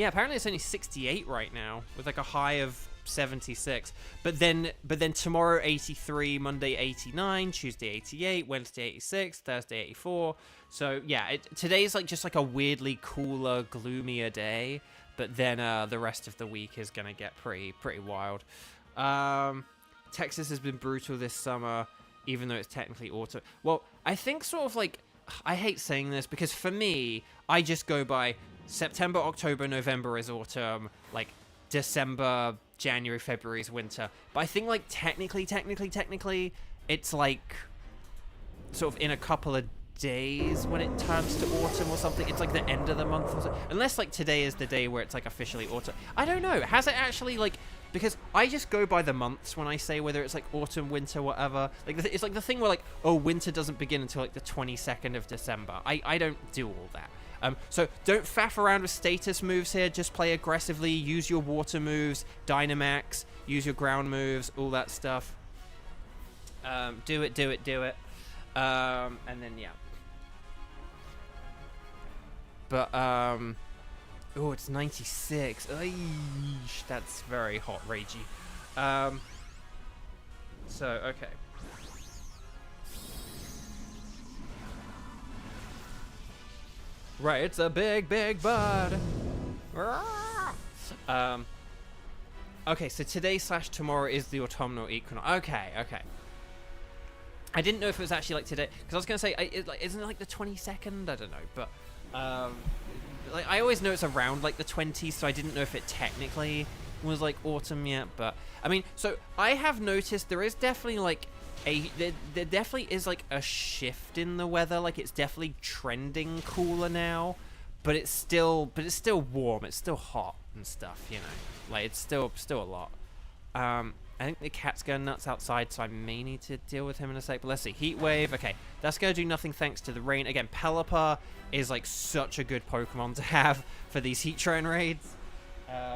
apparently it's only 68 right now, with, like, a high of 76, but then tomorrow 83, Monday 89, Tuesday 88, Wednesday 86, Thursday 84, so, yeah, today's, like, just, like, a weirdly cooler, gloomier day, but then, the rest of the week is gonna get pretty wild. Texas has been brutal this summer, even though it's technically autumn. Well, I think sort of like, I hate saying this because for me, I just go by September, October, November is autumn, like December, January, February is winter. But I think like technically, it's like sort of in a couple of days when it turns to autumn or something. It's like the end of the month or so. Unless like today is the day where it's like officially autumn. I don't know. Has it actually like... Because I just go by the months when I say whether it's like autumn, winter, whatever. Like it's like the thing where like, oh, winter doesn't begin until like the 22nd of December. I don't do all that. So don't faff around with status moves here. Just play aggressively. Use your water moves, Dynamax. Use your ground moves, all that stuff. Do it. And then yeah. But oh, it's 96. Eesh, that's very hot, ragey. So, okay. Right, it's a big bud. Okay, so today / tomorrow is the autumnal equinox. Okay. I didn't know if it was actually like today, because I was going to say, isn't it like the 22nd? I don't know, but... like I always know it's around like the 20s, so I didn't know if it technically was like autumn yet. But I mean, so I have noticed there is definitely like there definitely is like a shift in the weather. Like it's definitely trending cooler now, but it's still warm. It's still hot and stuff, you know. Like it's still a lot. I think the cat's going nuts outside, so I may need to deal with him in a sec. But let's see. Heat Wave. Okay, that's going to do nothing thanks to the rain. Again, Pelipper is like such a good Pokemon to have for these Heatran raids.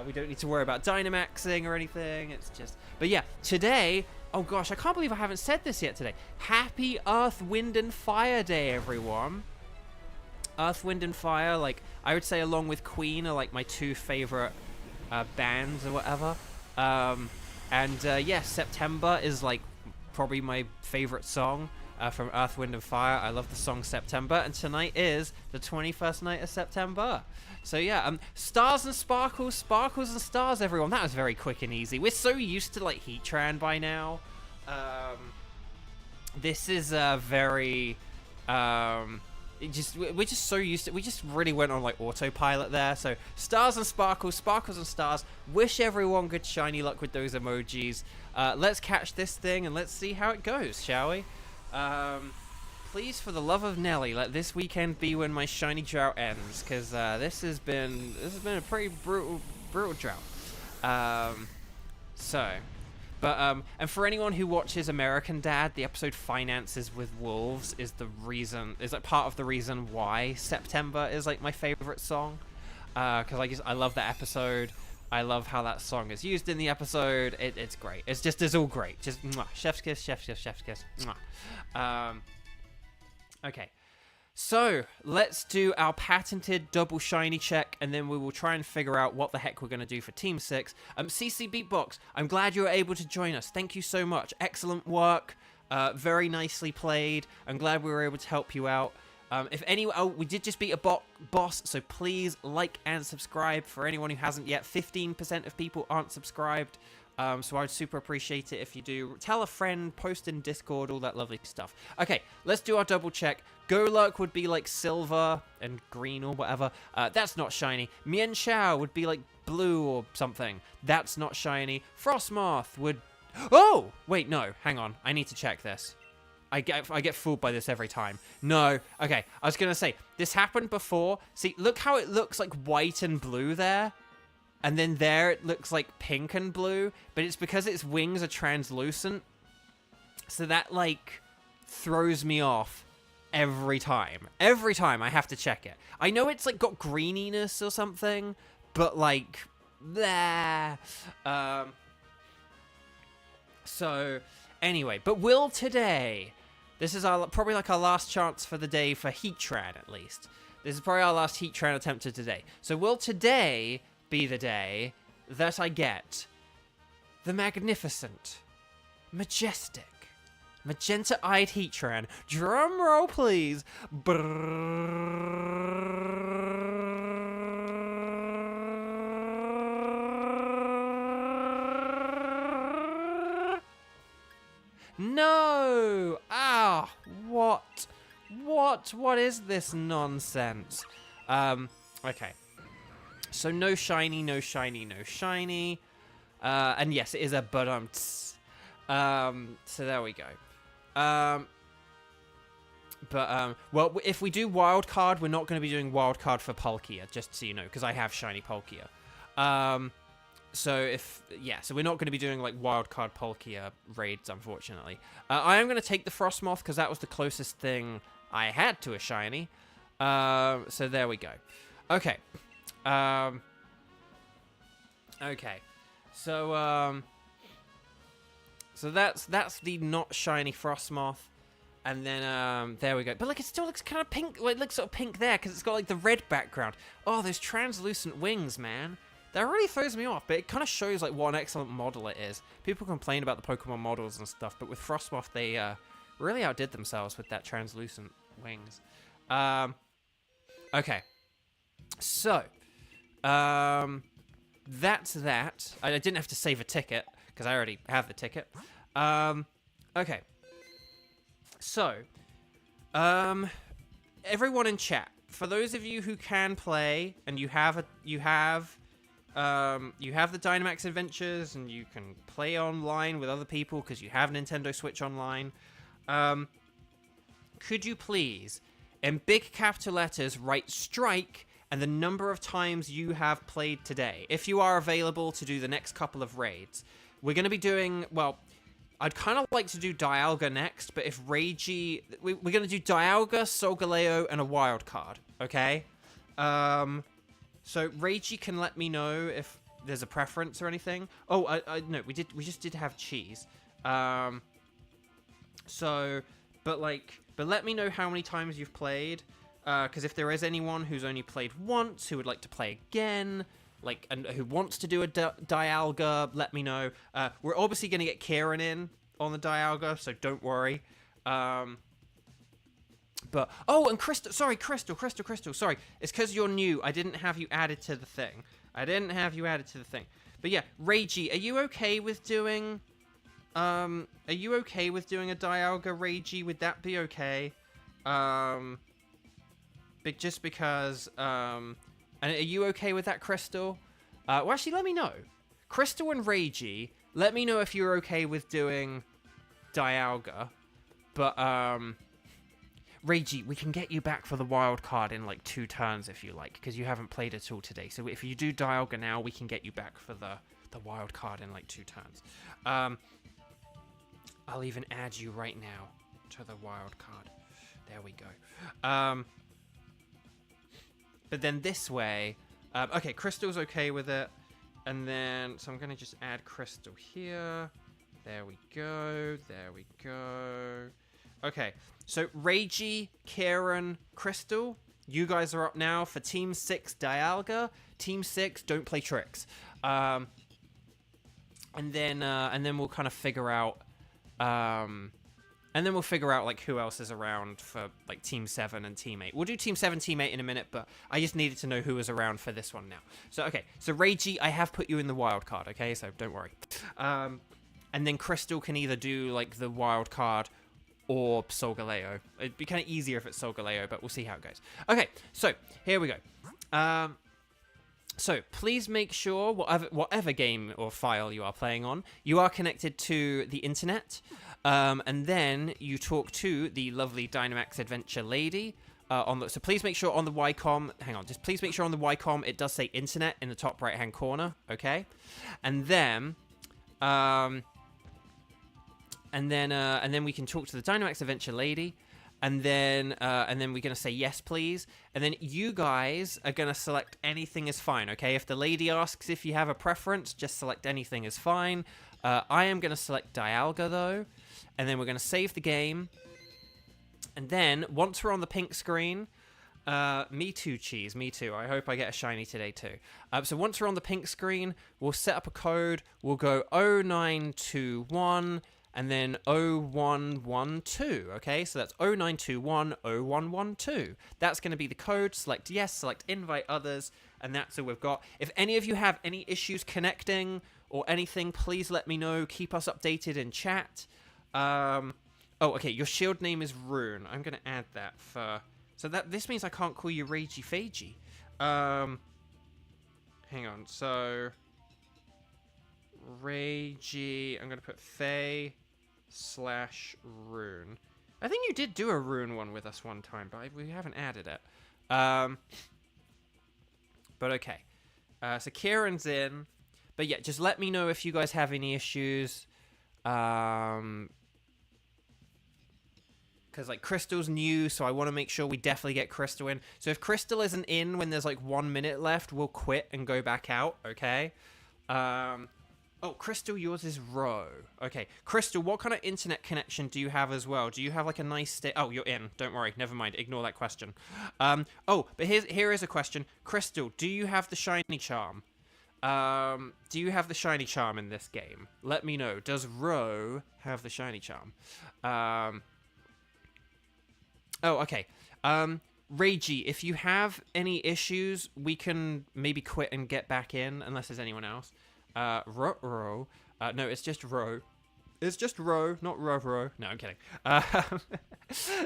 We don't need to worry about Dynamaxing or anything. It's just... But yeah, today, Oh gosh, I can't believe I haven't said this yet today. Happy Earth, Wind, and Fire Day, everyone. Earth, Wind, and Fire, like, I would say along with Queen are, like, my two favorite bands or whatever. Yeah, September is, like, probably my favorite song from Earth, Wind, and Fire. I love the song September, and tonight is the 21st night of September. So yeah, stars and sparkles, sparkles and stars, everyone. That was very quick and easy. We're so used to, like, Heatran by now. This is very... we're just so used to... We just really went on, like, autopilot there. So, stars and sparkles, sparkles and stars. Wish everyone good shiny luck with those emojis. Let's catch this thing and let's see how it goes, shall we? Please, for the love of Nelly, let this weekend be when my shiny drought ends, because this has been a pretty brutal drought. And for anyone who watches American Dad, the episode Finances with Wolves is like part of the reason why September is like my favorite song, because I love that episode. I love how that song is used in the episode. It's great. It's all great. Just mwah, chef's kiss, chef's kiss, chef's kiss. Mwah. Okay, so let's do our patented double shiny check, and then we will try and figure out what the heck we're going to do for Team 6. CC Beatbox, I'm glad you were able to join us. Thank you so much. Excellent work. Very nicely played. I'm glad we were able to help you out. We did just beat a boss, so please like and subscribe for anyone who hasn't yet. 15% of people aren't subscribed. So I'd super appreciate it if you do. Tell a friend, post in Discord, all that lovely stuff. Okay, let's do our double check. Golurk would be like silver and green or whatever. That's not shiny. Mienshao would be like blue or something. That's not shiny. Frostmoth would... Oh! Wait, no. Hang on. I need to check this. I get fooled by this every time. No. Okay, I was going to say, this happened before. See, look how it looks like white and blue there. And then there it looks like pink and blue, but it's because its wings are translucent. So that, like, throws me off every time. Every time I have to check it. I know it's, like, got greeniness or something, but, like, there. So, anyway, but will today... This is probably, like, our last chance for the day for Heatran, at least. This is probably our last Heatran attempt of today. So will today... be the day that I get the magnificent, majestic, magenta-eyed Heatran. Drum roll, please. No! Ah, what is this nonsense? Okay. So no shiny, no shiny, no shiny. And yes, it is a badumts. So there we go. Well, if we do wild card, we're not going to be doing wild card for Palkia, just so you know, because I have shiny Palkia. So we're not going to be doing like wild card Palkia raids, unfortunately. I am going to take the Frostmoth because that was the closest thing I had to a shiny. So there we go. Okay. Okay, so that's the not shiny Frostmoth, and then there we go. But like, it still looks kind of pink. Well, it looks sort of pink there because it's got like the red background. Oh, those translucent wings, man. That really throws me off. But it kind of shows like what an excellent model it is. People complain about the Pokemon models and stuff, but with Frostmoth they really outdid themselves with that translucent wings. Okay, so. That's that. I didn't have to save a ticket, because I already have the ticket. Okay. So, everyone in chat, for those of you who can play, and you have the Dynamax Adventures, and you can play online with other people, because you have Nintendo Switch Online, could you please, in big capital letters, write strike and the number of times you have played today, if you are available to do the next couple of raids. We're going to be doing, well, I'd kind of like to do Dialga next, but if Reiji... We're going to do Dialga, Solgaleo, and a wild card, okay? So Reiji can let me know if there's a preference or anything. Oh, no, we just did have cheese. But let me know how many times you've played, because if there is anyone who's only played once who would like to play again, and who wants to do a Dialga, let me know. We're obviously going to get Kieran in on the Dialga, so don't worry. But, oh, and Crystal, sorry, Crystal, sorry. It's because you're new. I didn't have you added to the thing. But yeah, Reiji, are you okay with doing, a Dialga, Reiji? Would that be okay? But just because, and are you okay with that, Crystal? Well, actually, let me know. Crystal and Reiji, let me know if you're okay with doing Dialga. But, Reiji, we can get you back for the wild card in like 2 turns if you like, because you haven't played at all today. So if you do Dialga now, we can get you back for the wild card in like 2 turns. I'll even add you right now to the wild card. There we go. But then this way, okay, Crystal's okay with it. And then, so I'm going to just add Crystal here. There we go. Okay, so Reiji, Kieran, Crystal, you guys are up now for Team 6 Dialga. Team 6, don't play tricks. And then we'll kind of figure out, like who else is around for like Team 7 and Team 8. We'll do Team 7, Team 8 in a minute, but I just needed to know who was around for this one now. So, okay, so Reiji, I have put you in the wild card, okay? So don't worry. And then Crystal can either do like the wild card or Solgaleo. It'd be kind of easier if it's Solgaleo, but we'll see how it goes. Okay, so here we go. So please make sure, whatever game or file you are playing on, you are connected to the internet, and then you talk to the lovely Dynamax Adventure lady. So please make sure on the Ycom, just please make sure on the Ycom it does say internet in the top right-hand corner, okay? And then we can talk to the Dynamax Adventure lady, and then we're gonna say yes, please, and then you guys are gonna select anything is fine, okay? If the lady asks if you have a preference, just select anything is fine. I am gonna select Dialga though, and then we're gonna save the game, and then once we're on the pink screen, me too, Cheese, me too. I hope I get a shiny today too. So once we're on the pink screen, we'll set up a code. We'll go 0921. And then 0112, okay? So that's 0921 0112. That's going to be the code. Select yes, select invite others, and that's all we've got. If any of you have any issues connecting or anything, please let me know. Keep us updated in chat. Oh, okay, your shield name is Rune. I'm going to add that for... So this means I can't call you Reiji Feiji. Hang on, so... Reiji... I'm going to put Faye... /Rune. I think you did do a Rune one with us one time, but we haven't added it. But okay. So Kieran's in. But yeah, just let me know if you guys have any issues. Because like Crystal's new, so I want to make sure we definitely get Crystal in. So if Crystal isn't in when there's like 1 minute left, we'll quit and go back out, okay? Oh, Crystal, yours is Ro. Okay, Crystal, what kind of internet connection do you have as well? Do you have like a nice Oh, you're in. Don't worry. Never mind. Ignore that question. Oh, but here is a question. Crystal, do you have the shiny charm? Do you have the shiny charm in this game? Let me know. Does Ro have the shiny charm? Oh, okay. Reiji, if you have any issues, we can maybe quit and get back in, unless there's anyone else. No, it's just Ro. It's just Ro, not Ro. No, I'm kidding.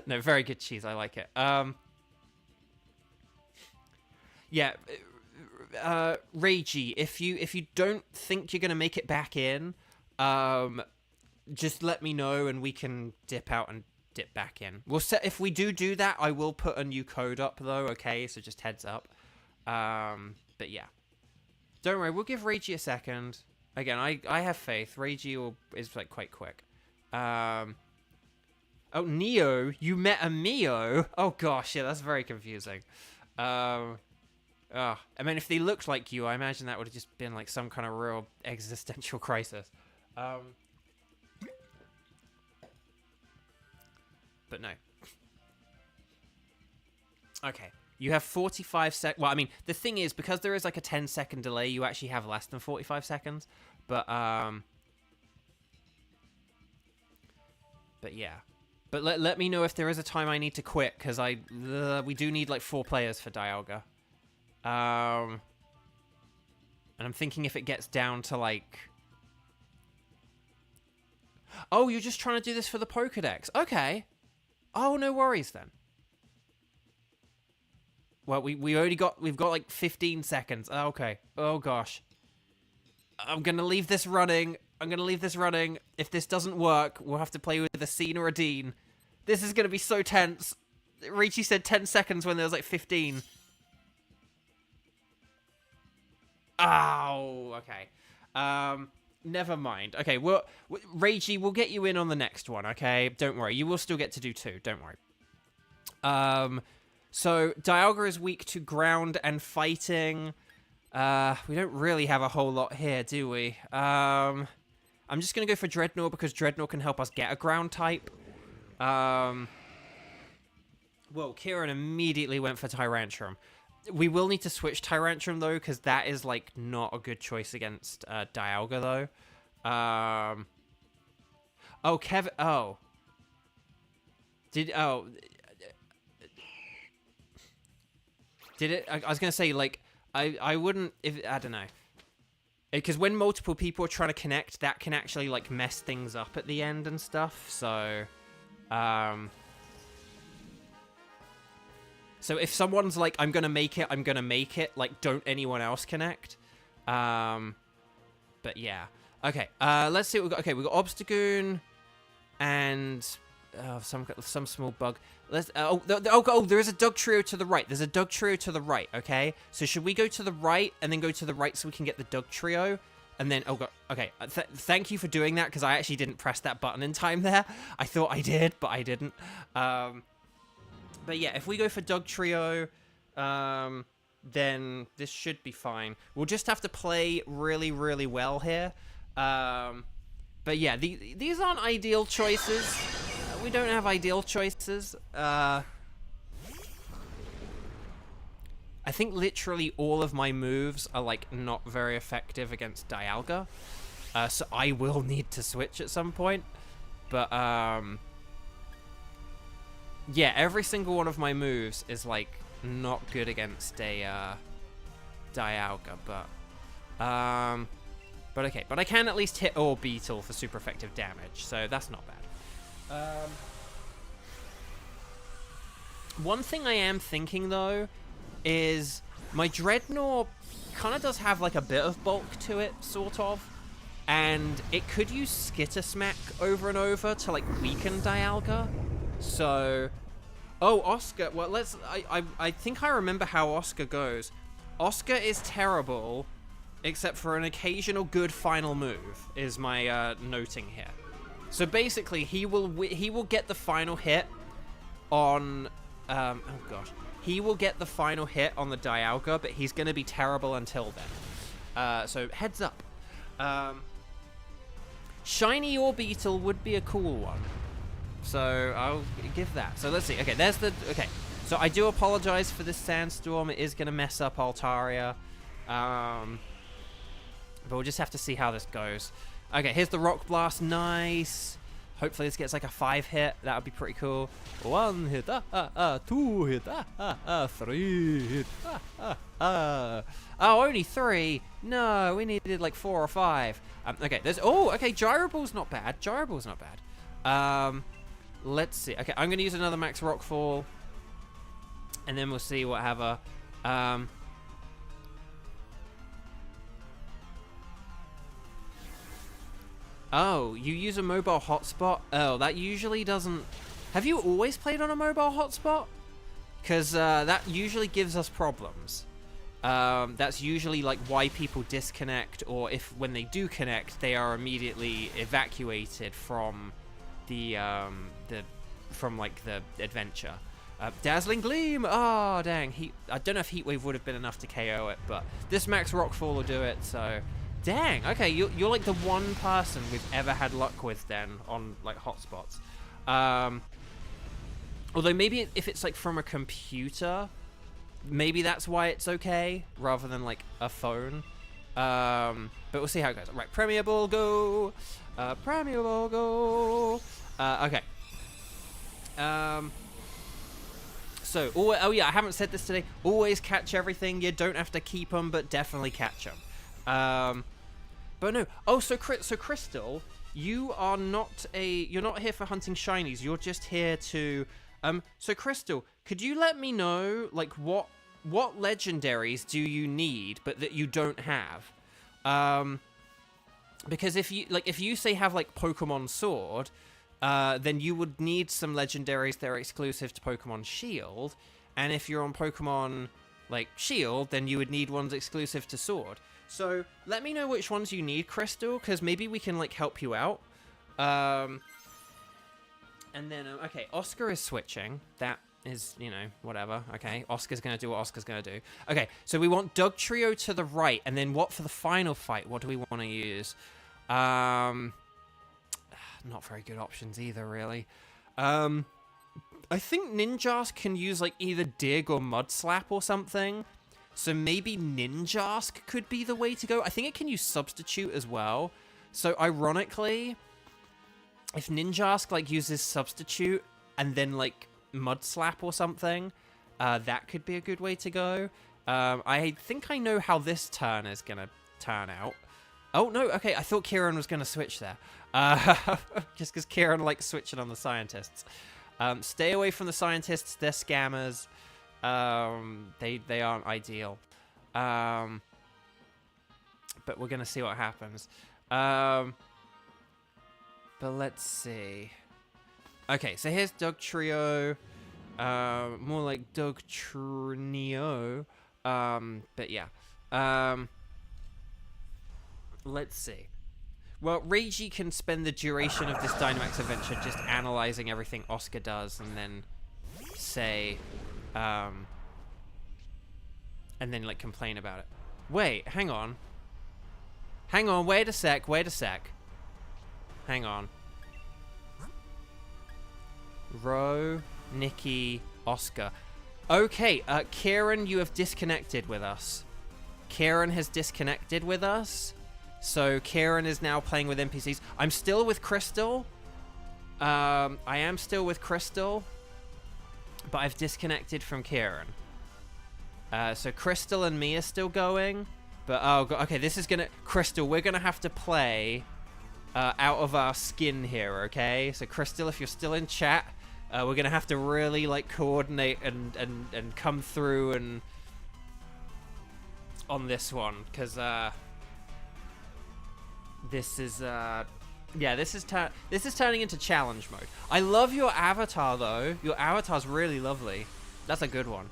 No, very good Cheese. I like it. Yeah, Reiji, if you don't think you're gonna make it back in, just let me know and we can dip out and dip back in. If we do that, I will put a new code up though. Okay, so just heads up. But yeah. Don't worry, we'll give Reiji a second. Again, I have faith. Reiji is like quite quick. Oh, Neo, you met a Mio? Oh gosh, yeah, that's very confusing. I mean, if they looked like you, I imagine that would have just been like some kind of real existential crisis. But no. Okay. You have 45 seconds. Well, I mean, the thing is, because there is like a 10-second delay, you actually have less than 45 seconds. But yeah. But let me know if there is a time I need to quit, because we do need like 4 players for Dialga. And I'm thinking if it gets down to like... Oh, you're just trying to do this for the Pokedex. Okay. Oh, no worries then. Well, we've got like 15 seconds. Okay. Oh gosh. I'm gonna leave this running. If this doesn't work, we'll have to play with a Scene or a Dean. This is gonna be so tense. Richie said 10 seconds when there was like 15. Oh, okay. Never mind. Okay, well, Ragey, we'll get you in on the next one, okay? Don't worry. You will still get to do 2. Don't worry. So, Dialga is weak to ground and fighting. We don't really have a whole lot here, do we? I'm just going to go for Dreadnought because Dreadnought can help us get a ground type. Whoa, Kieran immediately went for Tyrantrum. We will need to switch Tyrantrum, though, because that is, like, not a good choice against Dialga, though. Oh, Kevin... Oh. Oh... Did it? I was gonna say, like, I wouldn't, if, I don't know. Because when multiple people are trying to connect, that can actually, like, mess things up at the end and stuff, so, so if someone's like, I'm gonna make it, like, don't anyone else connect. But yeah. Okay, let's see what we've got. Okay, we've got Obstagoon and some small bug. Let's, there is a Dug Trio to the right. There's a Dug Trio to the right, okay? So should we go to the right and then go to the right so we can get the Dug Trio? And then, oh god, okay, thank you for doing that, because I actually didn't press that button in time there. I thought I did, but I didn't. But yeah, if we go for Dug Trio, then this should be fine. We'll just have to play really, really well here. But yeah, these aren't ideal choices. We don't have ideal choices. I think literally all of my moves are, like, not very effective against Dialga. So I will need to switch at some point. But, yeah, every single one of my moves is, like, not good against a, Dialga, but okay. But I can at least hit or Beetle for super effective damage, so that's not bad. One thing I am thinking, though, is my Dreadnought kind of does have, like, a bit of bulk to it, sort of. And it could use Skitter Smack over and over to, like, weaken Dialga. So... Oh, Oscar. Well, let's... I think I remember how Oscar goes. Oscar is terrible, except for an occasional good final move, is my noting here. So basically, he will get the final hit on... oh gosh. He will get the final hit on the Dialga, but he's going to be terrible until then. So heads up. Shiny or Beetle would be a cool one. So I'll give that. So let's see. Okay, there's the... Okay. So I do apologize for this sandstorm. It is going to mess up Altaria. But we'll just have to see how this goes. Okay, here's the Rock Blast. Nice. Hopefully this gets like a 5 hit. That would be pretty cool. 1 hit. 2 hit. 3 hit. Oh, only 3. No, we needed like 4 or 5. Okay, there's... Oh, okay, Gyro Ball's not bad. Gyro Ball's not bad. Let's see. Okay, I'm going to use another Max Rockfall. And then we'll see what have a... Oh, you use a mobile hotspot? Oh, that usually doesn't... Have you always played on a mobile hotspot? Because that usually gives us problems. That's usually like why people disconnect, or if when they do connect, they are immediately evacuated from the adventure. Dazzling Gleam! Oh, dang. I don't know if Heat Wave would have been enough to KO it, but this Max Rockfall will do it, so... Dang, okay, you're like the one person we've ever had luck with then on, like, hotspots. Although maybe if it's like from a computer, maybe that's why it's okay rather than like a phone. But we'll see how it goes. Right, Premier Ball, go. Premier Ball, go. Okay. So, oh yeah, I haven't said this today. Always catch everything. You don't have to keep them, but definitely catch them. But no. Oh, so Crystal, you're not here for hunting shinies. You're just here to. So Crystal, could you let me know like what legendaries do you need, but that you don't have? Because if you say have like Pokémon Sword. Then you would need some legendaries that are exclusive to Pokemon Shield, and if you're on Pokemon like Shield, then you would need ones exclusive to Sword. So let me know which ones you need, Crystal, because maybe we can like help you out. And then okay, Oscar is switching. That is, whatever. Okay, Oscar's gonna do what Oscar's gonna do. Okay, so we want Doug Trio to the right, and then what for the final fight? What do we want to use? Not very good options either, really. I think Ninjask can use, like, either Dig or Mud Slap or something. So maybe Ninjask could be the way to go. I think it can use Substitute as well. So, ironically, if Ninjask, like, uses Substitute and then, like, Mud Slap or something, that could be a good way to go. I think I know how this turn is going to turn out. Oh, no, okay, I thought Kieran was going to switch there. Just because Kieran likes switching on the scientists. Stay away from the scientists, they're scammers. They aren't ideal. But we're going to see what happens. But let's see. Okay, so here's Doug Trio. More like Doug Trio. But yeah. Let's see. Well, Reiji can spend the duration of this Dynamax adventure just analyzing everything Oscar does and then say, and then, like, complain about it. Wait, hang on. Hang on, wait a sec. Hang on. Ro, Nikki, Oscar. Okay, Kieran, you have disconnected with us. Kieran has disconnected with us. So Kieran is now playing with NPCs. I'm still with Crystal. I am still with Crystal. But I've disconnected from Kieran. So Crystal and me are still going. But, oh, God, okay, this is gonna... Crystal, we're gonna have to play out of our skin here, okay? So Crystal, if you're still in chat, we're gonna have to really, like, coordinate and come through and... on this one, because, this is, yeah, this is turning into challenge mode. I love your avatar, though. Your avatar's really lovely. That's a good one.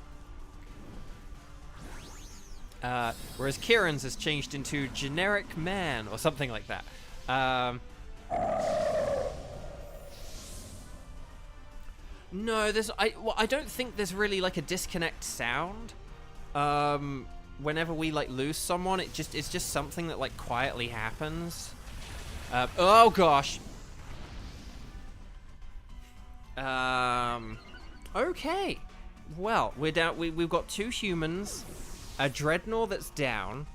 Whereas Kieran's has changed into generic man, or something like that. No, I don't think there's really, like, a disconnect sound. Whenever we, like, lose someone, it's just something that, like, quietly happens. Oh gosh. Okay. Well, we're down. We've got 2 humans, a Dreadnought that's down,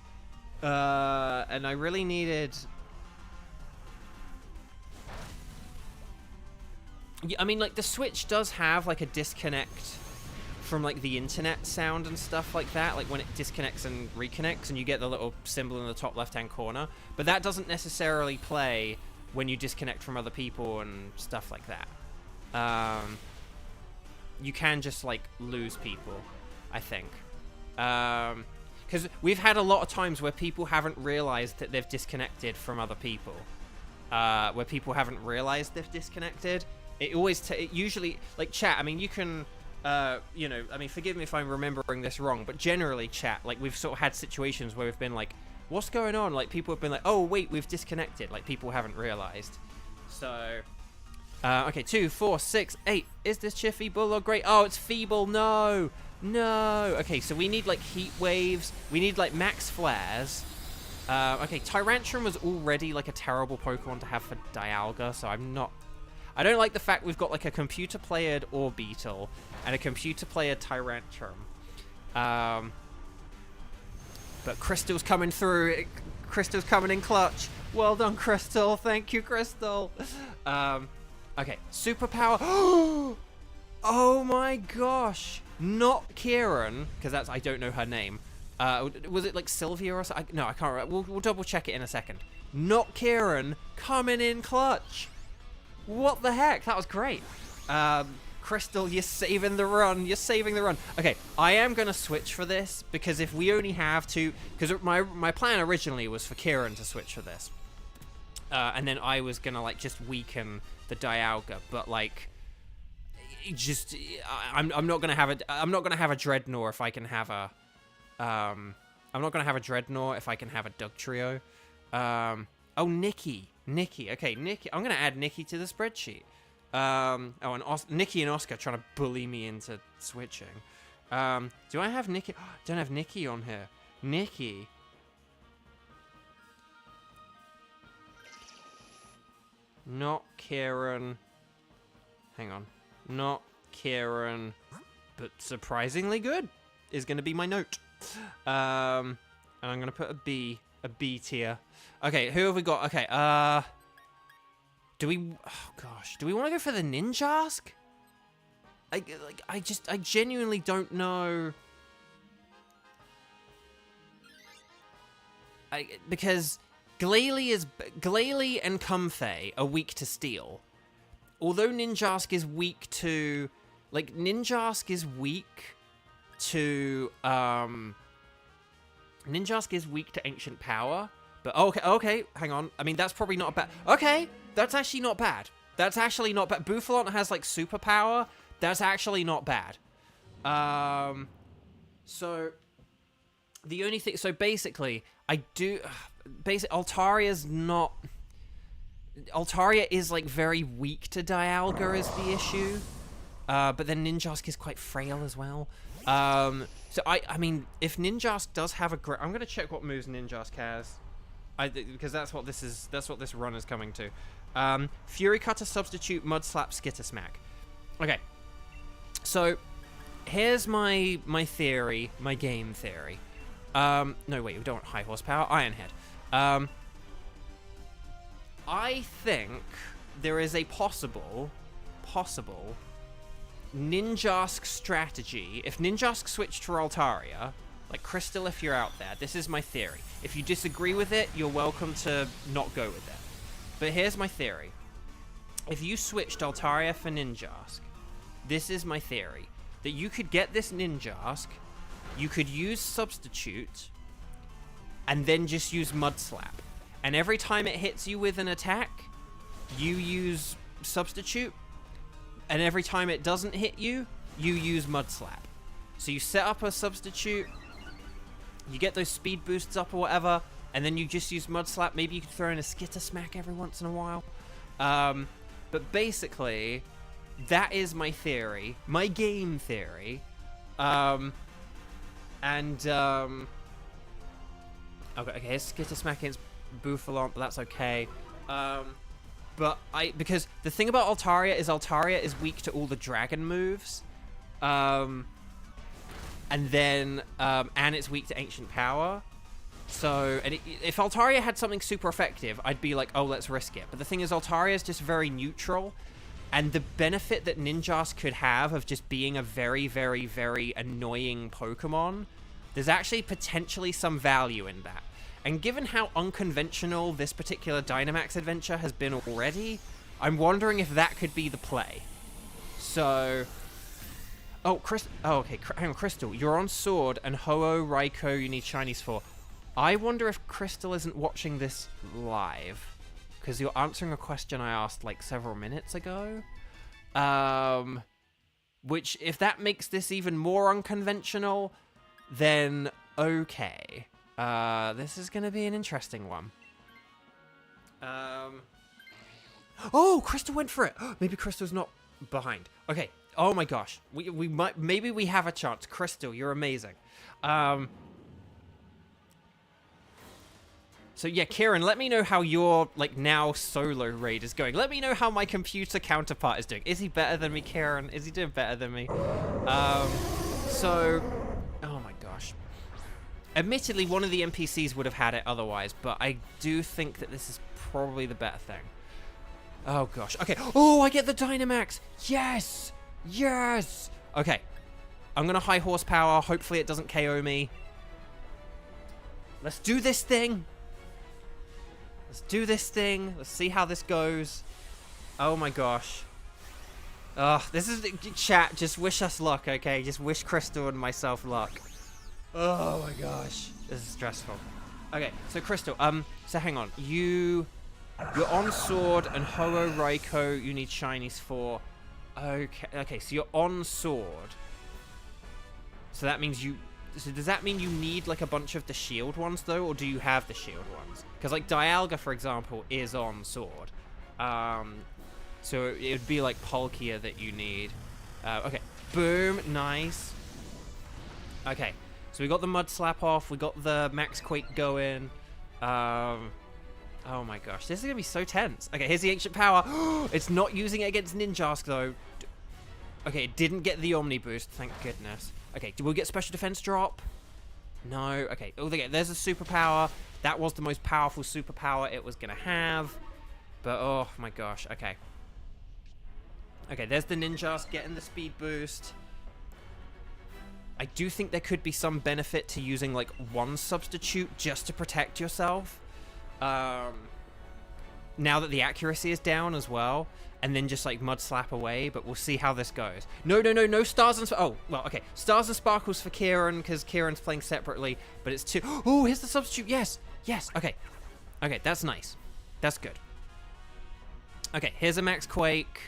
and I really needed. Yeah, I mean, like, the Switch does have, like, a disconnect from, like, the internet sound and stuff like that, like when it disconnects and reconnects and you get the little symbol in the top left-hand corner, but that doesn't necessarily play when you disconnect from other people and stuff like that. You can just, like, lose people, I think. Because we've had a lot of times where people haven't realized that they've disconnected from other people. Where people haven't realized they've disconnected. It usually, like, chat, I mean, you can... I mean, forgive me if I'm remembering this wrong, but generally, chat, like, we've sort of had situations where we've been like, what's going on? Like, people have been like, oh, wait, we've disconnected. Like, people haven't realized. So, okay, 2, 4, 6, 8. Is this Chiffy, Bull, or Great? Oh, it's Feeble. No. Okay, so we need, like, Heat Waves. We need, like, Max Flares. Okay, Tyrantrum was already, like, a terrible Pokemon to have for Dialga, so I'm not I don't like the fact we've got like a computer-playered Orbeetle and a computer-playered Tyrantrum. But Crystal's coming through. Crystal's coming in clutch. Well done, Crystal. Thank you, Crystal. Okay, superpower. Oh my gosh. Not Kieran, because that's, I don't know her name. Was it like Sylvia or something? No, I can't remember. We'll double check it in a second. Not Kieran coming in clutch. What the heck? That was great. Crystal, you're saving the run. You're saving the run. Okay, I am going to switch for this, because if we only have to... Because my plan originally was for Kieran to switch for this. And then I was going to, like, just weaken the Dialga. But, like... Just... I'm not going to have a... I'm not going to have a Dreadnought if I can have a... I'm not going to have a Dreadnought if I can have a Dugtrio. Oh, Nikki. Nikki. Okay, Nikki. I'm going to add Nikki to the spreadsheet. Oh, and Nikki and Oscar trying to bully me into switching. Do I have Nikki? Oh, I don't have Nikki on here. Nikki. Not Kieran. Hang on. Not Kieran, but surprisingly good is going to be my note. And I'm going to put a B tier. Okay, who have we got? Okay, do we... Oh, gosh. Do we want to go for the Ninjask? I genuinely don't know. Because Glalie and Comfey are weak to steel. Although Ninjask is weak to... Like, Ninjask is weak to... Ninjask is weak to Ancient Power. But, okay, hang on. I mean, that's probably not bad. Okay, that's actually not bad. That's actually not bad. Bouffalon has, like, superpower. That's actually not bad. So, the only thing... So, basically, I do... Altaria's not... Altaria is, like, very weak to Dialga is the issue. But then Ninjask is quite frail as well. So, I mean, if Ninjask does have a... I'm going to check what moves Ninjask has. Because that's what this run is coming to. Fury Cutter, Substitute, Mud Slap, Skitter Smack. Okay. So, here's my theory, my game theory. No, wait, we don't want high horsepower. Iron Head. I think there is a possible Ninjask strategy. If Ninjask switched for Altaria, like Crystal, if you're out there, this is my theory. If you disagree with it, you're welcome to not go with it. But here's my theory. If you switched Altaria for Ninjask, this is my theory. That you could get this Ninjask, you could use Substitute, and then just use Mud Slap. And every time it hits you with an attack, you use Substitute. And every time it doesn't hit you, you use Mud Slap. So you set up a Substitute, you get those speed boosts up or whatever, and then you just use Mud Slap. Maybe you could throw in a Skitter Smack every once in a while. But basically, that is my theory. My game theory. Okay, Skitter Smack against Bouffalon, but that's okay. Because the thing about Altaria is weak to all the dragon moves. And it's weak to Ancient Power. So, if Altaria had something super effective, I'd be like, oh, let's risk it. But the thing is, Altaria is just very neutral. And the benefit that Ninjask could have of just being a very, very, very annoying Pokemon, there's actually potentially some value in that. And given how unconventional this particular Dynamax adventure has been already, I'm wondering if that could be the play. So... Oh, okay, hang on, Crystal. You're on Sword, and Ho-Oh, Raikou, you need shinies for. I wonder if Crystal isn't watching this live, because you're answering a question I asked, like, several minutes ago. Which, if that makes this even more unconventional, then okay. This is going to be an interesting one. Oh, Crystal went for it. Maybe Crystal's not behind. Okay. Oh my gosh. We might, maybe we have a chance. Crystal, you're amazing. So yeah, Kieran, let me know how your like now solo raid is going. Let me know how my computer counterpart is doing. Is he better than me, Kieran? Is he doing better than me? So, oh my gosh. Admittedly, one of the NPCs would have had it otherwise, but I do think that this is probably the better thing. Oh gosh. Okay. Oh, I get the Dynamax. Yes. Yes. Okay. I'm gonna high horsepower. Hopefully it doesn't KO me. Let's do this thing. Let's do this thing. Let's see how this goes. Oh my gosh. This is chat. Just wish us luck, okay? Just wish Crystal and myself luck. Oh my gosh. This is stressful. Okay, so Crystal, so hang on. You're on sword and Ho-Oh Raikou you need shinies for. Okay, so you're on sword. So that means so does that mean you need like a bunch of the shield ones though, or do you have the shield ones? Because like Dialga, for example, is on sword. So it would be like Palkia that you need. Okay, boom, nice. Okay, so we got the Mud Slap off, we got the Max Quake going. Oh my gosh, this is gonna be so tense. Okay, here's the Ancient Power. It's not using it against Ninjask though. Okay, it didn't get the Omni Boost, thank goodness. Okay, do we get Special Defense drop? No, okay. Oh, there's a superpower. That was the most powerful superpower it was gonna have. But, oh my gosh, okay. Okay, there's the Ninjask getting the speed boost. I do think there could be some benefit to using, like, one substitute just to protect yourself. Now that the accuracy is down as well. And then just, like, Mud Slap away. But we'll see how this goes. No Stars and... Oh, well, okay. Stars and Sparkles for Kieran, because Kieran's playing separately. But it's 2... Oh, here's the substitute. Yes. Yes. Okay. Okay, that's nice. That's good. Okay, here's a Max Quake.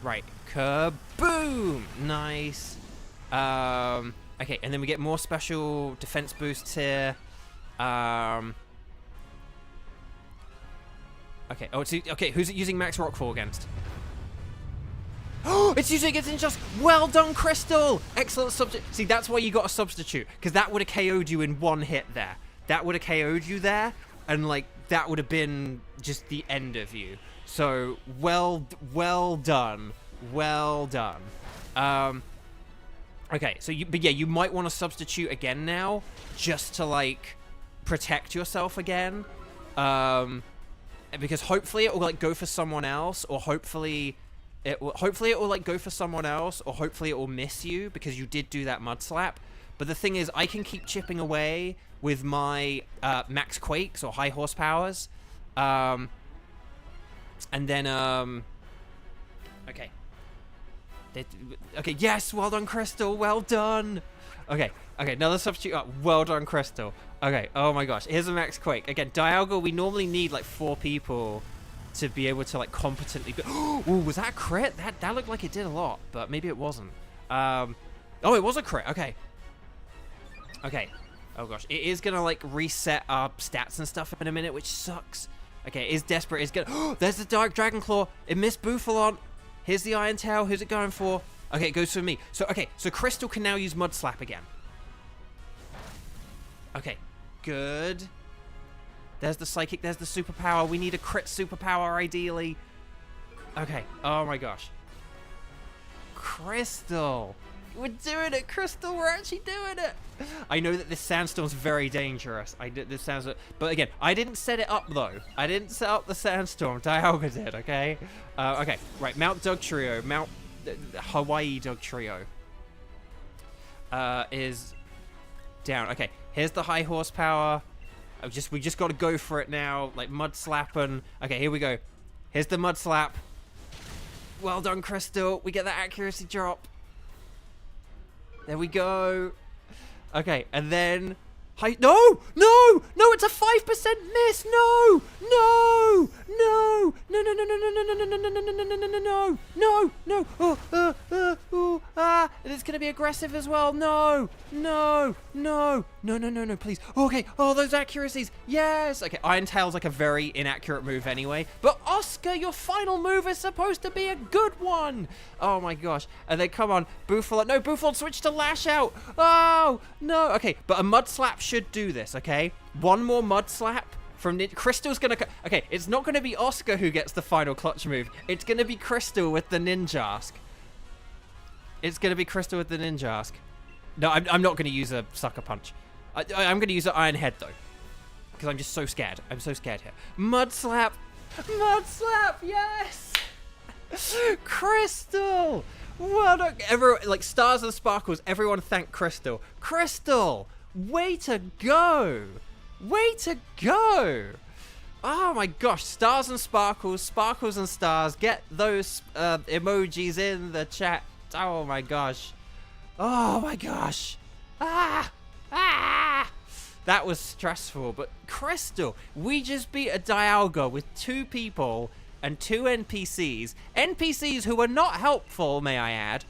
Right. Kaboom! Nice. Okay, and then we get more special defense boosts here. Okay, okay, who's it using Max Rockfall against? Oh, it's using it against Injustice. Well done, Crystal! Excellent substitute. See, that's why you got a substitute, because that would have KO'd you in one hit there. That would have KO'd you there, and, like, that would have been just the end of you. So, well done. Well done. Okay, so but yeah, you might want to substitute again now, just to, like, protect yourself again. Because hopefully it will like go for someone else, or hopefully it will like go for someone else, or hopefully it will miss you because you did do that Mud Slap. But the thing is, I can keep chipping away with my Max Quakes or high horsepowers, and then okay, okay, yes, well done, Crystal, well done. Okay, another substitute up. Well done, Crystal. Okay, oh my gosh. Here's a Max Quake. Again, Dialga, we normally need like 4 people to be able to like competently... Ooh, was that a crit? That looked like it did a lot, but maybe it wasn't. Oh, it was a crit. Okay. Okay. Oh gosh. It is gonna like reset our stats and stuff in a minute, which sucks. Okay, it is desperate. It's gonna... There's the Dark Dragon Claw. It missed Bouffalon. Here's the Iron Tail. Who's it going for? Okay, it goes for me. So, okay, so Crystal can now use Mud Slap again. Okay, good. There's the Psychic, there's the Superpower. We need a crit Superpower, ideally. Okay, oh my gosh. Crystal. We're doing it, Crystal. We're actually doing it. I know that this Sandstorm's very dangerous. But again, I didn't set it up, though. I didn't set up the Sandstorm. Dialga did, okay? Okay, right, Mount Dugtrio. Hawaii Dugtrio is down. Okay, here's the high horsepower. We just got to go for it now, like Mud Slapping. Okay, here we go. Here's the Mud Slap. Well done, Crystal. We get that accuracy drop. There we go. Okay, and then no, it's a 5% miss. No. And it's gonna be aggressive as well. No. No, no, no, no, no, please. Okay, oh, those accuracies. Yes. Okay, Iron Tail's like a very inaccurate move anyway. But Oscar, your final move is supposed to be a good one. Oh my gosh. And then come on, Buffold. No, Buffold switch to Lash Out. Oh, no. Okay, but a Mud Slap should do this, okay? One more Mud Slap from Crystal's gonna... Okay, it's not gonna be Oscar who gets the final clutch move. It's gonna be Crystal with the Ninjask. It's gonna be Crystal with the Ninjask. No, I'm not going to use a Sucker Punch. I'm going to use an Iron Head, though. Because I'm just so scared. I'm so scared here. Mud Slap! Mud Slap! Yes! Crystal! Well done. Like, Stars and Sparkles, everyone thank Crystal. Crystal! Way to go! Way to go! Oh my gosh, Stars and Sparkles, Sparkles and Stars, get those emojis in the chat. Oh my gosh. Oh my gosh. Ah! Ah! That was stressful, but Crystal, we just beat a Dialga with 2 people and 2 NPCs. NPCs who were not helpful, may I add.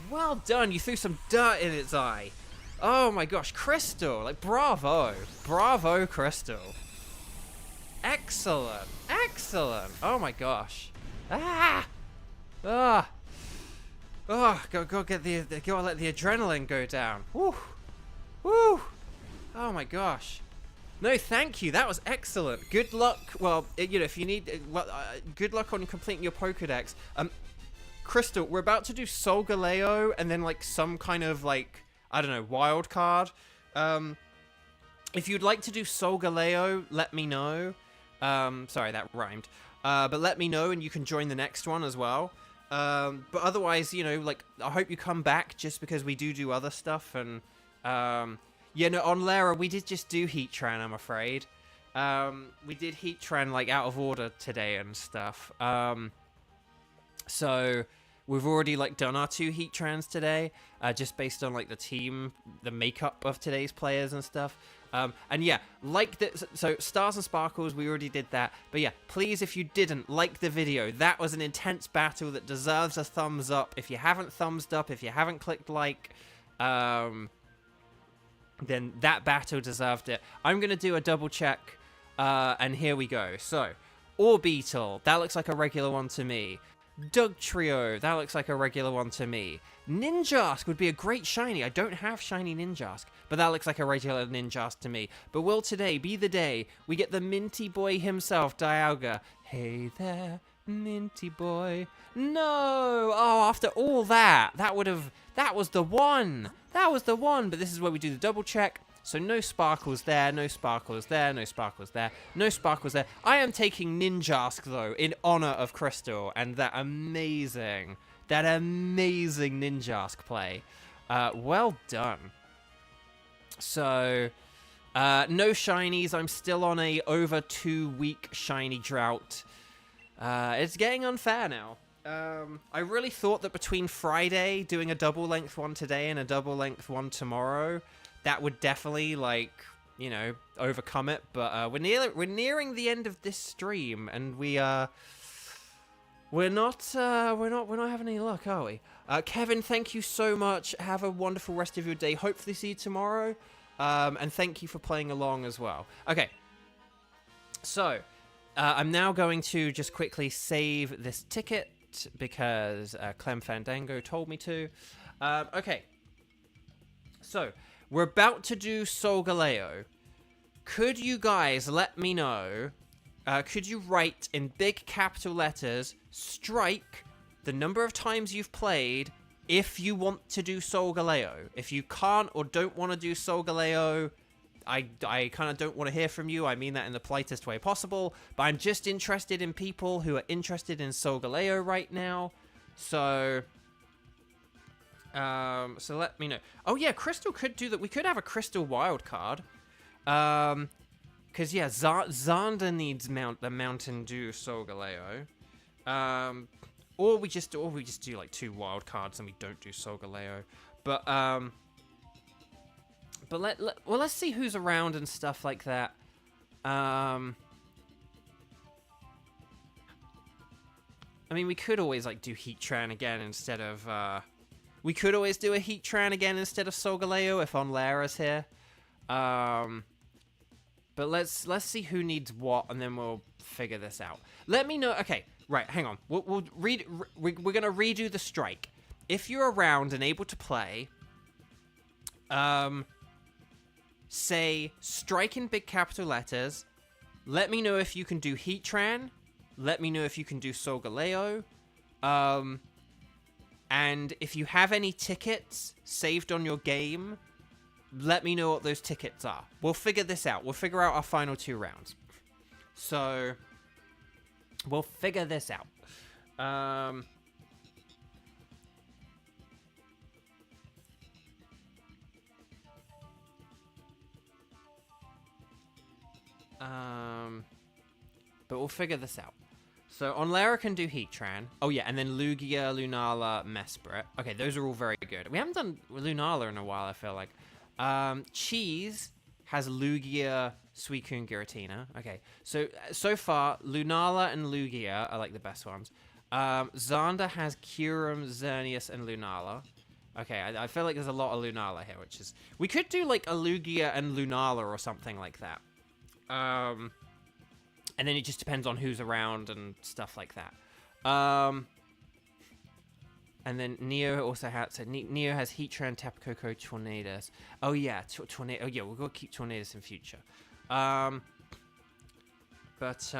Well done, you threw some dirt in its eye. Oh my gosh, Crystal, like bravo. Bravo, Crystal. Excellent, excellent. Oh my gosh. Ah! Ah! Oh, go let the adrenaline go down. Woo, woo. Oh my gosh. No, thank you. That was excellent. Good luck. Well, you know, if you need, good luck on completing your Pokédex. Crystal, we're about to do Solgaleo and then like some kind of like, I don't know, wild card. If you'd like to do Solgaleo, let me know. Sorry, that rhymed. But let me know and you can join the next one as well. But otherwise, you know, like, I hope you come back just because we do other stuff. And, yeah, no, on Lara, we did just do Heatran, I'm afraid. We did Heatran, like, out of order today and stuff. So we've already, like, done our 2 Heatrans today, just based on, like, the makeup of today's players and stuff. And yeah, like so Stars and Sparkles, we already did that. But yeah, please, if you didn't like the video, that was an intense battle that deserves a thumbs up. If you haven't thumbsed up, if you haven't clicked like, then that battle deserved it. I'm going to do a double check, and here we go. So, Orbeetle, that looks like a regular one to me. Dugtrio, that looks like a regular one to me. Ninjask would be a great shiny. I don't have shiny Ninjask, but that looks like a regular Ninjask to me. But will today be the day we get the Minty Boy himself, Dialga? Hey there, Minty Boy. No! Oh, after all that was the one. That was the one, but this is where we do the double check. So no sparkles there, no sparkles there, no sparkles there, no sparkles there. I am taking Ninjask, though, in honor of Crystal and that amazing Ninjask play. Well done. So, no shinies. I'm still on a over 2-week shiny drought. It's getting unfair now. I really thought that between Friday, doing a double length one today and a double length one tomorrow, that would definitely, like, you know, overcome it. But we're nearing the end of this stream, and we're not having any luck, are we? Kevin, thank you so much. Have a wonderful rest of your day. Hopefully see you tomorrow. And thank you for playing along as well. Okay. So, I'm now going to just quickly save this ticket because Clem Fandango told me to. Okay. So, we're about to do Solgaleo. Could you guys let me know, could you write in big capital letters, strike the number of times you've played if you want to do Solgaleo? If you can't or don't want to do Solgaleo, I kind of don't want to hear from you. I mean that in the politest way possible. But I'm just interested in people who are interested in Solgaleo right now. So let me know. Oh yeah, Crystal could do that. We could have a Crystal wild card. Cause yeah, Xander needs the Mountain Dew Solgaleo. Or we just do like 2 wild cards and we don't do Solgaleo. But let's see who's around and stuff like that. I mean, we could always like do Heatran again instead of We could always do a Heatran again instead of Solgaleo if Onlera's here. But let's see who needs what, and then we'll figure this out. Let me know. Okay, right, hang on. We're gonna redo the strike. If you're around and able to play, say strike in big capital letters. Let me know if you can do Heatran. Let me know if you can do Solgaleo. And if you have any tickets saved on your game, let me know what those tickets are. We'll figure this out. We'll figure out our final 2 rounds. So, we'll figure this out. But we'll figure this out. So, Onlera can do Heatran. Oh, yeah, and then Lugia, Lunala, Mesprit. Okay, those are all very good. We haven't done Lunala in a while, I feel like. Cheese has Lugia, Suicune, Giratina. Okay, so far, Lunala and Lugia are, like, the best ones. Xander has Kyurem, Xerneas, and Lunala. Okay, I feel like there's a lot of Lunala here, which is... We could do, like, a Lugia and Lunala or something like that. And then it just depends on who's around and stuff like that. And then Neo also has... So Neo has Heatran, Tapu Koko, Tornadus. Oh, yeah. Tornadus. Oh, yeah. We'll go keep Tornadus in future. But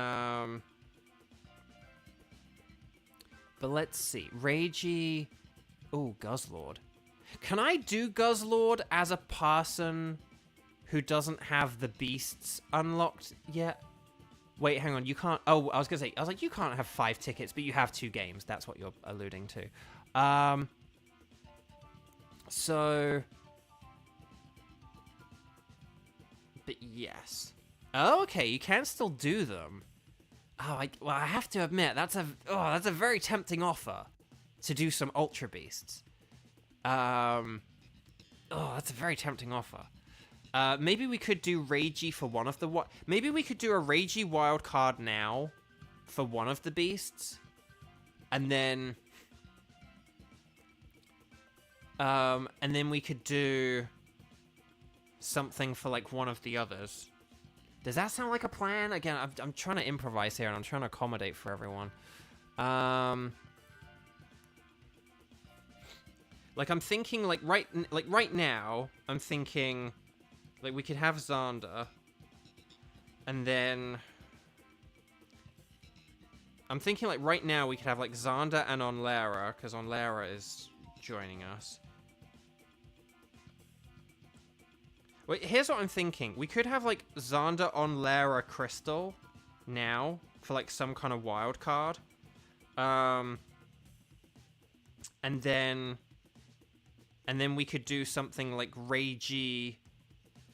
let's see. Reiji... Oh, Guzzlord. Can I do Guzzlord as a person who doesn't have the beasts unlocked yet? Wait, hang on. You can't... Oh, I was going to say... I was like, you can't have 5 tickets, but you have 2 games. That's what you're alluding to. So... But yes. Oh, okay. You can still do them. Oh, well, I have to admit, that's a very tempting offer to do some Ultra Beasts. Oh, that's a very tempting offer. Maybe we could do Reiji for one of the... Maybe we could do a Reiji wild card now for one of the beasts. And then we could do something for, like, one of the others. Does that sound like a plan? Again, I'm trying to improvise here, and I'm trying to accommodate for everyone. Like, I'm thinking, like, right now, I'm thinking... Like, we could have Xander, and then... I'm thinking, like, right now we could have, like, Xander and Onlera, because Onlera is joining us. Wait, here's what I'm thinking. We could have, like, Xander, Onlera, Crystal now, for, like, some kind of wild card. And then we could do something like Reiji...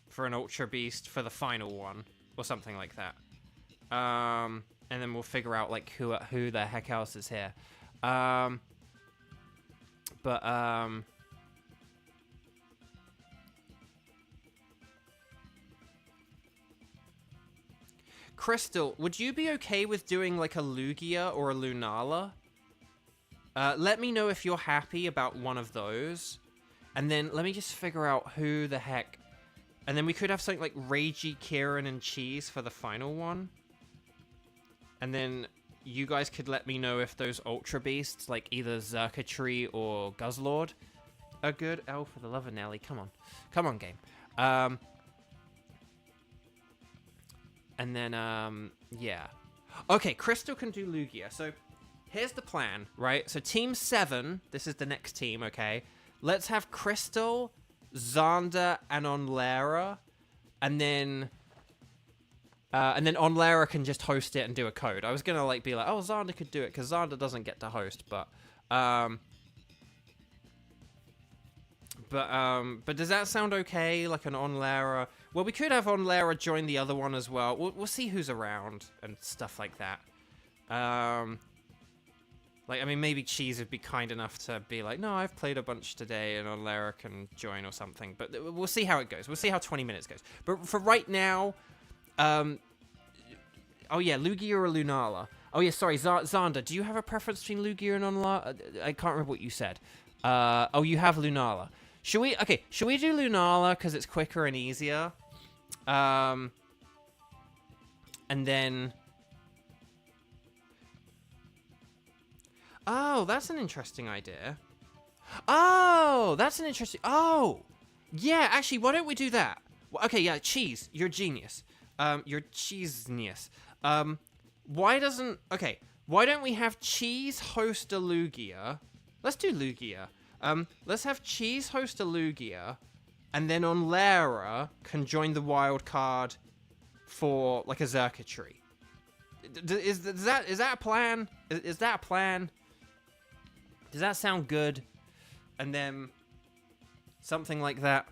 for an Ultra Beast for the final one, or something like that. And then we'll figure out, like, who the heck else is here. Crystal, would you be okay with doing, like, a Lugia or a Lunala? Let me know if you're happy about one of those. And then let me just figure out who the heck... And then we could have something like Reiji, Kieran, and Cheese for the final one. And then you guys could let me know if those Ultra Beasts, like either Xurkitree or Guzzlord, are good. Oh, for the love of Nelly, come on. Come on, game. And then, yeah. Okay, Crystal can do Lugia. So, here's the plan, right? So, Team 7, this is the next team, okay? Let's have Crystal... Xander and Onlera, and then Onlera can just host it and do a code. I was gonna like be like, oh, Xander could do it because Xander doesn't get to host, but does that sound okay? Like an Onlera? Well, we could have Onlera join the other one as well. We'll see who's around and stuff like that. Like, I mean, maybe Cheese would be kind enough to be like, no, I've played a bunch today, and Onlera can join or something. But we'll see how it goes. We'll see how 20 minutes goes. But for right now, oh yeah, Lugia or Lunala. Oh yeah, sorry, Xander, do you have a preference between Lugia and Onlala? I can't remember what you said. Oh, you have Lunala. Should we do Lunala because it's quicker and easier? And then... Oh, that's an interesting idea. Oh, that's an interesting... Oh! Yeah, actually, why don't we do that? Well, okay, yeah, Cheese, you're a genius. You're cheese-nius. Why don't we have Cheese host a Lugia? Let's do Lugia. Let's have Cheese host a Lugia, and then on Lara can join the wild card for, like, a Xurkitree. Is that a plan? Is that a plan? Does that sound good? And then something like that.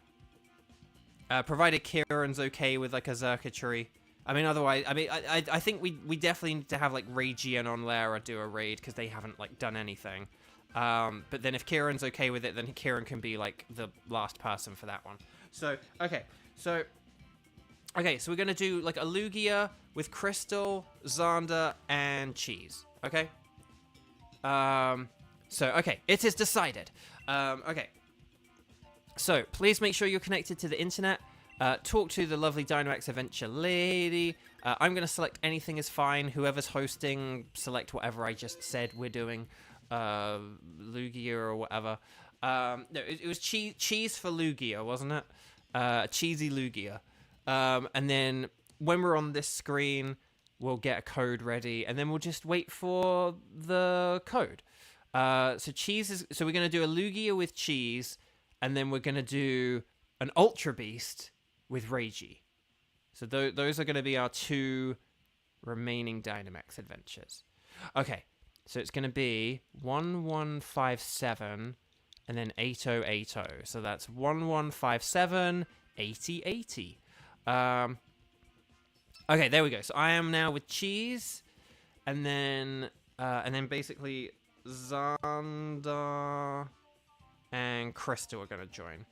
Provided Kieran's okay with, like, a Xurkitree. I mean, otherwise, I think we definitely need to have, like, Regian on Lara do a raid, because they haven't, like, done anything. But then if Kieran's okay with it, then Kieran can be, like, the last person for that one. So, okay. So we're going to do, like, a Lugia with Crystal, Xander, and Cheese. Okay? Okay. It is decided. Okay. So, please make sure you're connected to the internet. Talk to the lovely Dynamax Adventure lady. I'm going to select anything is fine. Whoever's hosting, select whatever I just said we're doing. Lugia or whatever. No, it was cheese for Lugia, wasn't it? Cheesy Lugia. And then when we're on this screen, we'll get a code ready, and then we'll just wait for the code. So we're going to do a Lugia with Cheese, and then we're going to do an Ultra Beast with Reiji. So those are going to be our 2 remaining Dynamax Adventures. Okay, so it's going to be 1157 and then 8080. So that's 1157, 8080. Okay, there we go. So I am now with Cheese, and then basically Xander and Crystal are going to join.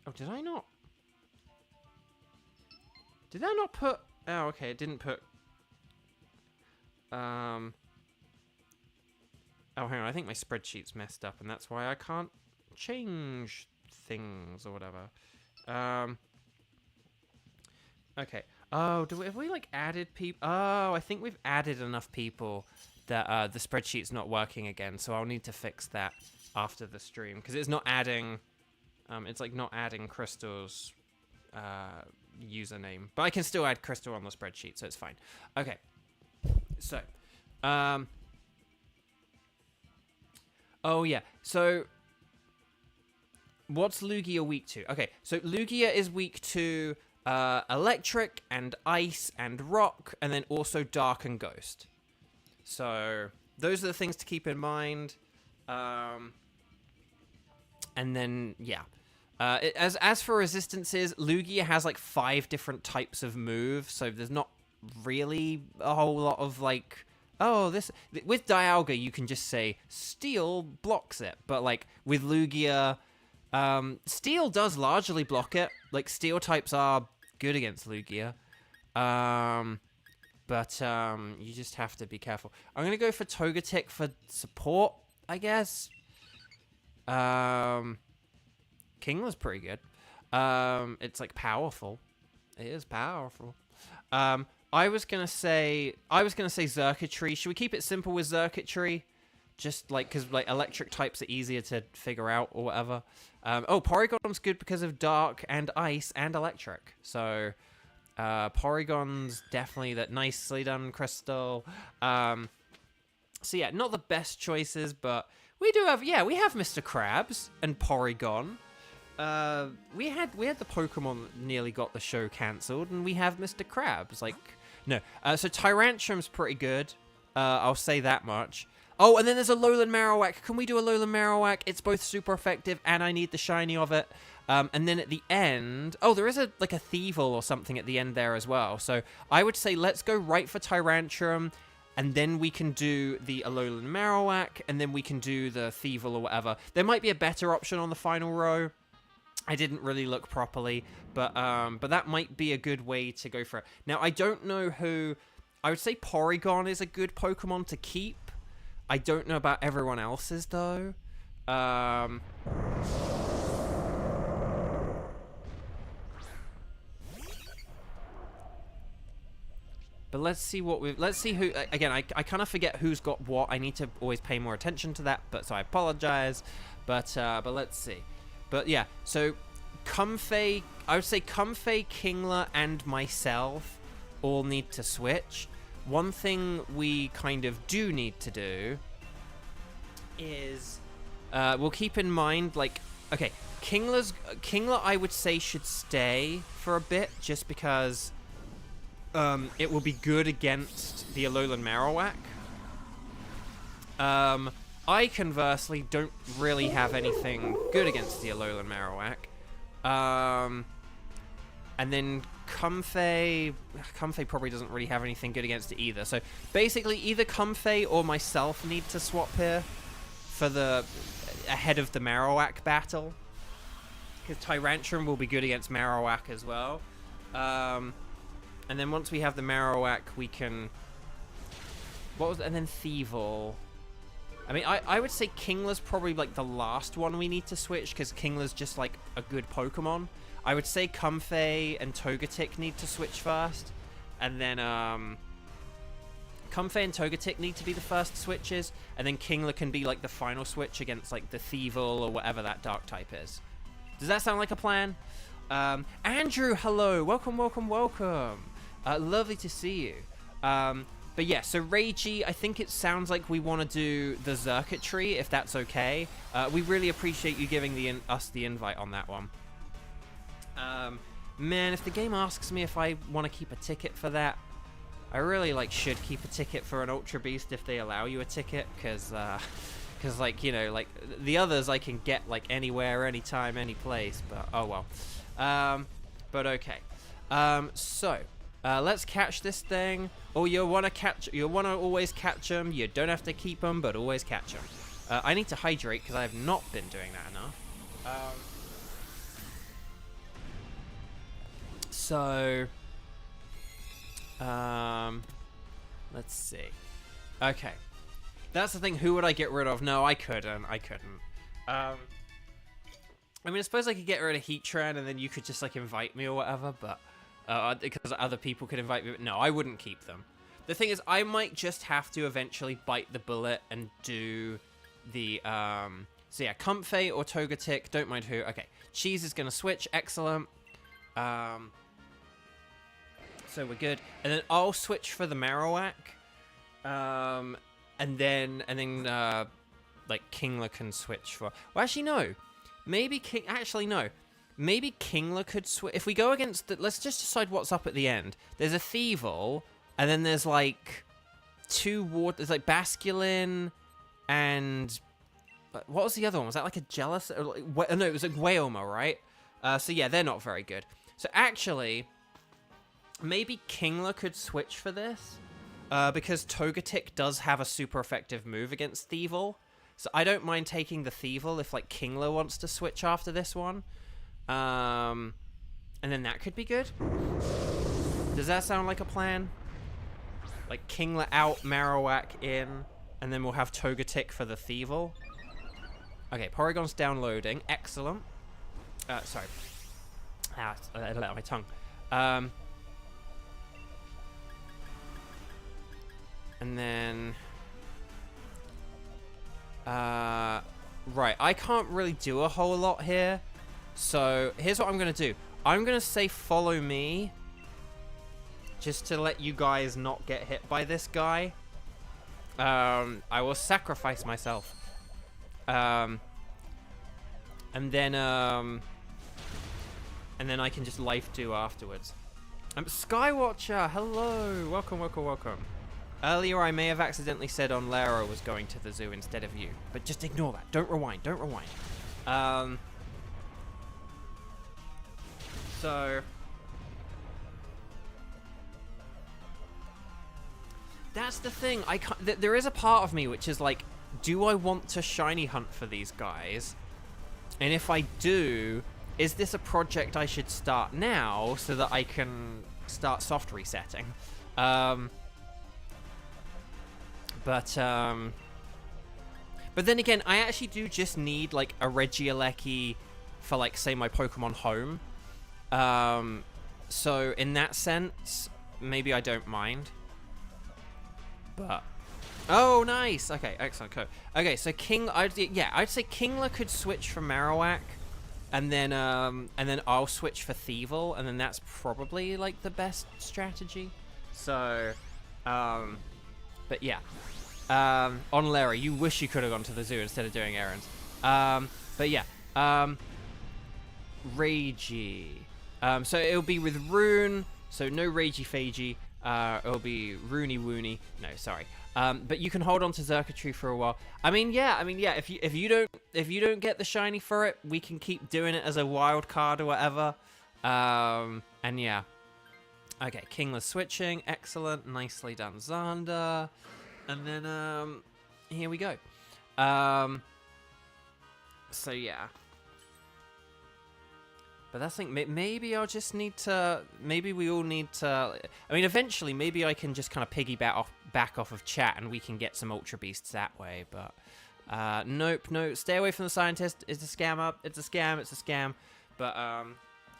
Oh, did I not? Did I not put... Oh, okay, it didn't put... Oh, hang on, I think my spreadsheet's messed up, and that's why I can't change things or whatever. Okay. Oh, have we, like, added people? Oh, I think we've added enough people that the spreadsheet's not working again, so I'll need to fix that after the stream, because it's not adding... it's like not adding Crystal's username. But I can still add Crystal on the spreadsheet, so it's fine. Okay. So. Oh, yeah. So. What's Lugia weak to? Okay. So Lugia is weak to electric and ice and rock, and then also dark and ghost. So those are the things to keep in mind. And then, yeah. As for resistances, Lugia has like 5 different types of moves, so there's not really a whole lot of like, oh, this... With Dialga, you can just say, Steel blocks it, but like with Lugia, Steel does largely block it. Like, Steel types are good against Lugia, but you just have to be careful. I'm going to go for Togetic for support, I guess. Kingler's pretty good. It's like powerful. It is powerful. I was gonna say Xurkitree. Should we keep it simple with Xurkitree? Just like, because like electric types are easier to figure out or whatever. Oh, Porygon's good because of dark and ice and electric. So Porygon's definitely that. Nicely done, Crystal. So yeah, not the best choices, but we do have, yeah, we have Mr. Krabs and Porygon. We had the Pokemon that nearly got the show cancelled, and we have Mr. Krabs. Like, no. So Tyrantrum's pretty good. I'll say that much. Oh, and then there's a Alolan Marowak. Can we do a Alolan Marowak? It's both super effective, and I need the shiny of it. And then at the end... Oh, there is a Thievul or something at the end there as well. So I would say let's go right for Tyrantrum, and then we can do the Alolan Marowak, and then we can do the Thievul or whatever. There might be a better option on the final row. I didn't really look properly, but that might be a good way to go for it. Now, I don't know who... I would say Porygon is a good Pokemon to keep. I don't know about everyone else's, though. But let's see what we've... Let's see who... Again, I kind of forget who's got what. I need to always pay more attention to that, but so I apologize. But let's see. But yeah, so Comfey... I would say Comfey, Kingler, and myself all need to switch. One thing we kind of do need to do is... we'll keep in mind, like... Okay, Kingler, I would say, should stay for a bit, just because... it will be good against the Alolan Marowak. I, conversely, don't really have anything good against the Alolan Marowak. And then Comfey probably doesn't really have anything good against it either. So, basically, either Comfey or myself need to swap here for the... ahead of the Marowak battle. Because Tyrantrum will be good against Marowak as well. And then once we have the Marowak, we can... What was it? And then Thievul. I mean, I would say Kingler's probably, like, the last one we need to switch, because Kingler's just, like, a good Pokemon. I would say Comfey and Togetic need to switch first. And then, Comfey and Togetic need to be the first switches. And then Kingler can be, like, the final switch against, like, the Thievul or whatever that Dark type is. Does that sound like a plan? Andrew, hello. Welcome, welcome, welcome. Lovely to see you. But yeah, so Reiji, I think it sounds like we want to do the Circuitry, if that's okay. We really appreciate you giving us the invite on that one. Man, if the game asks me if I want to keep a ticket for that, I really, like, should keep a ticket for an Ultra Beast if they allow you a ticket, because, like, you know, like, the others I can get, like, anywhere, anytime, any place, but, oh well. But okay. So... let's catch this thing. Oh, you want to always catch them. You don't have to keep them, but always catch them. I need to hydrate because I have not been doing that enough. Let's see. Okay. That's the thing. Who would I get rid of? No, I couldn't. I mean, I suppose I could get rid of Heatran and then you could just, like, invite me or whatever, but... because other people could invite me, but no, I wouldn't keep them. The thing is, I might just have to eventually bite the bullet and do the, so yeah, Comfey or Togetic, don't mind who. Okay, Cheese is gonna switch, excellent. So we're good. And then I'll switch for the Marowak. And then, like, Kingler can switch for... Well, actually, no. Maybe Actually, no. Maybe Kingler could switch... If we go against... Let's just decide what's up at the end. There's a Thievul, and then there's, like, there's, like, Basculin, and... What was the other one? Was that, like, a Jealous... No, it was, like, Wailmer, right? So, yeah, they're not very good. So, actually, maybe Kingler could switch for this, because Togetic does have a super effective move against Thievul. So, I don't mind taking the Thievul if, like, Kingler wants to switch after this one. And then that could be good. Does that sound like a plan? Like, Kingler out, Marowak in, and then we'll have Togetic for the Thievul. Okay, Porygon's downloading. Excellent. Sorry. I let out my tongue. And then... right, I can't really do a whole lot here. So, here's what I'm going to do. I'm going to say follow me. Just to let you guys not get hit by this guy. I will sacrifice myself. And then I can just life do afterwards. Skywatcher, hello. Welcome, welcome, welcome. Earlier, I may have accidentally said on Lara was going to the zoo instead of you. But just ignore that. Don't rewind. Don't rewind. So... That's the thing. I can't, there is a part of me which is like, do I want to shiny hunt for these guys? And if I do, is this a project I should start now so that I can start soft resetting? But then again, I actually do just need, like, a Regieleki for, like, say, my Pokemon Home. So, in that sense, maybe I don't mind. But... Oh, nice! Okay, excellent, cool. Okay, so I'd say Kingler could switch for Marowak. And then I'll switch for Thievul, and then that's probably, like, the best strategy. So, but yeah. On Lara, you wish you could have gone to the zoo instead of doing errands. But yeah. Ragey. So it'll be with Rune, so no Ragey Fagey. It'll be Rooney Woony. No, sorry. But you can hold on to Xurkitree for a while. I mean, yeah. If you don't get the shiny for it, we can keep doing it as a wild card or whatever. And yeah. Okay, Kingler switching, excellent, nicely done, Xander. And then here we go. So yeah. But that's the thing, maybe I'll just need to, maybe we all need to, I mean, eventually, maybe I can just kind of piggyback off of chat and we can get some Ultra Beasts that way, but, nope, stay away from the scientist, it's a scammer, it's a scam, but, I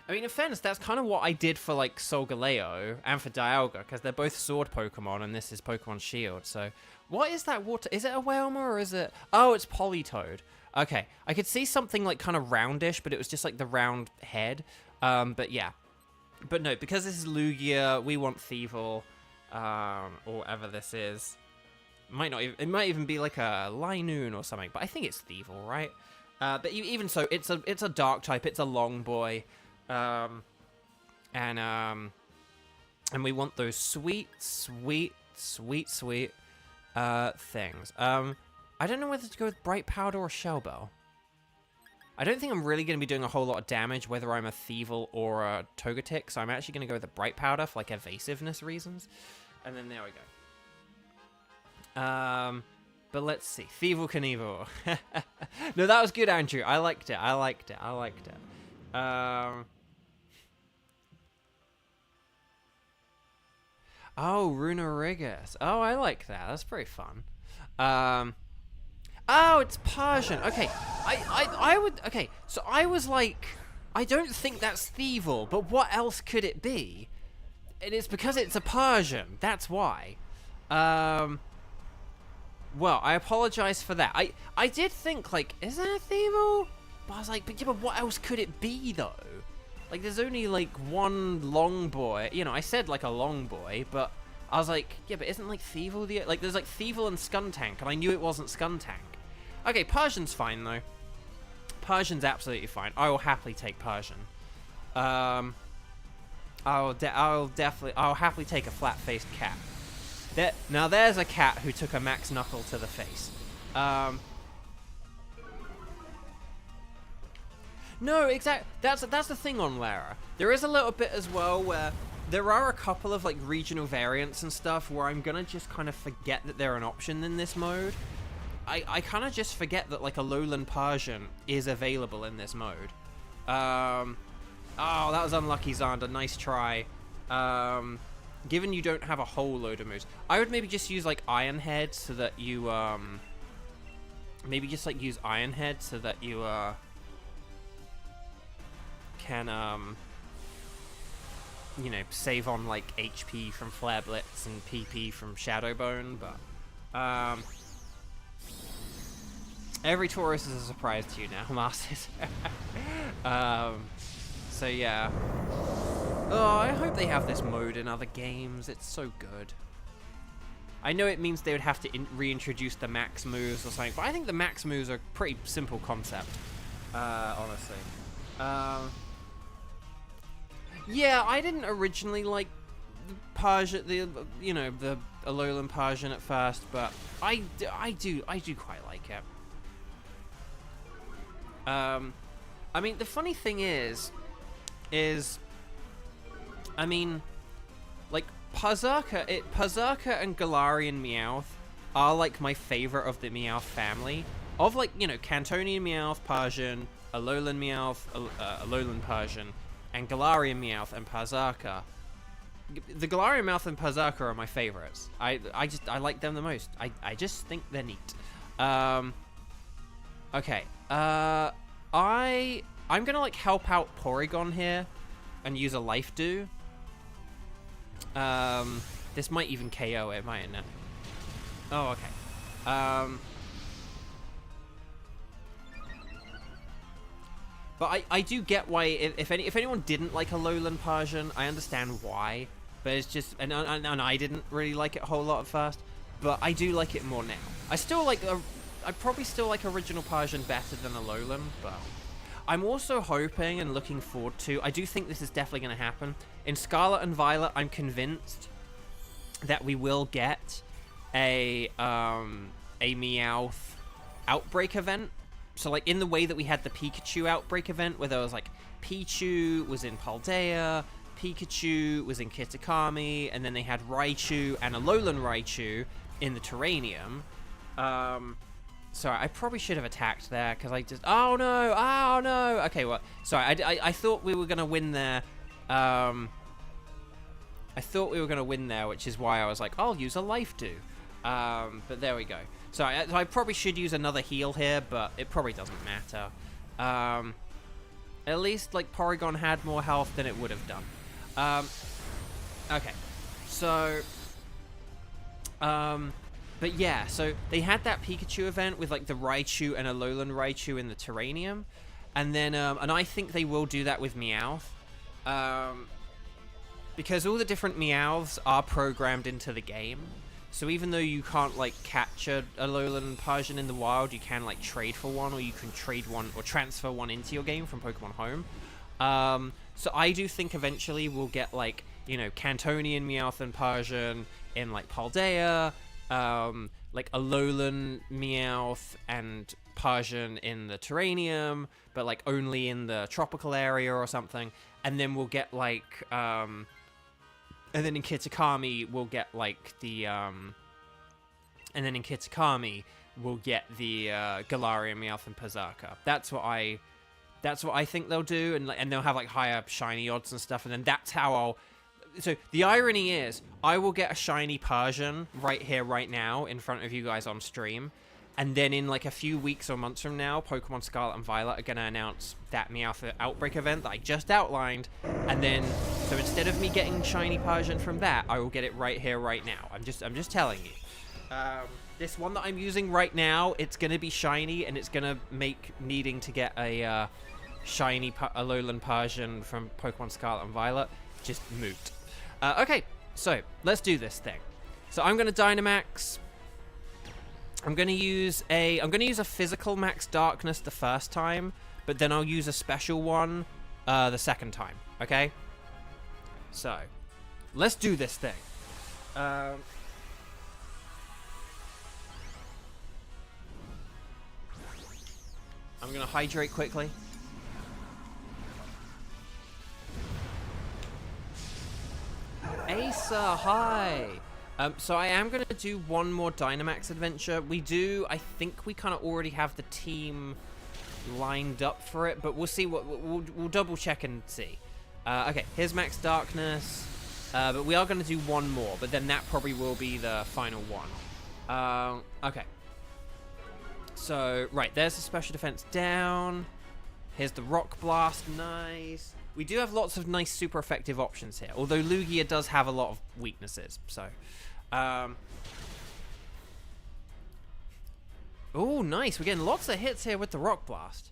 mean, in fairness, that's kind of what I did for, like, Solgaleo and for Dialga, because they're both sword Pokemon, and this is Pokemon Shield, so, what is that water, is it a Whalmer, or is it, oh, it's Politoed. Okay, I could see something, like, kind of roundish, but it was just, like, the round head. But, yeah. But, no, because this is Lugia, we want Thievul, or whatever this is. It might even be, like, a Linoon or something, but I think it's Thievul, right? But even so, it's a dark type, it's a long boy. And we want those sweet things. I don't know whether to go with Bright Powder or Shell Bell. I don't think I'm really going to be doing a whole lot of damage, whether I'm a Thievul or a Togetic, so I'm actually going to go with the Bright Powder for, like, evasiveness reasons. And then there we go. But let's see. Thievul Knievel. No, that was good, Andrew. I liked it. Oh, Runerigus. Oh, I like that. That's pretty fun. Oh, it's Persian. Okay, okay, so I was like, I don't think that's Thievul, but what else could it be? And it's because it's a Persian, that's why. Well, I apologize for that. I did think, like, is that a Thievul? But I was like, but what else could it be, though? Like, there's only, like, one long boy. You know, I said, like, a long boy, but I was like, yeah, but isn't, like, Thievul the... Like, there's, like, Thievul and Skuntank, and I knew it wasn't Skuntank. Okay, Persian's fine, though. Persian's absolutely fine. I will happily take Persian. I'll happily take a flat-faced cat. Now, there's a cat who took a Max Knuckle to the face. No, exactly. That's the thing on Lara. There is a little bit as well where there are a couple of, like, regional variants and stuff where I'm gonna just kind of forget that they're an option in this mode. I kind of just forget that, like, a Lowland Persian is available in this mode. Oh, that was unlucky, Xander. Nice try. Given you don't have a whole load of moves, I would maybe just use, like, Iron Head so that you, maybe just, like, use Iron Head so that you, can, you know, save on, like, HP from Flare Blitz and PP from Shadowbone, but, every Taurus is a surprise to you now, Masters. So yeah. Oh, I hope they have this mode in other games. It's so good. I know it means they would have to reintroduce the max moves or something, but I think the max moves are a pretty simple concept, honestly. Yeah, I didn't originally like the Persian, you know, the Alolan Persian at first, but I do quite like it. I mean, the funny thing is, I mean, like, Perrserker and Galarian Meowth are, like, my favorite of the Meowth family. Of, like, you know, Cantonian Meowth, Persian, Alolan Meowth, Alolan Persian, and Galarian Meowth and Perrserker. The Galarian Meowth and Perrserker are my favorites. I like them the most. I just think they're neat. Okay. I'm gonna like help out Porygon here and use a Life Dew. This might even KO it, mightn't it? Oh, okay. But I do get why, if anyone didn't like Alolan Persian, I understand why. But it's just, and I didn't really like it a whole lot at first, but I do like it more now. I probably still like original Persian better than Alolan, but I'm also hoping and looking forward to, I do think this is definitely going to happen. In Scarlet and Violet, I'm convinced that we will get a Meowth outbreak event. So, like, in the way that we had the Pikachu outbreak event, where there was, like, Pichu was in Paldea, Pikachu was in Kitakami, and then they had Raichu and Alolan Raichu in the Terranium. Sorry, I probably should have attacked there, because I just... Oh, no! Oh, no! Okay, well, sorry, I thought we were going to win there. I thought we were going to win there, which is why I was like, I'll use a Life Dew. But there we go. So I probably should use another heal here, but it probably doesn't matter. At least, like, Porygon had more health than it would have done. Okay. So, but yeah, so they had that Pikachu event with, like, the Raichu and Alolan Raichu in the Terranium. And then, and I think they will do that with Meowth. Because all the different Meowths are programmed into the game. So even though you can't, like, catch a Alolan Persian in the wild, you can, like, trade for one, or you can trade one, or transfer one into your game from Pokemon Home. So I do think eventually we'll get, like, you know, Cantonian Meowth and Persian in, like, Paldea, like, Alolan Meowth and Persian in the Terranium, but, like, only in the tropical area or something. And then we'll get, like, and then in Kitakami, we'll get, like, the, and then in Kitakami, we'll get the, Galarian, Meowth, and Perrserker. That's what I think they'll do, and they'll have, like, higher shiny odds and stuff, and then that's how I'll... So, the irony is, I will get a shiny Persian right here, right now, in front of you guys on stream, and then in, like, a few weeks or months from now, Pokemon Scarlet and Violet are going to announce that Meowth Outbreak event that I just outlined, and then, so instead of me getting shiny Persian from that, I will get it right here, right now. I'm just telling you. This one that I'm using right now, it's going to be shiny, and it's going to make needing to get a shiny Alolan Persian from Pokemon Scarlet and Violet just moot. Okay, so let's do this thing. So I'm going to Dynamax. I'm going to use a physical Max Darkness the first time, but then I'll use a special one the second time, okay? So, let's do this thing. I'm going to hydrate quickly. Asa, hi! So I am going to do one more Dynamax adventure. I think we kind of already have the team lined up for it, but we'll see we'll double check and see. Okay, here's Max Darkness, but we are going to do one more, but then that probably will be the final one. Okay. So, right, there's the special defense down. Here's the Rock Blast, nice. We do have lots of nice super effective options here, although Lugia does have a lot of weaknesses, so... Oh, nice. We're getting lots of hits here with the Rock Blast.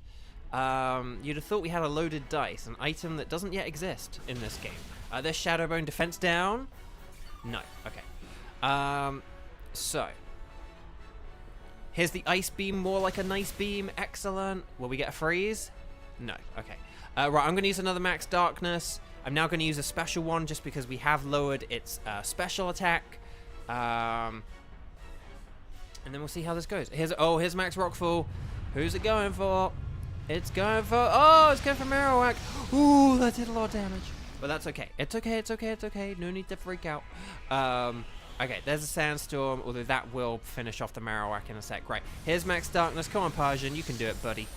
You'd have thought we had a loaded dice, an item that doesn't yet exist in this game. There's Shadowbone defense down. No. Okay. So. Here's the Ice Beam, more like a nice beam. Excellent. Will we get a freeze? No. Okay. Right, I'm going to use another Max Darkness. I'm now going to use a special one just because we have lowered its special attack. And then we'll see how this goes. Here's Max Rockfall. Who's it going for? It's going for... Oh, it's going for Marowak. Ooh, that did a lot of damage. But that's okay. It's okay. No need to freak out. Okay, there's a Sandstorm, although that will finish off the Marowak in a sec. Right, here's Max Darkness. Come on, Persian. You can do it, buddy.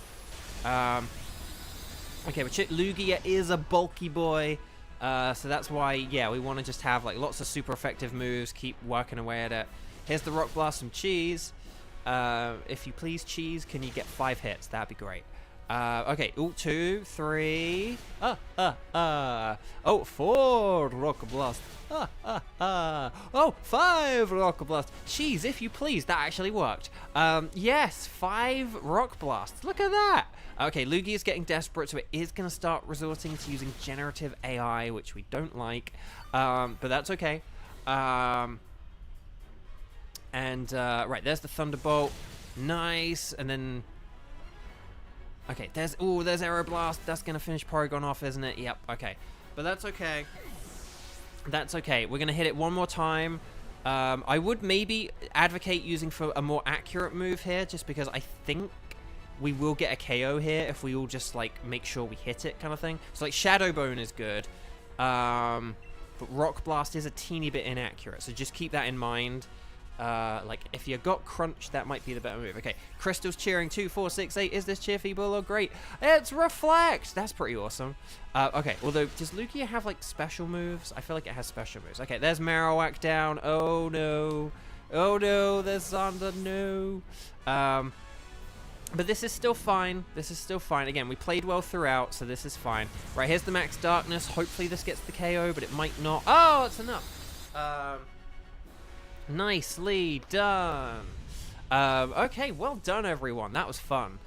Okay, but Lugia is a bulky boy. So that's why, yeah, we want to just have like lots of super effective moves, keep working away at it. Here's the Rock Blast, some cheese. If you please, cheese, can you get 5 hits? That'd be great. Okay. Ooh, 2, 3. Oh, 4 rock blast. Oh, 5 rock blast. Cheese, if you please. That actually worked. Yes, 5 rock blasts. Look at that. Okay, Lugia is getting desperate, so it is going to start resorting to using generative AI, which we don't like. But that's okay. Right, there's the Thunderbolt. Nice. And then... Okay, there's Aeroblast. That's going to finish Porygon off, isn't it? Yep, okay. But that's okay. That's okay. We're going to hit it one more time. I would maybe advocate using for a more accurate move here, just because I think we will get a KO here if we all just, like, make sure we hit it kind of thing. So, like, Shadow Bone is good. But Rock Blast is a teeny bit inaccurate, so just keep that in mind. Like, if you got Crunch, that might be the better move. Okay, Crystal's cheering 2, 4, 6, 8. Is this cheer feeble or great? It's Reflect! That's pretty awesome. Okay, although, does Lugia have, like, special moves? I feel like it has special moves. Okay, there's Marowak down. Oh, no. Oh, no, there's Xander. No. But this is still fine. This is still fine. Again, we played well throughout, so this is fine. Right, here's the Max Darkness. Hopefully this gets the KO, but it might not. Oh, it's enough. Nicely done. Okay, well done, everyone. That was fun.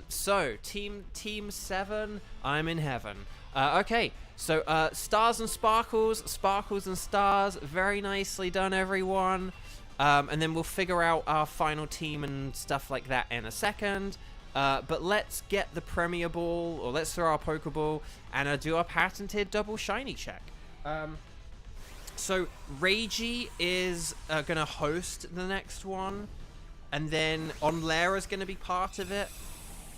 So, Team 7, I'm in heaven. Okay, so Stars and Sparkles, Sparkles and Stars. Very nicely done, everyone. And then we'll figure out our final team and stuff like that in a second. But let's get the Premier Ball, or let's throw our Pokeball, and do our patented double shiny check. So Reiji is going to host the next one, and then Onlera's going to be part of it,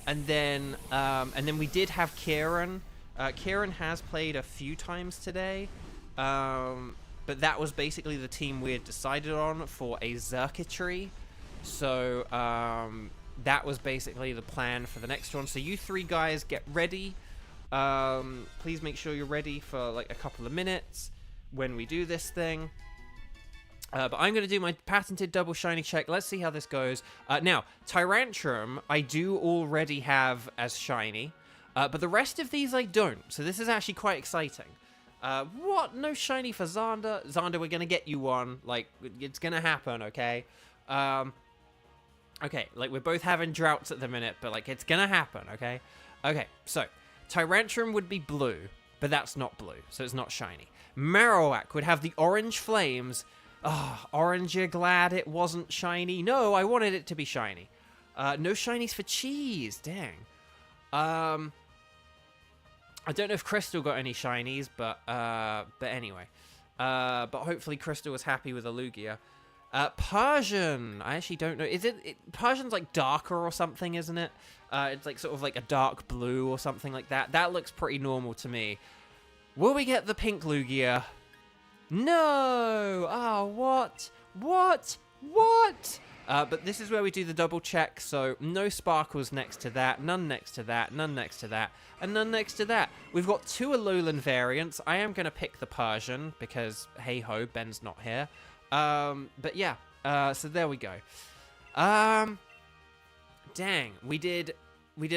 and then we did have Kieran. Kieran has played a few times today. But that was basically the team we had decided on for a Xurkitree. So, that was basically the plan for the next one. So you 3 guys get ready. Please make sure you're ready for, like, a couple of minutes when we do this thing. But I'm going to do my patented double shiny check. Let's see how this goes. Now, Tyrantrum, I do already have as shiny. But the rest of these I don't. So this is actually quite exciting. What? No shiny for Xander? Xander, we're gonna get you one. Like, it's gonna happen, okay? Okay, like, we're both having droughts at the minute, but, like, it's gonna happen, okay? Okay, so, Tyrantrum would be blue, but that's not blue, so it's not shiny. Marowak would have the orange flames. Oh, Orange, you're glad it wasn't shiny? No, I wanted it to be shiny. No shinies for Cheese, dang. I don't know if Crystal got any shinies, but anyway. But hopefully Crystal was happy with a Lugia. Persian, I actually don't know. Persian's like darker or something, isn't it? It's like sort of like a dark blue or something like that. That looks pretty normal to me. Will we get the pink Lugia? No! Oh, what? What? What? But this is where we do the double check, so no Sparkles next to that, none next to that, none next to that, and none next to that. We've got 2 Alolan variants. I am going to pick the Persian, because, hey-ho, Ben's not here. But yeah, so there we go. Dang, we did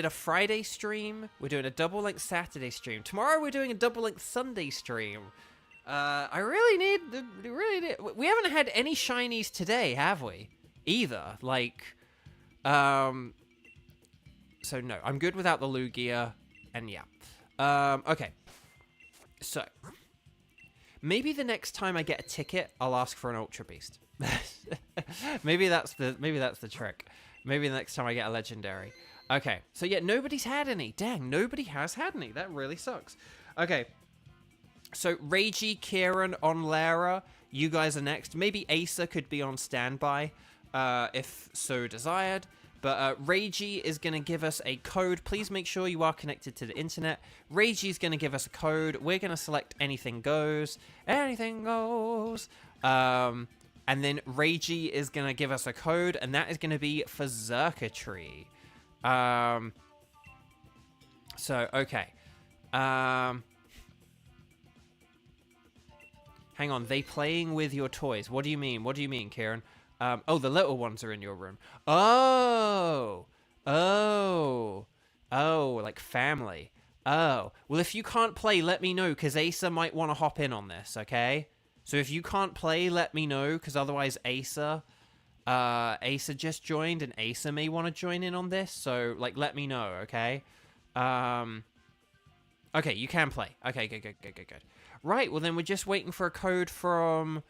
a Friday stream, we're doing a double-length Saturday stream. Tomorrow we're doing a double-length Sunday stream. I really need, we haven't had any shinies today, have we? Either, like, so no, I'm good without the Lugia, and yeah. Okay, so, maybe the next time I get a ticket, I'll ask for an Ultra Beast. maybe that's the trick. Maybe the next time I get a Legendary. Okay, so yeah, nobody's had any. Dang, nobody has had any. That really sucks. Okay, so Reiji, Kieran, Onlera, you guys are next. Maybe Asa could be on standby. If so desired. But Reiji is going to give us a code. Please make sure you are connected to the internet. Reiji is going to give us a code. We're going to select Anything Goes. Anything Goes. And then Reiji is going to give us a code, and that is going to be for Xurkitree. So, okay. Hang on, they playing with your toys. What do you mean? What do you mean, Kieran? Oh, the little ones are in your room. Oh. Oh. Oh, like family. Oh. Well, if you can't play, let me know, because Asa might want to hop in on this, okay? So if you can't play, let me know, because otherwise Asa just joined, and Asa may want to join in on this, so, like, let me know, okay? Okay, you can play. Okay, good. Right, well then we're just waiting for a code from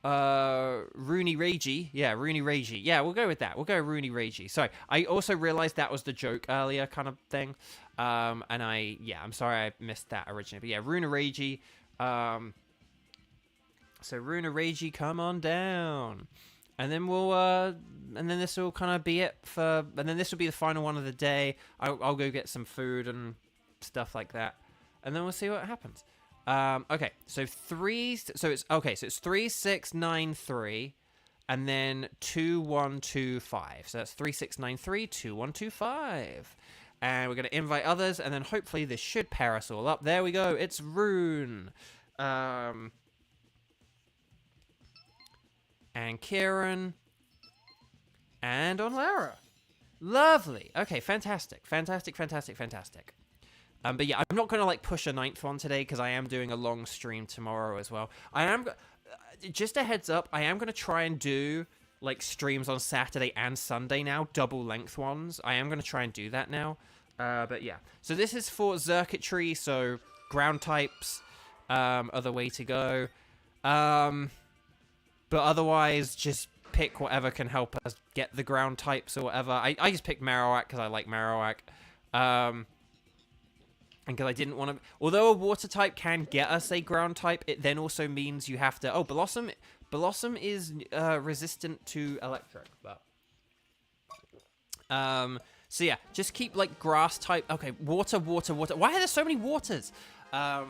Rooney Ragey. Yeah, Rooney Ragey. Yeah, we'll go with that. We'll go Rooney Ragey. Sorry, I also realized that was the joke earlier kind of thing. And I'm sorry I missed that originally. But yeah, Rooney Ragey. So Rooney Ragey, come on down. And then and then this will kind of be it and then this will be the final one of the day. I'll go get some food and stuff like that. And then we'll see what happens. Okay, so it's 3693 and then 2125. So that's 3693 2125. And we're going to invite others, and then hopefully this should pair us all up. There we go. It's Rune. And Kieran. And on Lara. Lovely. Okay, fantastic. But yeah, I'm not going to, like, push a 9th one today, because I am doing a long stream tomorrow as well. Just a heads up, I am going to try and do, like, streams on Saturday and Sunday now, double-length ones. I am going to try and do that now. But yeah. So this is for circuitry, so ground types are the way to go. But otherwise, just pick whatever can help us get the ground types or whatever. I just picked Marowak because I like Marowak. And because I didn't want to... Although a water type can get us a ground type, it then also means you have to... Oh, Blossom is resistant to electric, but... So yeah, just keep, like, grass type... Okay, water. Why are there so many waters? But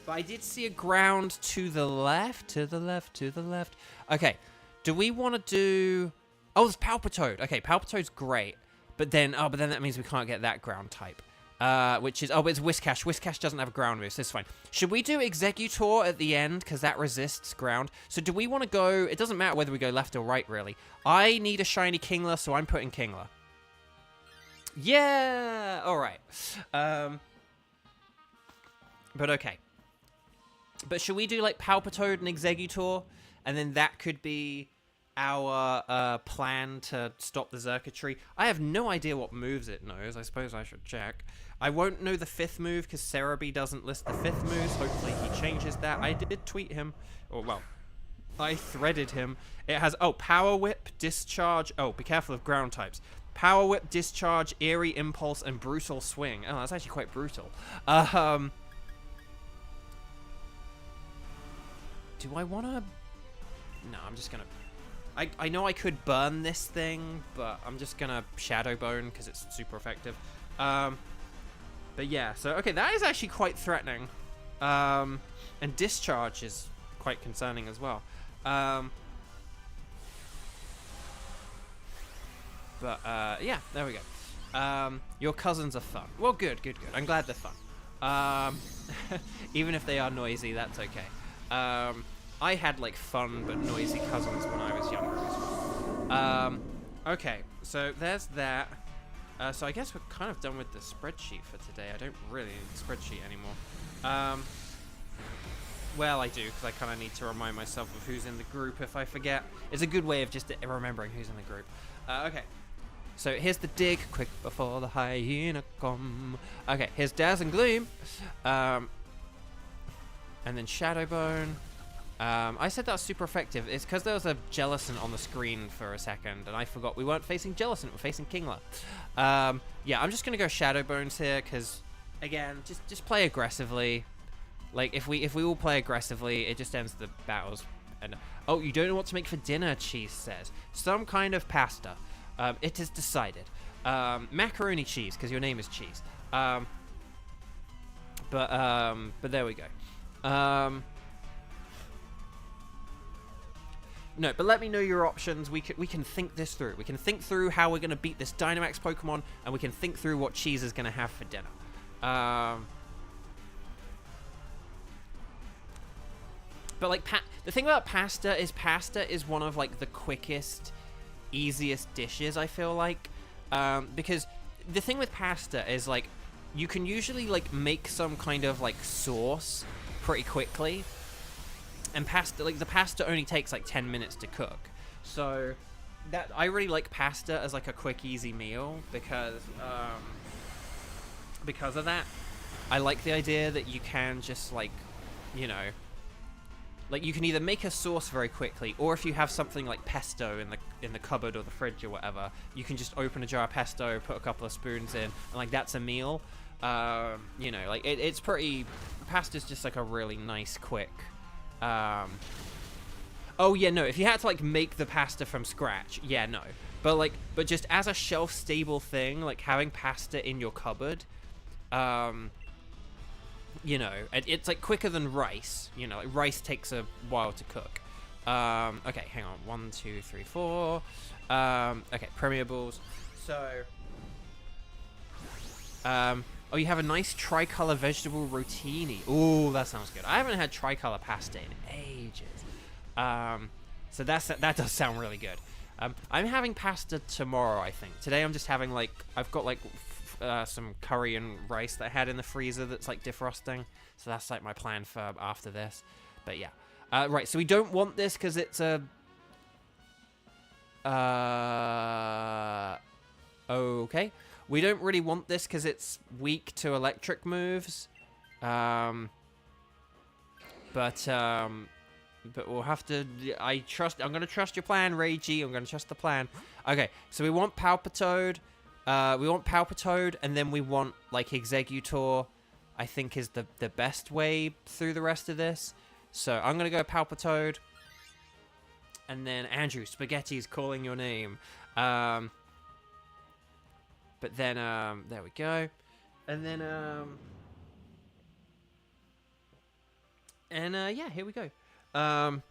I did see a ground to the left. Okay, do we want to do... Oh, there's Palpitoad. Okay, Palpitoad's great. But then that means we can't get that ground type. Which is... Oh, but it's Whiscash. Whiscash doesn't have a ground move, so it's fine. Should we do Exeggutor at the end? Because that resists ground. So do we want to go... It doesn't matter whether we go left or right, really. I need a shiny Kingler, so I'm putting Kingler. Yeah! Alright. But okay. But should we do, like, Palpitoad and Exeggutor? And then that could be our plan to stop the circuitry. I have no idea what moves it knows. I suppose I should check. I won't know the 5th move because Cerebi doesn't list the 5th moves. Hopefully he changes that. I did tweet him. Or, well, I threaded him. It has, Power Whip, Discharge. Oh, be careful of ground types. Power Whip, Discharge, Eerie Impulse, and Brutal Swing. Oh, that's actually quite brutal. Do I want to... No, I'm just going to... I know I could burn this thing, but I'm just going to Shadow Bone because it's super effective. But yeah, so, okay, that is actually quite threatening. And Discharge is quite concerning as well. But, yeah, there we go. Your cousins are fun. Well, good. I'm glad they're fun. Even if they are noisy, that's okay. I had, like, fun but noisy cousins when I was younger as well. Okay, so there's that. So I guess we're kind of done with the spreadsheet for today. I don't really need the spreadsheet anymore. Well, I do, because I kind of need to remind myself of who's in the group if I forget. It's a good way of just remembering who's in the group. Okay. So here's the dig, quick before the hyena come. Okay, here's Daz and Gloom. And then Shadowbone. I said that was super effective. It's because there was a Jellicent on the screen for a second, and I forgot we weren't facing Jellicent, we're facing Kingler. Yeah, I'm just going to go Shadowbones here, because, again, just play aggressively. Like, if we all play aggressively, it just ends the battles. And oh, you don't know what to make for dinner, Cheese says. Some kind of pasta. It is decided. Macaroni cheese, because your name is Cheese. But there we go. No, but let me know your options. We can think this through. We can think through how we're going to beat this Dynamax Pokemon, and we can think through what Cheese is going to have for dinner. But, like, the thing about pasta is one of, like, the quickest easiest dishes, I feel like, because the thing with pasta is like you can usually like make some kind of like sauce pretty quickly, and pasta, like the pasta only takes like 10 minutes to cook. So that I really like pasta as like a quick, easy meal because of that. I like the idea that you can just like, you know, like you can either make a sauce very quickly, or if you have something like pesto in the cupboard or the fridge or whatever, you can just open a jar of pesto, put a couple of spoons in, and like that's a meal. You know, like it's pretty. Pasta's just like a really nice, quick. Oh yeah, no. If you had to like make the pasta from scratch, yeah, no. But just as a shelf-stable thing, like having pasta in your cupboard, you know, it's like quicker than rice. You know, like rice takes a while to cook. Okay, hang on. 1, 2, 3, 4. Okay, permeables. So, oh, you have a nice tricolor vegetable rotini. Ooh, that sounds good. I haven't had tricolor pasta in ages. So that does sound really good. I'm having pasta tomorrow, I think. Today I'm just having like, I've got like some curry and rice that I had in the freezer that's like defrosting. So that's like my plan for after this. But yeah. Right, so we don't want this because it's a... okay. We don't really want this because it's weak to electric moves. But we'll have to... I'm going to trust your plan, Reiji. I'm going to trust the plan. Okay, so we want Palpitoad. And then we want, like, Exeggutor, I think is the best way through the rest of this. So I'm going to go Palpitoad. And then, Andrew, Spaghetti's calling your name. But then, there we go. And then, yeah, here we go. Oh,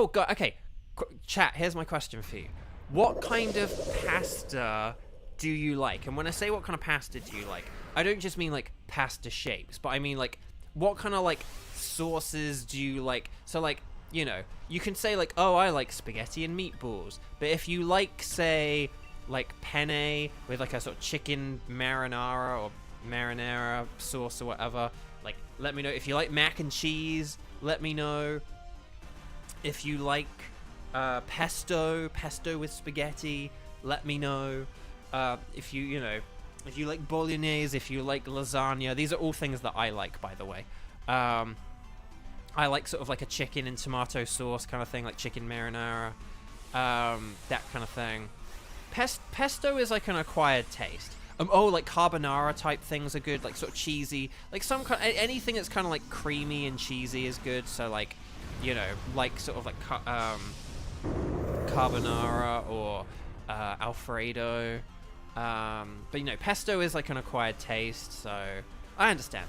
God, okay. Chat, here's my question for you. What kind of pasta do you like? And when I say what kind of pasta do you like, I don't just mean, like, pasta shapes, but I mean, like, what kind of, like, sauces do you like? So, like, you know, you can say, like, oh, I like spaghetti and meatballs. But if you like, say, like, penne with, like, a sort of chicken marinara or marinara sauce or whatever, like, let me know. If you like mac and cheese, let me know. If you like pesto with spaghetti, let me know. If you like bolognese, if you like lasagna, these are all things that I like, by the way. I like sort of like a chicken and tomato sauce kind of thing, like chicken marinara, that kind of thing. Pesto is like an acquired taste. Oh, like carbonara type things are good, like sort of cheesy, like some kind, anything that's kind of like creamy and cheesy is good. So like, you know, like sort of like carbonara or Alfredo. But you know, pesto is like an acquired taste, so I understand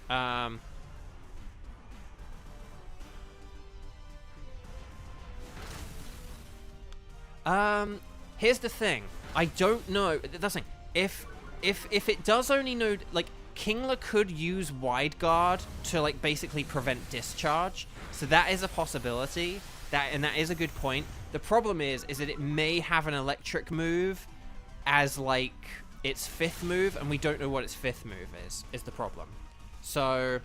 that. Here's the thing. I don't know. That's the thing. If it does only know, like, Kingler could use Wide Guard to, like, basically prevent discharge. So that is a possibility. And that is a good point. The problem is that it may have an electric move as, like, its 5th move, and we don't know what its 5th move is the problem. So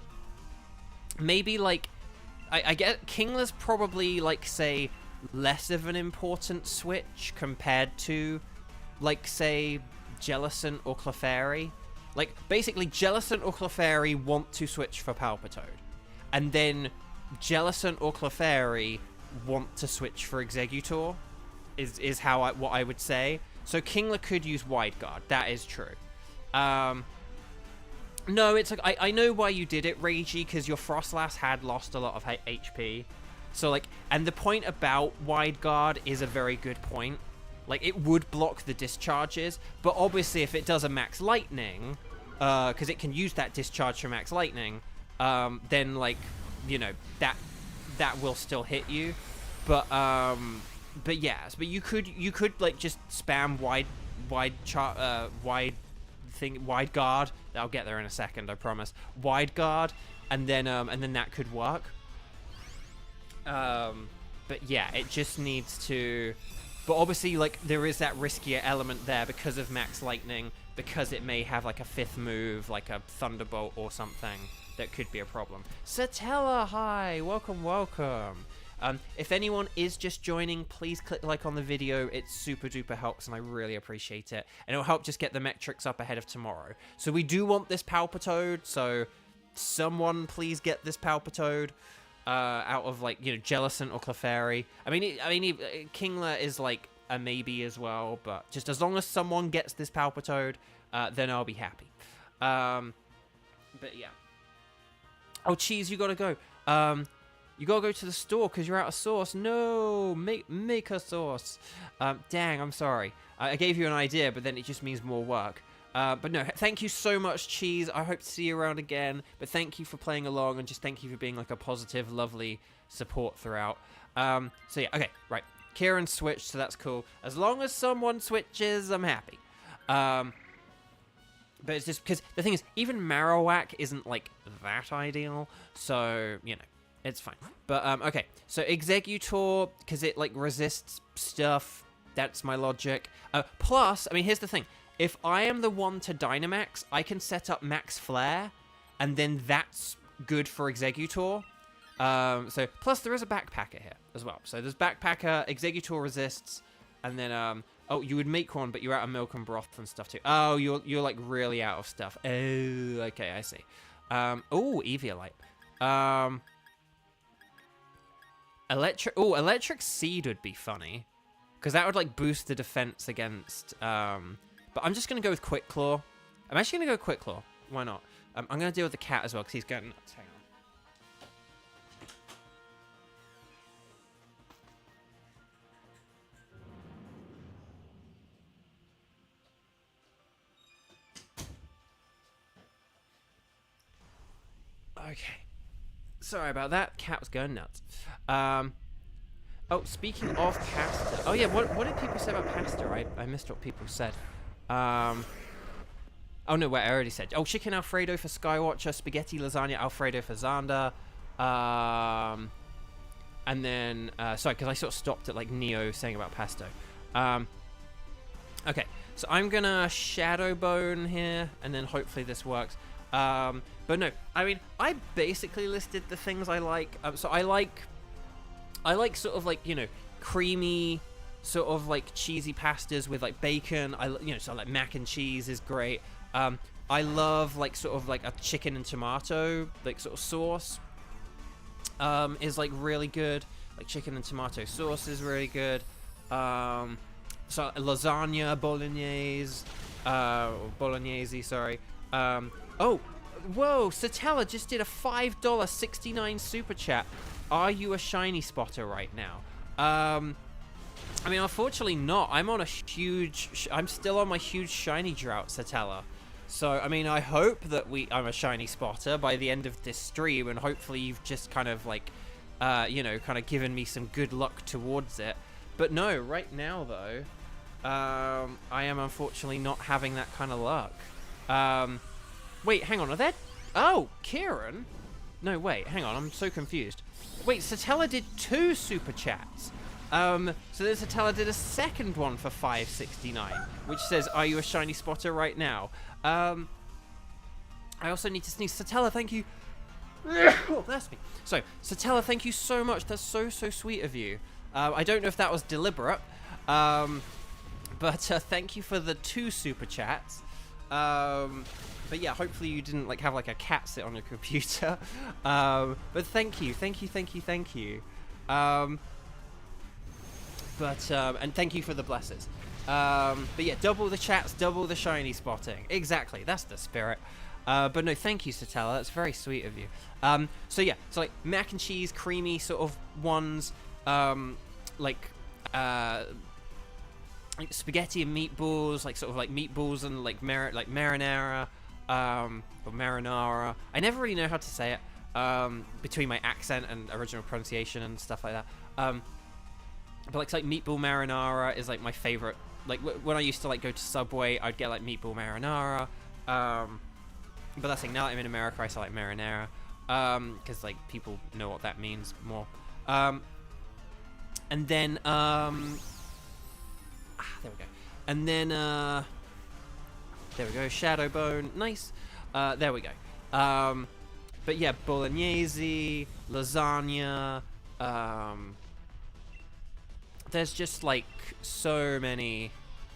maybe, like, I get Kingler's probably, like, say, less of an important switch compared to, like, say, Jellicent or Clefairy. Like, basically, Jellicent or Clefairy want to switch for Palpitoad. And then Jellicent or Clefairy want to switch for Exeggutor, is what I would say. So Kingler could use Wide Guard. That is true. No, it's like, I know why you did it, Reiji, because your Frostlass had lost a lot of HP. So, like, and the point about Wide Guard is a very good point. Like, it would block the discharges, but obviously if it does a Max Lightning, because it can use that discharge for Max Lightning, then, like, you know, that will still hit you. But yes, but you could like just spam wide guard. I'll get there in a second, I promise. Wide guard, and then that could work. But yeah, it just needs to... But obviously, like, there is that riskier element there because of Max Lightning, because it may have, like, a 5th move, like a Thunderbolt or something that could be a problem. Satella, hi! Welcome, welcome! If anyone is just joining, please click like on the video. It super duper helps, and I really appreciate it. And it'll help just get the metrics up ahead of tomorrow. So we do want this Palpitoad, so someone please get this Palpitoad. Out of, like, you know, Jellicent or Clefairy. I mean, Kingler is, like, a maybe as well, but just as long as someone gets this Palpitoad, then I'll be happy. But, yeah. Oh, Cheese, you gotta go. You gotta go to the store because you're out of sauce. No, make a sauce. Dang, I'm sorry. I gave you an idea, but then it just means more work. But no, thank you so much, Cheese. I hope to see you around again. But thank you for playing along, and just thank you for being like a positive, lovely support throughout. So yeah, okay, right. Kieran switched, so that's cool. As long as someone switches, I'm happy. But it's just because the thing is, even Marowak isn't like that ideal. So, you know, it's fine. But okay, so Exeggutor, because it like resists stuff. That's my logic. Plus, I mean, here's the thing. If I am the one to Dynamax, I can set up Max Flare, and then that's good for Exeggutor. So, plus there is a Backpacker here as well. So there's Backpacker, Exeggutor resists, and then, oh, you would make one, but you're out of milk and broth and stuff too. Oh, you're like really out of stuff. Oh, okay, I see. Oh, Eviolite. Electric Seed would be funny, because that would like boost the defense against, but I'm just going to go with Quick Claw. I'm actually going to go Quick Claw. Why not? I'm going to deal with the cat as well, because he's going nuts. Hang on. Okay. Sorry about that. Cat was going nuts. Oh, speaking of pasta. Oh, yeah, what did people say about pasta? I missed what people said. Oh, no, wait, I already said. Oh, chicken Alfredo for Skywatcher, spaghetti lasagna Alfredo for Xander. And then, sorry, because I sort of stopped at, like, Neo saying about pesto. Okay, so I'm going to Shadow Bone here, and then hopefully this works. But no, I mean, I basically listed the things I like. So I like sort of like, you know, creamy, sort of like cheesy pastas with like bacon. So like mac and cheese is great. I love like sort of like a chicken and tomato like sort of sauce. Is like really good. Like chicken and tomato sauce is really good. So lasagna, bolognese, sorry. Oh, whoa, Satella just did a $5.69 super chat. Are you a shiny spotter right now? I mean, unfortunately not. I'm still on my huge shiny drought, Satella. So, I mean, I hope that I'm a shiny spotter by the end of this stream, and hopefully you've just kind of like, you know, kind of given me some good luck towards it. But no, right now though, I am unfortunately not having that kind of luck. Wait, hang on, are there... Oh, Kieran? No, wait, hang on, I'm so confused. Wait, Satella did 2 super chats. So then Satella did a second one for $5.69, which says, "Are you a shiny spotter right now?" I also need to sneeze. Satella, thank you. Oh, bless me. So, Satella, thank you so much. That's so sweet of you. I don't know if that was deliberate, but thank you for the 2 super chats. But yeah, hopefully you didn't like have like a cat sit on your computer. But thank you. And thank you for the blesses. But yeah, double the chats, double the shiny spotting. Exactly, that's the spirit. But no, thank you, Satella. That's very sweet of you. So yeah, so like mac and cheese, creamy sort of ones, like spaghetti and meatballs, like sort of like meatballs and like marinara, or marinara. I never really know how to say it between my accent and original pronunciation and stuff like that. But like meatball marinara is like my favorite. Like when I used to like go to Subway, I'd get like meatball marinara. But that's like now that I'm in America, I say like marinara, because like people know what that means more. And then, there we go. And then, there we go, Shadowbone, nice. There we go. But yeah, bolognese, lasagna, there's just like so many,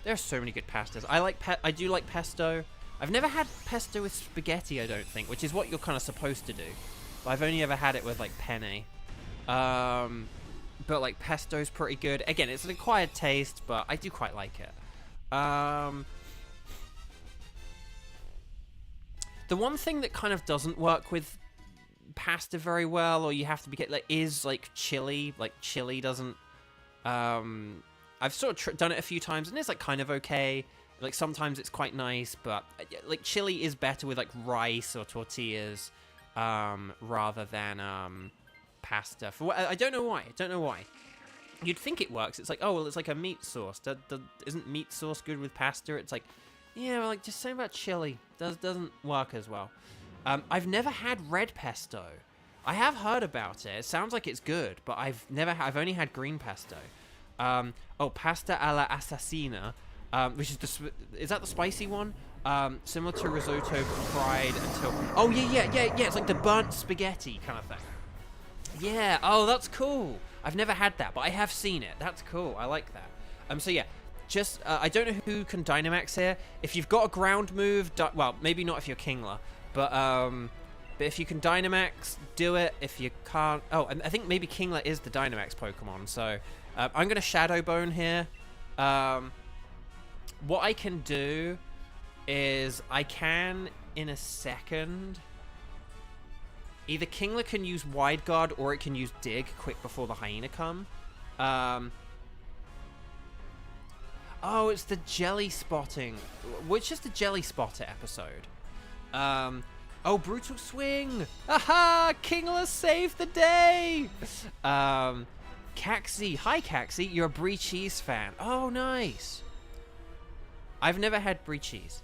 there's so many good pastas. I do like pesto. I've never had pesto with spaghetti, I don't think, which is what you're kind of supposed to do. But I've only ever had it with like penne. But like pesto's pretty good. Again, it's an acquired taste, but I do quite like it. The one thing that kind of doesn't work with pasta very well, or you have to be like, is like chili. Like chili doesn't. I've sort of done it a few times, and it's like kind of okay. Like sometimes it's quite nice, but like chili is better with like rice or tortillas, rather than pasta. I don't know why. You'd think it works. It's like, oh well, it's like a meat sauce. Isn't meat sauce good with pasta? It's like, yeah, well, like just saying about chili doesn't work as well. I've never had red pesto. I have heard about it. It sounds like it's good, but I've only had green pesto. Pasta alla assassina, which is that the spicy one? Similar to risotto, fried until. Oh yeah. It's like the burnt spaghetti kind of thing. Yeah. Oh, that's cool. I've never had that, but I have seen it. That's cool. I like that. So yeah, just I don't know who can Dynamax here. If you've got a ground move, well, maybe not if you're Kingler, but if you can Dynamax, do it. If you can't, and I think maybe Kingler is the Dynamax Pokemon. So I'm gonna Shadow Bone here. What I can do is I can in a second. Either Kingler can use Wide Guard or it can use Dig quick before the Hyena come. Oh, it's the Jelly Spotting. Which is the Jelly Spotter episode? Brutal Swing! Aha! Kingler saved the day! Caxi. Hi, Caxi. You're a Brie Cheese fan. Oh, nice. I've never had Brie Cheese.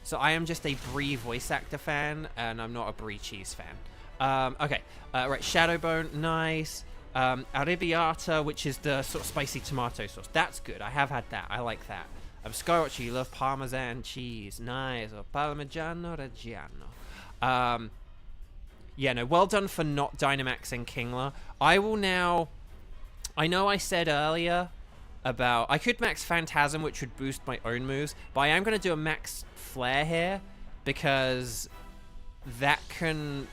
So I am just a Brie voice actor fan, and I'm not a Brie Cheese fan. Okay, right, Shadowbone, nice. Arrabbiata, which is the sort of spicy tomato sauce. That's good. I have had that. I like that. Skywatcher, you love Parmesan cheese. Nice. Or Parmigiano Reggiano. Yeah, no, well done for not Dynamaxing Kingler. I will now. I know I said earlier about I could max Phantasm, which would boost my own moves, but I am going to do a max Flare here because that can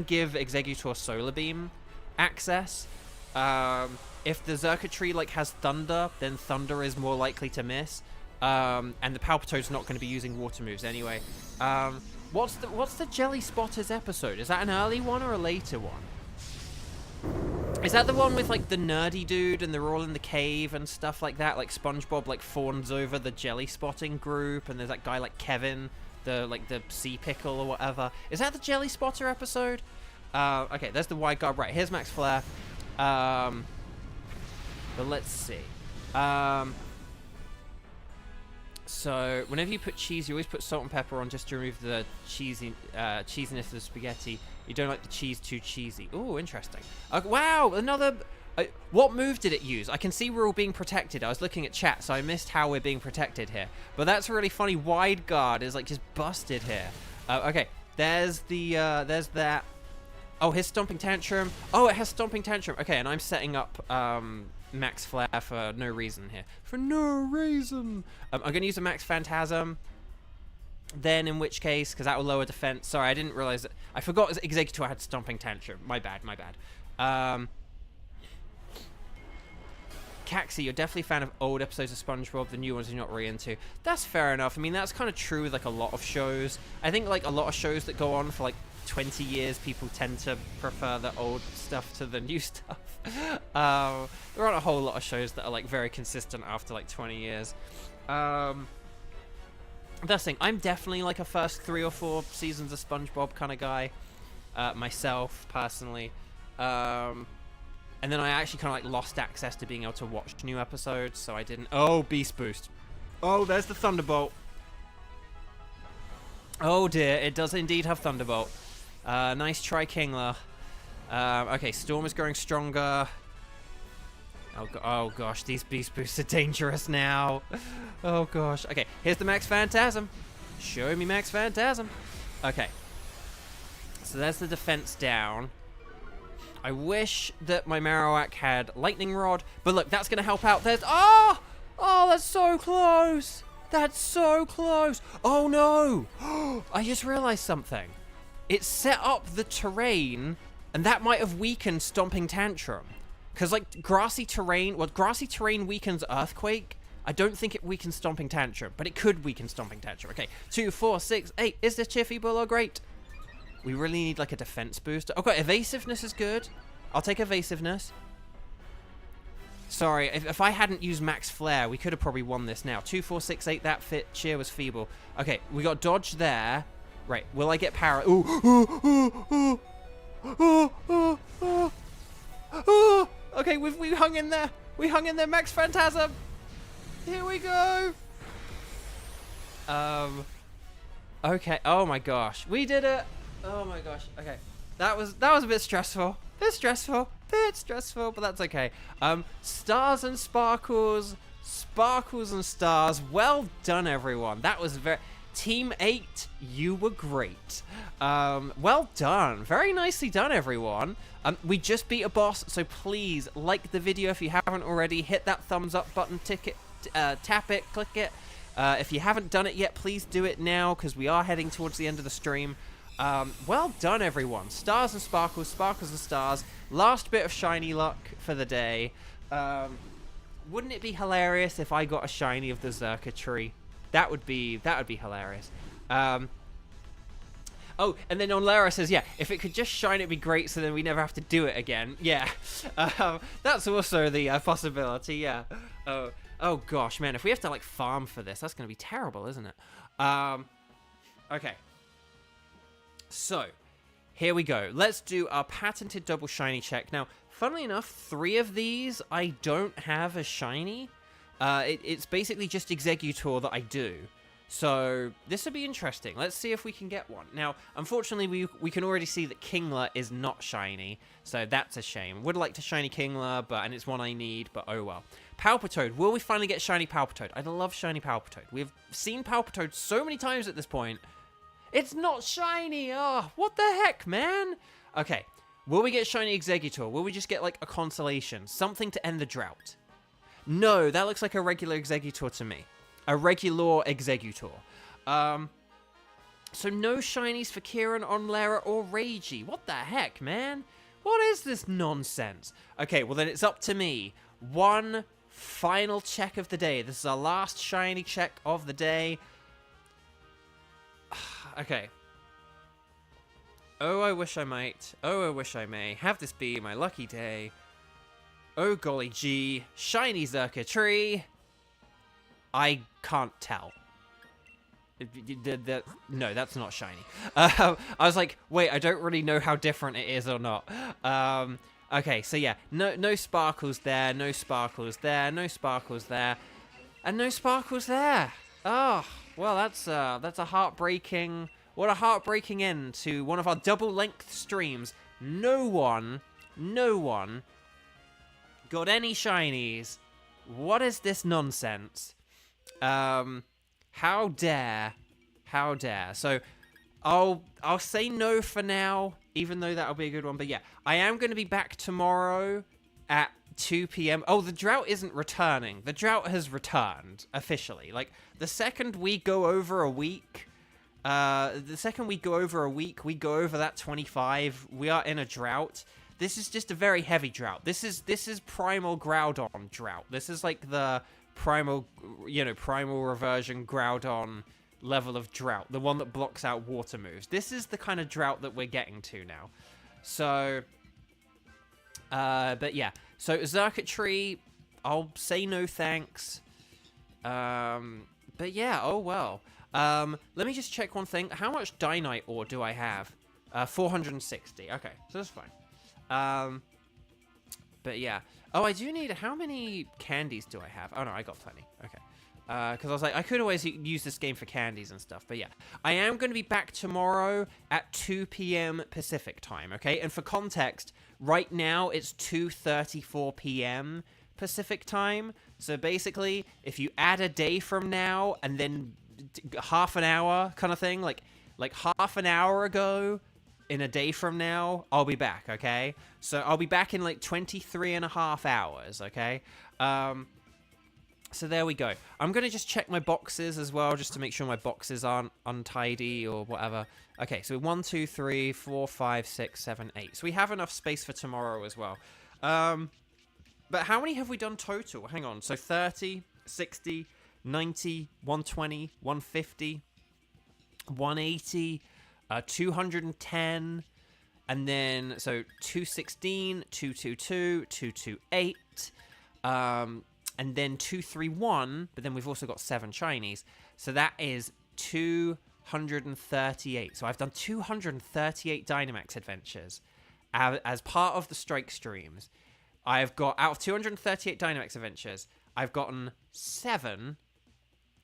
give Executor Solar Beam access. If the Xurkitree like has Thunder, then Thunder is more likely to miss. And the Palpitoad's not going to be using water moves anyway. What's the Jelly Spotters episode? Is that an early one or a later one? Is that the one with like the nerdy dude and they're all in the cave and stuff like that? Like SpongeBob like fawns over the Jelly Spotting group, and there's that guy like Kevin, the sea pickle or whatever. Is that the Jelly Spotter episode? Okay, there's the Wide Guard. Right, here's Max Flare. But let's see. So whenever you put cheese, you always put salt and pepper on just to remove the cheesiness of the spaghetti. You don't like the cheese too cheesy. Ooh, interesting. Wow, another. What move did it use? I can see we're all being protected. I was looking at chat, so I missed how we're being protected here. But that's really funny. Wide Guard is like just busted here. Okay, there's that. Oh, his Stomping Tantrum. Oh, it has Stomping Tantrum. Okay, and I'm setting up Max Flare for no reason here. For no reason. I'm going to use a Max Phantasm. Then, in which case, because that will lower defense. Sorry, I didn't realize that. I forgot Executor had Stomping Tantrum. My bad. Caxi, you're definitely a fan of old episodes of SpongeBob. The new ones you're not really into. That's fair enough. I mean, that's kind of true with like a lot of shows. I think like a lot of shows that go on for like 20 years, people tend to prefer the old stuff to the new stuff. There aren't a whole lot of shows that are like very consistent after like 20 years. That's the thing. I'm definitely like a first 3 or 4 seasons of SpongeBob kind of guy, myself personally. And then I actually kind of like lost access to being able to watch new episodes, so I didn't. Oh, Beast Boost. Oh, there's the Thunderbolt. Oh dear, it does indeed have Thunderbolt. Nice try, Kingler. Okay, Storm is growing stronger. Oh gosh, these beast boosts are dangerous now. Oh gosh. Okay, here's the Max Phantasm. Show me Max Phantasm. Okay. So there's the defense down. I wish that my Marowak had Lightning Rod, but look, that's going to help out. There's... Oh! Oh, that's so close. That's so close. Oh no. I just realized something. It set up the terrain, and that might have weakened Stomping Tantrum. Because, like, grassy terrain weakens Earthquake. I don't think it weakens Stomping Tantrum, but it could weaken Stomping Tantrum. Okay, 2, 4, 6, 8. Is this Chiffy Bull or great? We really need, like, a defense booster. Okay, Evasiveness is good. I'll take Evasiveness. Sorry, if I hadn't used Max Flare, we could have probably won this now. 2, 4, 6, 8. That fit. Cheer was feeble. Okay, we got Dodge there. Right, will I get power? Ooh. Okay, we hung in there. We hung in there, Max Phantasm. Here we go. Okay. Oh my gosh, we did it. Oh my gosh. Okay, that was a bit stressful. Bit stressful, but that's okay. Stars and sparkles and stars. Well done, everyone. That was very. Team 8, you were great. Well done. Very nicely done, everyone. We just beat a boss, so please like the video if you haven't already. Hit that thumbs up button, tap it, click it. If you haven't done it yet, please do it now, because we are heading towards the end of the stream. Well done, everyone. Stars and sparkles, sparkles and stars. Last bit of shiny luck for the day. Wouldn't it be hilarious if I got a shiny of the Zerka tree? That would be hilarious. Oh, and then Onlara says, yeah, if it could just shine, it'd be great, so then we never have to do it again. Yeah, that's also the possibility, yeah. Oh gosh, man, if we have to, like, farm for this, that's going to be terrible, isn't it? Okay. So, here we go. Let's do our patented double shiny check. Now, funnily enough, 3 of these I don't have a shiny. It's basically just Exeggutor that I do. So, this will be interesting. Let's see if we can get one. Now, unfortunately, we can already see that Kingler is not shiny, so that's a shame. Would like to shiny Kingler, and it's one I need, but oh well. Palpitoad. Will we finally get shiny Palpitoad? I love shiny Palpitoad. We've seen Palpitoad so many times at this point. It's not shiny! Oh, what the heck, man? Okay, will we get shiny Exeggutor? Will we just get, like, a consolation? Something to end the drought? No, that looks like a regular Exeggutor to me. A regular Exeggutor. So no shinies for Kieran, Onlara, or Reiji. What the heck, man? What is this nonsense? Okay, well then it's up to me. One final check of the day. This is our last shiny check of the day. Okay. Oh, I wish I might. Oh, I wish I may. Have this be my lucky day. Oh, golly gee. Shiny Zerka tree. I can't tell. No, that's not shiny. I was like, wait, I don't really know how different it is or not. Okay, so yeah, no sparkles there, no sparkles there, no sparkles there, and no sparkles there. Oh, well, that's a heartbreaking. What a heartbreaking end to one of our double-length streams. No one got any shinies. What is this nonsense? How dare? So, I'll say no for now, even though that'll be a good one. But yeah, I am going to be back tomorrow at 2 p.m. Oh, the drought isn't returning. The drought has returned officially. Like, the second we go over a week, we go over that 25. We are in a drought. This is just a very heavy drought. This is primal Groudon drought. This is like the primal reversion Groudon level of drought, the one that blocks out water moves. This is the kind of drought that we're getting to now. So, but yeah. So Zerka tree, I'll say no thanks. But yeah, oh well. Let me just check one thing. How much Dynite ore do I have? 460. Okay, so that's fine. But yeah. Oh, I do need... How many candies do I have? Oh, no, I got plenty. Okay. Because I was like, I could always use this game for candies and stuff. But yeah. I am going to be back tomorrow at 2 p.m. Pacific time, okay? And for context, right now it's 2:34 p.m. Pacific time. So basically, if you add a day from now and then half an hour kind of thing, like half an hour ago in a day from now, I'll be back, okay? So I'll be back in like 23 and a half hours, okay? So there we go. I'm going to just check my boxes as well, just to make sure my boxes aren't untidy or whatever. Okay, so 1, 2, 3, 4, 5, 6, 7, 8. So we have enough space for tomorrow as well. But how many have we done total? Hang on. So 30, 60, 90, 120, 150, 180, 210, and then, so 216, 222, 228, and then 231, but then we've also got 7 shinies. So that is 238. So I've done 238 Dynamax Adventures as part of the Strike streams. I've got, out of 238 Dynamax Adventures, I've gotten 7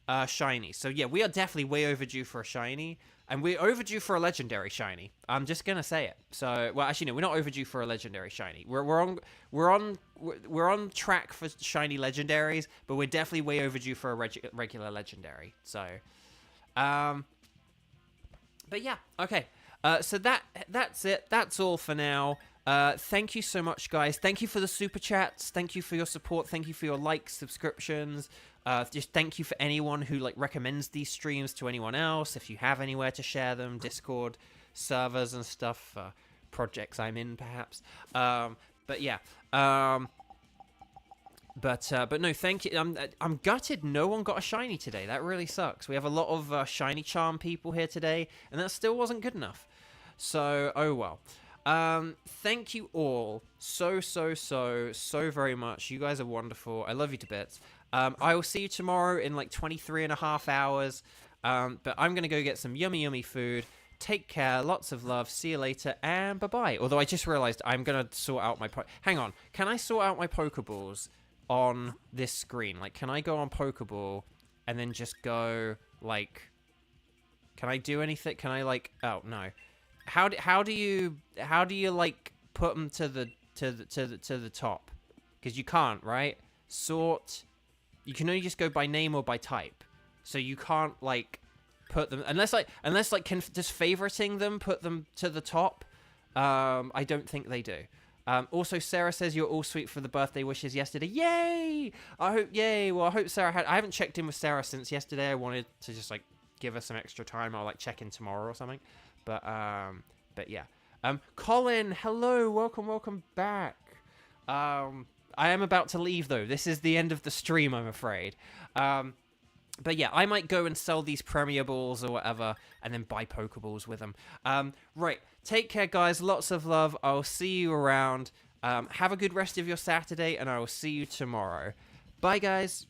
shinies. So yeah, we are definitely way overdue for a shiny, and we're overdue for a legendary shiny. I'm just gonna say it. So, well, actually no, we're not overdue for a legendary shiny. We're on track for shiny legendaries, but we're definitely way overdue for a regular legendary. So, but yeah, okay. So that's it. That's all for now. Thank you so much, guys. Thank you for the super chats. Thank you for your support. Thank you for your likes, subscriptions. Just thank you for anyone who recommends these streams to anyone else. If you have anywhere to share them, Discord servers and stuff, projects I'm in perhaps. But yeah. But no, thank you. I'm gutted no one got a shiny today. That really sucks. We have a lot of shiny charm people here today, and that still wasn't good enough. So, oh well. Thank you all so very much. You guys are wonderful. I love you to bits. I will see you tomorrow in like 23 and a half hours. But I'm going to go get some yummy food. Take care. Lots of love. See you later. And bye-bye. Although I just realized I'm going to sort out my... Hang on. Can I sort out my Pokeballs on this screen? Like, can I go on Pokeball and then just go, like... Can I do anything? Can I, like... Oh, no. How do you like put them to the top? Because you can't, right? Sort. You can only just go by name or by type. So you can't like put them unless just favoriting them put them to the top. I don't think they do. Also, Sarah says you're all sweet for the birthday wishes yesterday. Yay! Yay! Well, I hope Sarah had. I haven't checked in with Sarah since yesterday. I wanted to just like give her some extra time. I'll like check in tomorrow or something. But yeah. Colin, hello, welcome back. I am about to leave though. This is the end of the stream, I'm afraid. But yeah, I might go and sell these Premier Balls or whatever, and then buy Pokeballs with them. Right, take care, guys. Lots of love. I'll see you around. Have a good rest of your Saturday, and I will see you tomorrow. Bye, guys.